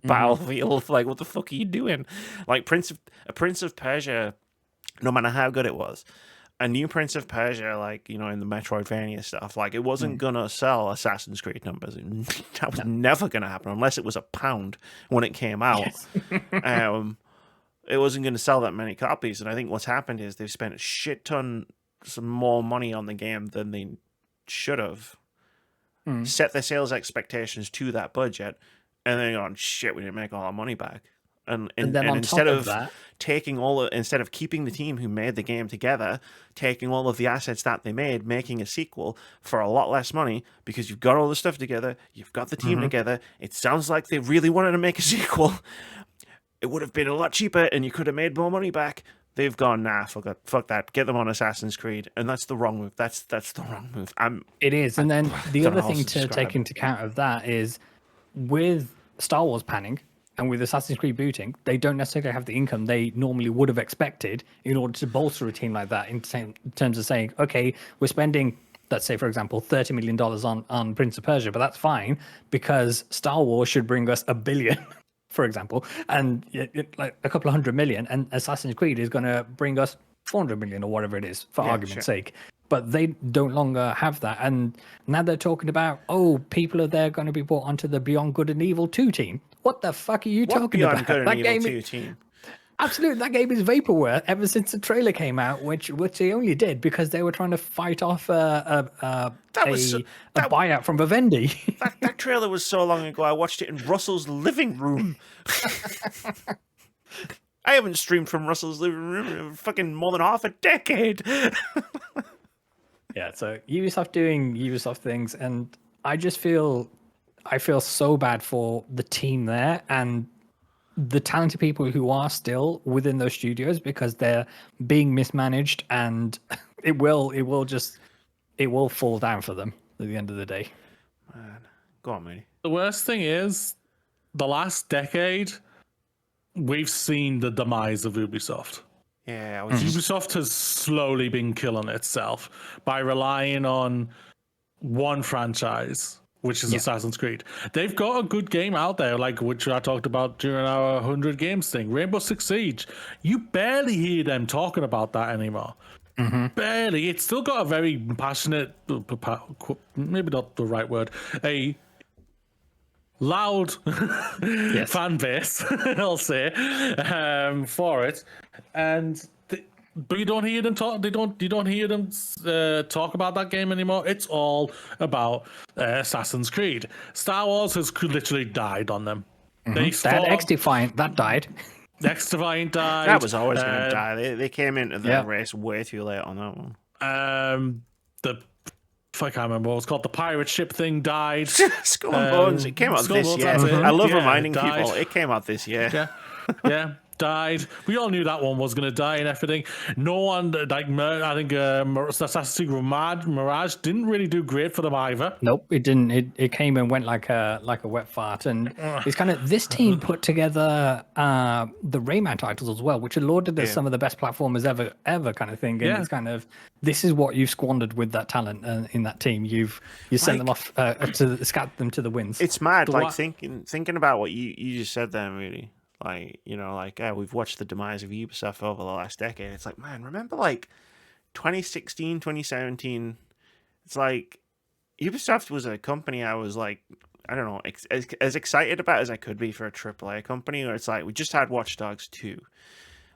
Battlefield. Like, what the fuck are you doing? Like Prince of Persia, no matter how good it was, a new Prince of Persia, in the Metroidvania stuff, it wasn't gonna sell Assassin's Creed numbers. That was never gonna happen unless it was £1 when it came out. Yes. It wasn't gonna sell that many copies, and I think what's happened is they've spent a shit ton, some more money on the game than they should have. Set their sales expectations to that budget, and then going, shit, we didn't make all our money back. And instead of instead of keeping the team who made the game together, taking all of the assets that they made, making a sequel for a lot less money, because you've got all the stuff together, you've got the team together, it sounds like they really wanted to make a sequel. It would have been a lot cheaper and you could have made more money back. They've gone, nah, fuck that. Get them on Assassin's Creed. And that's the wrong move. That's the wrong move. It is. And then the other thing to take into account of that is with Star Wars panning, and with Assassin's Creed booting, they don't necessarily have the income they normally would have expected in order to bolster a team like that in terms of saying, okay, we're spending, let's say, for example, $30 million on Prince of Persia, but that's fine because Star Wars should bring us $1 billion, for example, and like a couple of $100 million, and Assassin's Creed is going to bring us 400 million or whatever it is, for argument's sake. But they don't longer have that. And now they're talking about, people are there going to be brought onto the Beyond Good and Evil 2 team. What the fuck are you talking about? Good and Evil 2 team? Absolutely, that game is vaporware ever since the trailer came out, which they only did because they were trying to fight off a buyout from Vivendi. That trailer was so long ago, I watched it in Russell's living room. I haven't streamed from Russell's living room in fucking more than half a decade. Yeah, so Ubisoft doing Ubisoft things, and I feel so bad for the team there and the talented people who are still within those studios because they're being mismanaged, and it will fall down for them at the end of the day. Man, go on, Moody. The worst thing is, the last decade, we've seen the demise of Ubisoft. Yeah, Ubisoft has slowly been killing itself by relying on one franchise, which is Assassin's Creed. They've got a good game out there, which I talked about during our 100 games thing, Rainbow Six Siege. You barely hear them talking about that anymore. Barely. It's still got a very passionate, maybe not the right word, a loud fan base, I'll say, for it, but you don't hear them talk. You don't hear them talk about that game anymore. It's all about Assassin's Creed. Star Wars has literally died on them. They had X-Defiant, that died. X-Defiant died. That was always going to die. They came into the race way too late on that one. I can't remember what it was called. The pirate ship thing died. Skull and Bones. It came out this year. I love reminding people it came out this year. Yeah. died. We all knew that one was going to die and everything. No one, like, I think Assassin's Creed Mirage didn't really do great for them either. Nope, it didn't. It came and went like a wet fart. And it's kind of, this team put together the Rayman titles as well, which are lauded as some of the best platformers ever kind of thing. And it's kind of, this is what you've squandered with that talent in that team. You sent them off to scout them to the wins. It's mad, like thinking about what you just said there, really. Like, you know, like we've watched the demise of Ubisoft over the last decade. It's like, man, remember like 2016, 2017? It's like Ubisoft was a company I was like, I don't know, as excited about as I could be for a AAA company. Or it's like we just had Watch Dogs 2.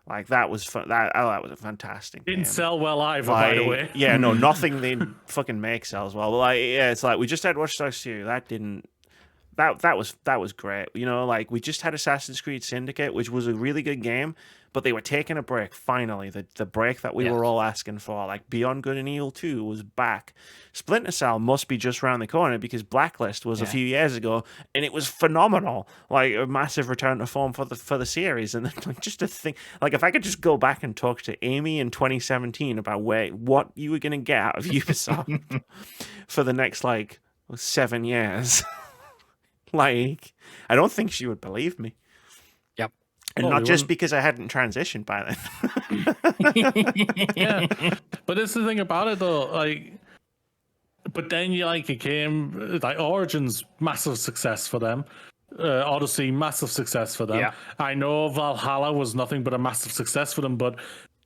Like that was fun. That was a fantastic game. Didn't sell well either, by the way. Yeah, no, nothing they fucking make sells well. But like, yeah, it's like we just had Watch Dogs 2. That didn't. That was great. You know, like we just had Assassin's Creed Syndicate, which was a really good game, but they were taking a break. Finally, the break that we were all asking for. Like Beyond Good and Evil 2 was back. Splinter Cell must be just around the corner because Blacklist was a few years ago, and it was phenomenal. Like a massive return to form for the series. And like just to think, like if I could just go back and talk to Amy in 2017 about what you were gonna get out of Ubisoft for the next like 7 years. Like, I don't think she would believe me. Yep. And not just because I hadn't transitioned by then. Yeah. But that's the thing about it, though. Like, but then it came, like, Origins, massive success for them. Odyssey, massive success for them. Yeah. I know Valhalla was nothing but a massive success for them, but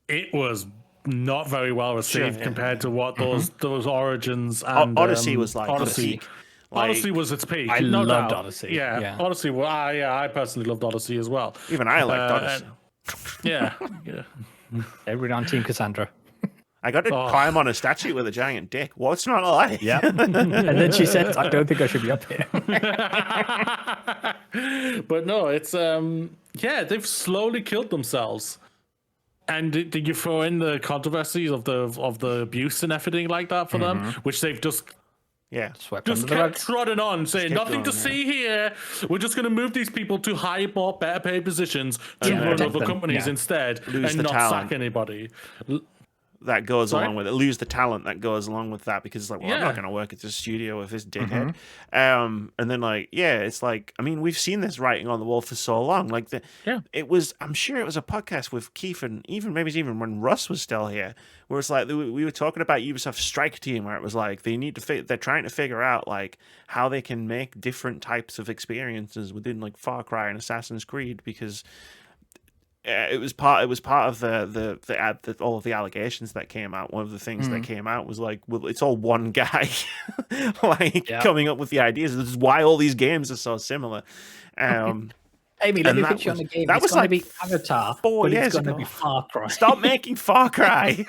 it was not very well received compared to what those Origins and Odyssey was like. Odyssey. Like, Odyssey was its peak. I loved Odyssey. Yeah. Odyssey. Well, I personally loved Odyssey as well. Even I liked Odyssey. Yeah. Everyone on Team Cassandra. I got to climb on a statue with a giant dick. What's not a lie? Yeah. And then she said, "I don't think I should be up here." But no, it's they've slowly killed themselves. And did you throw in the controversies of the abuse and everything like that for them, which they've just. Yeah, just kept trotting on, saying nothing to see here. We're just going to move these people to higher, better paid positions to run other companies instead, and not sack anybody. That goes along with it. Lose the talent that goes along with that because it's like, well, I'm not going to work at the studio with this dickhead. And then it's like, I mean, we've seen this writing on the wall for so long. Like it was, I'm sure it was a podcast with Keith and even when Russ was still here, where it's like we were talking about Ubisoft Strike Team, where it was like they're trying to figure out like how they can make different types of experiences within like Far Cry and Assassin's Creed because. It was part of the all of the allegations that came out. One of the things that came out was like, well, it's all one guy coming up with the ideas. This is why all these games are so similar. Amy, let me put you on the game. That was like be Avatar, 4 years it's ago. Going to be Far Cry. Stop making Far Cry.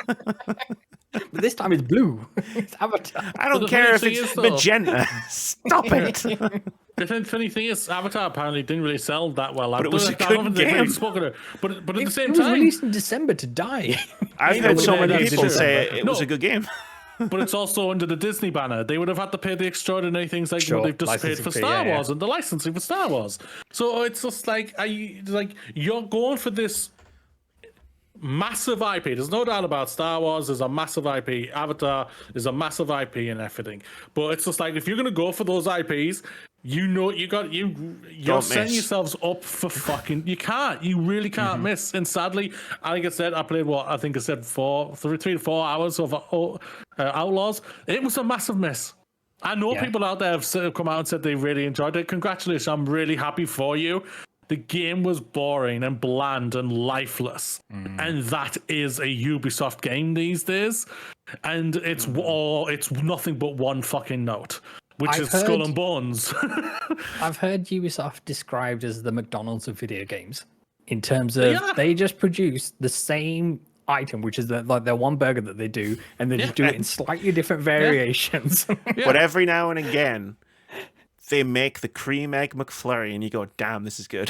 But this time it's blue. It's Avatar. I don't care if it's magenta. Stop it. The funny thing is, Avatar apparently didn't really sell that well. But it was a good game. But at the same time... It was released in December to die. I've heard so many people say it was a good game. But it's also under the Disney banner. They would have had to pay the extraordinary things like what they've just paid for Star Wars and the licensing for Star Wars. So it's just like, you're going for this massive IP. There's no doubt about Star Wars is a massive IP. Avatar is a massive IP and everything. But it's just like, if you're going to go for those IPs, you're setting yourselves up for fucking. You really can't miss. And sadly, I played 3 to 4 hours of Outlaws. It was a massive miss. I know people out there have come out and said they really enjoyed it. Congratulations, I'm really happy for you. The game was boring and bland and lifeless, and that is a Ubisoft game these days. And it's nothing but one fucking note. Which is Skull and Bones. I've heard Ubisoft described as the McDonald's of video games in terms of they just produce the same item, which is their one burger that they do, and they just do it in slightly different variations. But every now and again, they make the cream egg McFlurry, and you go, "Damn, this is good."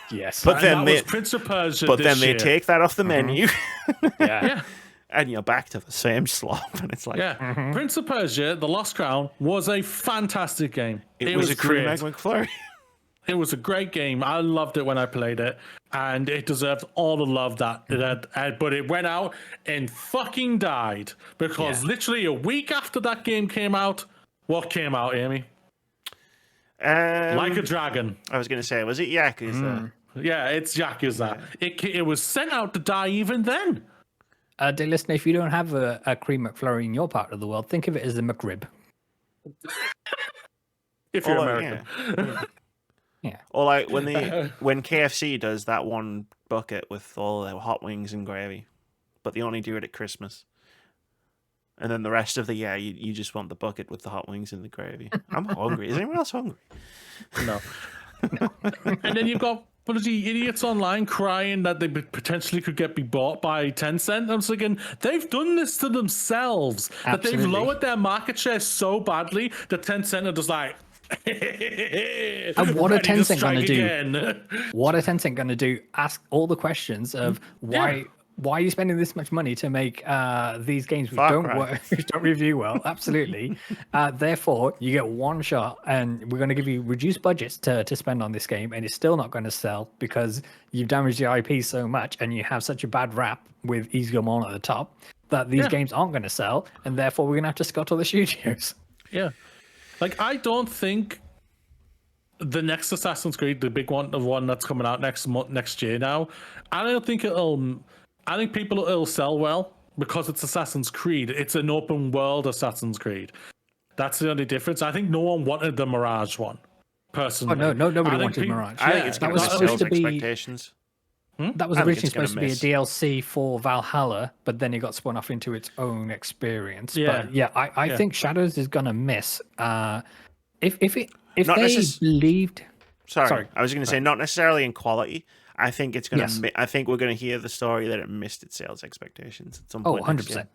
Yes, but then that was Prince of Persia. But then they take that off the menu. Yeah. And you're back to the same slop, and it's like, Prince of Persia: The Lost Crown was a fantastic game. It was a cream egg McFlurry. It was a great game. I loved it when I played it, and it deserves all the love that it had. But it went out and fucking died because literally a week after that game came out, what came out, Amy? Like a Dragon. I was going to say, was it Yakuza? Yeah, it's Yakuza. It was sent out to die even then. Dear listener, if you don't have a cream McFlurry in your part of the world, think of it as a McRib. If you're American. Yeah. Or like when KFC does that one bucket with all their hot wings and gravy, but they only do it at Christmas. And then the rest of the year, you just want the bucket with the hot wings and the gravy. I'm hungry. Is anyone else hungry? No. And then you've got bloody idiots online crying that they potentially could be bought by Tencent. I'm thinking, they've done this to themselves. Absolutely. That they've lowered their market share so badly that Tencent are just like, and what are Tencent going to do? What are Tencent going to do? Ask all the questions of why are you spending this much money to make these games which don't work, which don't review well? Absolutely. Therefore, you get one shot, and we're going to give you reduced budgets to spend on this game, and it's still not going to sell because you've damaged the IP so much, and you have such a bad rap with Easygamon at the top that these games aren't going to sell, and therefore we're going to have to scuttle the studios. Yeah. Like, I don't think the next Assassin's Creed, the big one, the one that's coming out next year now, I don't think I think it'll sell well because it's Assassin's Creed. It's an open world Assassin's Creed. That's the only difference. I think no one wanted the Mirage one, personally. Oh, no, nobody wanted Mirage. I think it's going to miss sales expectations. That was originally supposed to be a DLC for Valhalla, but then it got spun off into its own experience. Yeah. But I think Shadows is going to miss. If they believed... Sorry, I was going to say not necessarily in quality. I think it's going to. I think we're going to hear the story that it missed its sales expectations at some point. 100%.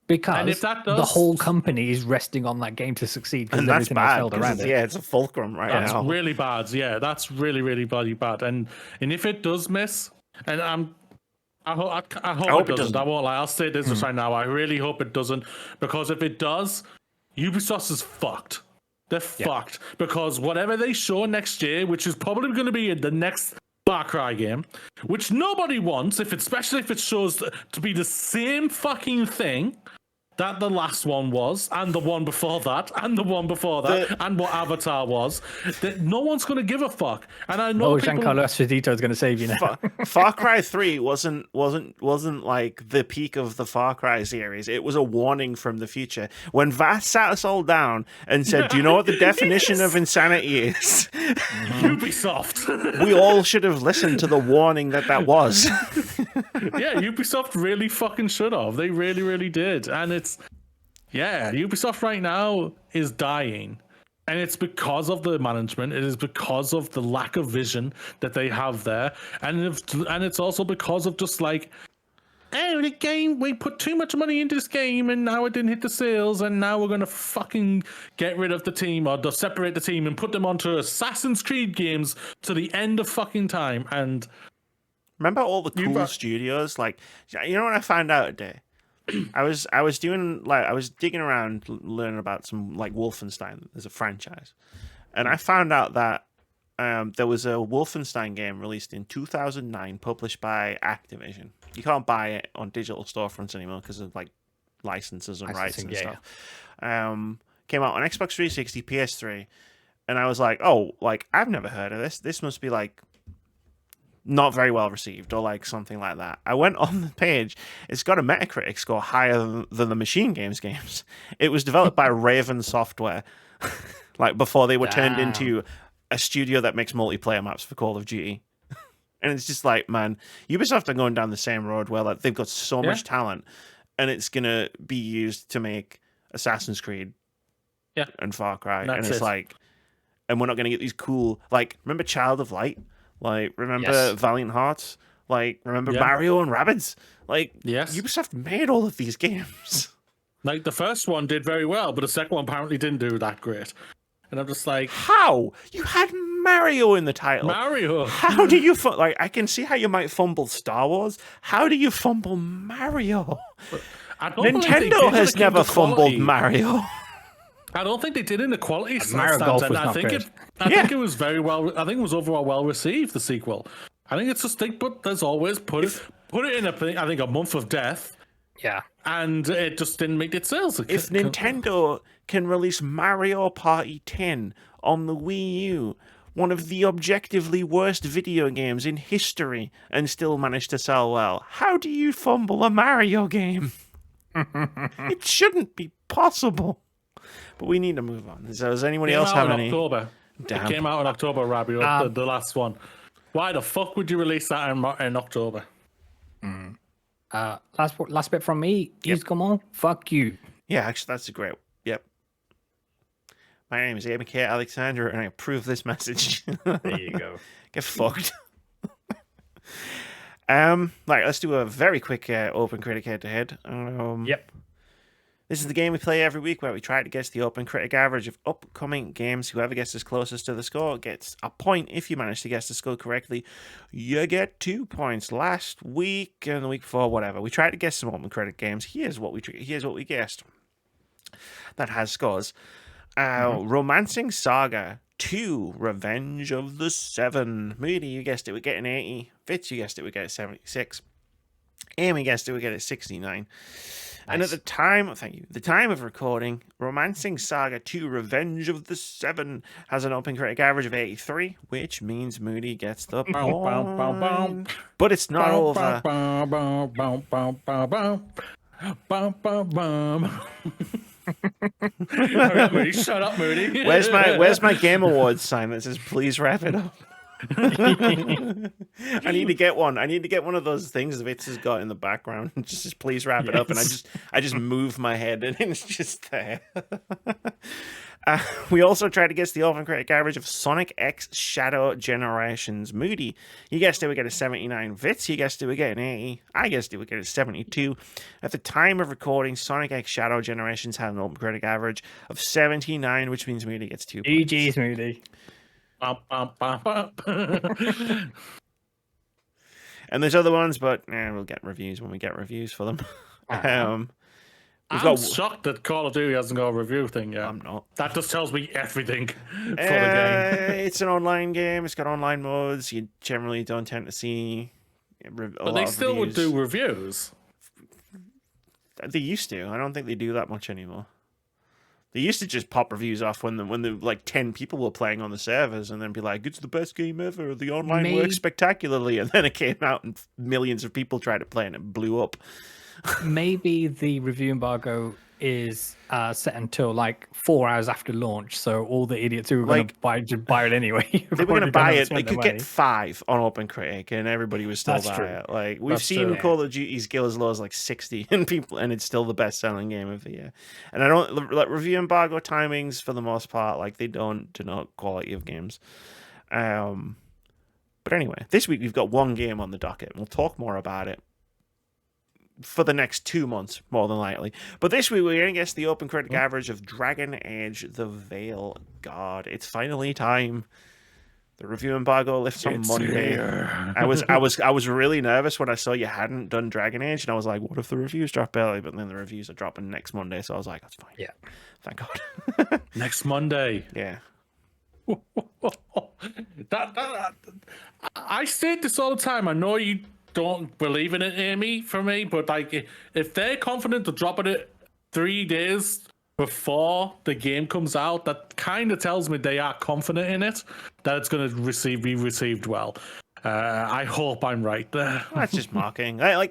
Because the whole company is resting on that game to succeed, because everything else failed around it. Yeah, it's a fulcrum now. That's really bad. Yeah, that's really, really bloody bad. And if it does miss, and I hope it doesn't. I won't lie. I'll say this just right now. I really hope it doesn't, because if it does, Ubisoft is fucked. They're fucked, because whatever they show next year, which is probably going to be the next Far Cry game, which nobody wants, especially if it shows to be the same fucking thing that the last one was, and the one before that, and the one before that, and what Avatar was, that no one's going to give a fuck. And I know Giancarlo Esposito is going to save you now. Far Cry 3 wasn't like the peak of the Far Cry series. It was a warning from the future. When Vitz sat us all down and said, "Do you know what the definition of insanity is?" Ubisoft. We all should have listened to the warning that was. Yeah, Ubisoft really fucking should have. They really, really did. And Ubisoft right now is dying. And it's because of the management. It is because of the lack of vision that they have there. And it's also because of just like, the game, we put too much money into this game and now it didn't hit the sales, and now we're going to fucking get rid of the team or separate the team and put them onto Assassin's Creed games to the end of fucking time. And remember all the cool studios? Like, you know what I found out today? I was digging around learning about some like Wolfenstein as a franchise, and I found out that there was a Wolfenstein game released in 2009, published by Activision. You can't buy it on digital storefronts anymore because of like licenses and rights and stuff. Came out on Xbox 360, PS3, and I was like, oh, like I've never heard of this. This must be like not very well received or like something like that. I went on the page. It's got a Metacritic score higher than the Machine Games games. It was developed by Raven Software, like before they were turned into a studio that makes multiplayer maps for Call of Duty. And it's just like, man, Ubisoft are going down the same road where like they've got so much talent, and it's gonna be used to make Assassin's Creed and Far Cry. And it's like, and we're not gonna get these cool, like, remember Child of Light? Like, remember Valiant Hearts? Like, remember Mario and Rabbids? Like, Ubisoft made all of these games. Like, the first one did very well, but the second one apparently didn't do that great. And I'm just like, how? You had Mario in the title. Mario. How do you like? I can see how you might fumble Star Wars. How do you fumble Mario? Nintendo has never fumbled Mario. I don't think they did in the quality Mario stands, Golf and was I not think good. I think it was very well. I think it was overall well received. The sequel. I think it's just but there's always put it in a month of death. Yeah. And it just didn't make its sales. If Nintendo can release Mario Party 10 on the Wii U, one of the objectively worst video games in history, and still manage to sell well, how do you fumble a Mario game? It shouldn't be possible. But we need to move on. Does anybody else have any? October. Damn. It came out in October, Robbie, the last one. Why the fuck would you release that in October? Last bit from me. Yep. Come on, fuck you. Yeah, actually, that's a great. Yep. My name is Amy K. Alexander, and I approve this message. There you go. Get fucked. Right, let's do a very quick OpenCritic Head-To-Head. Yep. This is the game we play every week where we try to guess the OpenCritic average of upcoming games. Whoever gets closest to the score gets a point. If you manage to guess the score correctly, you get 2 points. Last week and the week before, whatever, we tried to guess some OpenCritic games. Here's what we guessed. That has scores. Romancing Saga 2, Revenge of the Seven. Moody, you guessed it would get an 80. Vitz, you guessed it would get a 76. Amy guessed it would get a 69. Nice. And at the time of recording, Romancing Saga 2 Revenge of the Seven has an OpenCritic average of 83, which means Moody gets the point. But it's not over. Moody, shut up, Moody. Where's my Game Awards sign that says please wrap it up? I need to get one. I need to get one of those things Vitz has got in the background. Just says, please wrap it up, and I just move my head, and it's just there. We also tried to guess the OpenCritic average of Sonic X Shadow Generations. Moody, you guessed it would get a 79. Vitz, you guessed it would get an 80. I guessed it would get a 72. At the time of recording, Sonic X Shadow Generations had an OpenCritic average of 79, which means Moody gets 2 points. GG's, Moody. And there's other ones, but we'll get reviews when we get reviews for them. I'm shocked that Call of Duty hasn't got a review thing yet. I'm not. That just tells me everything for the game. It's an online game. It's got online modes. You generally don't tend to see but they still would do reviews. They used to. I don't think they do that much anymore. They used to just pop reviews off when the like 10 people were playing on the servers, and then be like, "It's the best game ever. The online works spectacularly." And then it came out, and millions of people tried to play, and it blew up. Maybe the review embargo is set until like 4 hours after launch, so all the idiots who were going to buy it anyway. They were going to buy it. They could get 5 on OpenCritic, and everybody was still buying it. Like we've seen Call of Duty's go as low as like 60, and it's still the best-selling game of the year. And I don't like review embargo timings for the most part. Like they don't denote quality of games. But anyway, this week we've got one game on the docket. We'll talk more about it for the next 2 months, more than likely. But this week, we're going to guess the OpenCritic average of Dragon Age: The Veil God. It's finally time. The review embargo lifts on Monday. Here. I was really nervous when I saw you hadn't done Dragon Age, and I was like, what if the reviews drop early? But then the reviews are dropping next Monday, so I was like, that's fine. Yeah. Thank God. Next Monday. Yeah. I say this all the time. I know you don't believe in it, Amy, for me, but like if they're confident to drop it 3 days before the game comes out, that kind of tells me they are confident in it, that it's going to be received well. I hope I'm right there. That's just marketing. I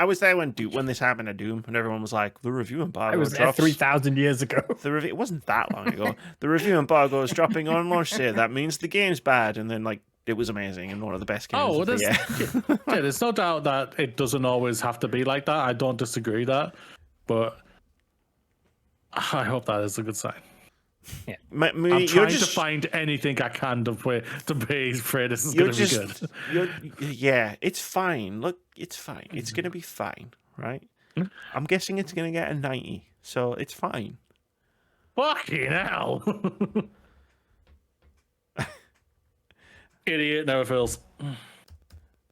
was there when this happened to Doom, and everyone was like, the review embargo I was there 3,000 years ago. It wasn't that long ago. The review embargo is dropping on launch day. That means the game's bad, and then like it was amazing and one of the best games of the year. Yeah, there's no doubt that it doesn't always have to be like that. I don't disagree that, but I hope that is a good sign. Yeah, I'm trying to find anything I can to praise for this is going to be good. Yeah, it's fine. Look, it's fine. It's going to be fine, right? I'm guessing it's going to get a 90, so it's fine. Fucking hell. Idiot never fails.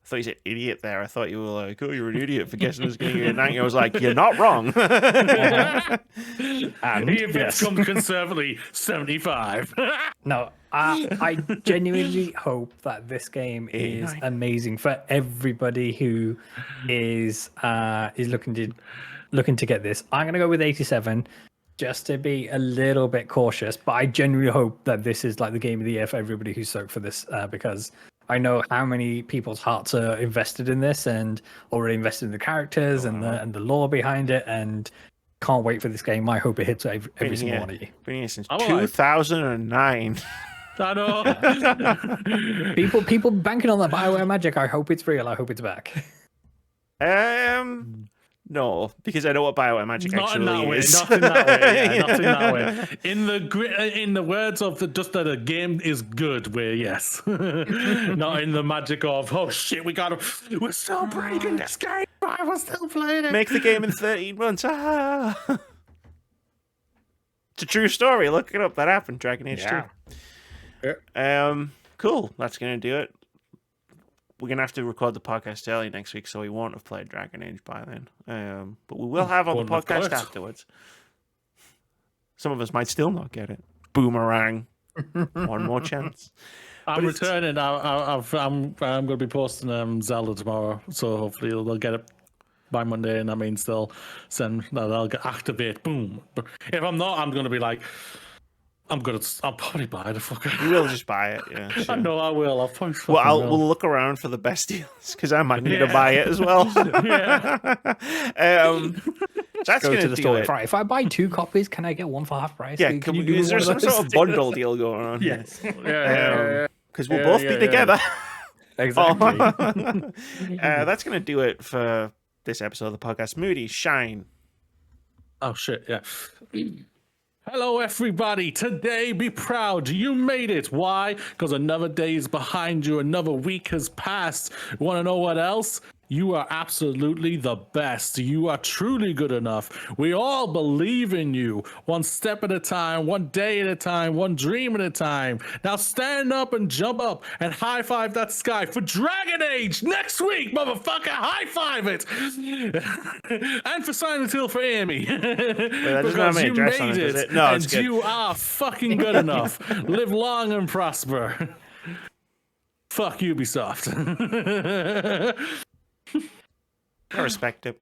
thought you said idiot there. I thought you were like, oh, you're an idiot for guessing this game at 90. I was like, you're not wrong. And Vitz comes conservatively 75. No, I genuinely hope that this game is amazing for everybody who is looking to get this. I'm gonna go with 87, just to be a little bit cautious. But I genuinely hope that this is like the game of the year for everybody who's stoked for this, because I know how many people's hearts are invested in this and already invested in the characters and the lore behind it, and can't wait for this game. I hope it hits every single one of you. Been here since 2009. I know. People banking on that BioWare magic. I hope it's real. I hope it's back. No, because I know what BioWare magic actually is. Not in that way. Yeah, not in that way. In the words of just that a game is good way, yes. Not in the magic of, oh shit, we're still breaking this game. I was still playing it. Make the game in 13 months. It's a true story. Look it up. That happened. Dragon Age 2. Yeah. Cool. That's gonna do it. We're gonna have to record the podcast early next week, so we won't have played Dragon Age by then. But we will have on the podcast afterwards. Some of us might still not get it. Boomerang. One more chance. I'm returning. I'm going to be posting Zelda tomorrow, so hopefully they'll get it by Monday, and that means they'll get activate. Boom. If I'm not, I'm going to be like, I'll probably buy the fucker. You will just buy it, yeah. Sure. I know I will. We'll look around for the best deals, because I might need to buy it as well. That's go going to the store. It. Right, if I buy 2 copies, can I get one for half price? Yeah, is there some sort of bundle deal going on? Yes. Because we'll both be together. Exactly. That's going to do it for this episode of the podcast. Moody, shine. Oh, shit, yeah. Hello, everybody. Today, be proud. You made it. Why? Because another day is behind you. Another week has passed. Want to know what else? You are absolutely the best. You are truly good enough. We all believe in you. One step at a time, one day at a time, one dream at a time. Now stand up and jump up and high five that sky for Dragon Age next week, motherfucker. High five it. And for Silent Hill for Amy. Because you made it. No, and you are fucking good enough. Live long and prosper. Fuck Ubisoft. I respect it.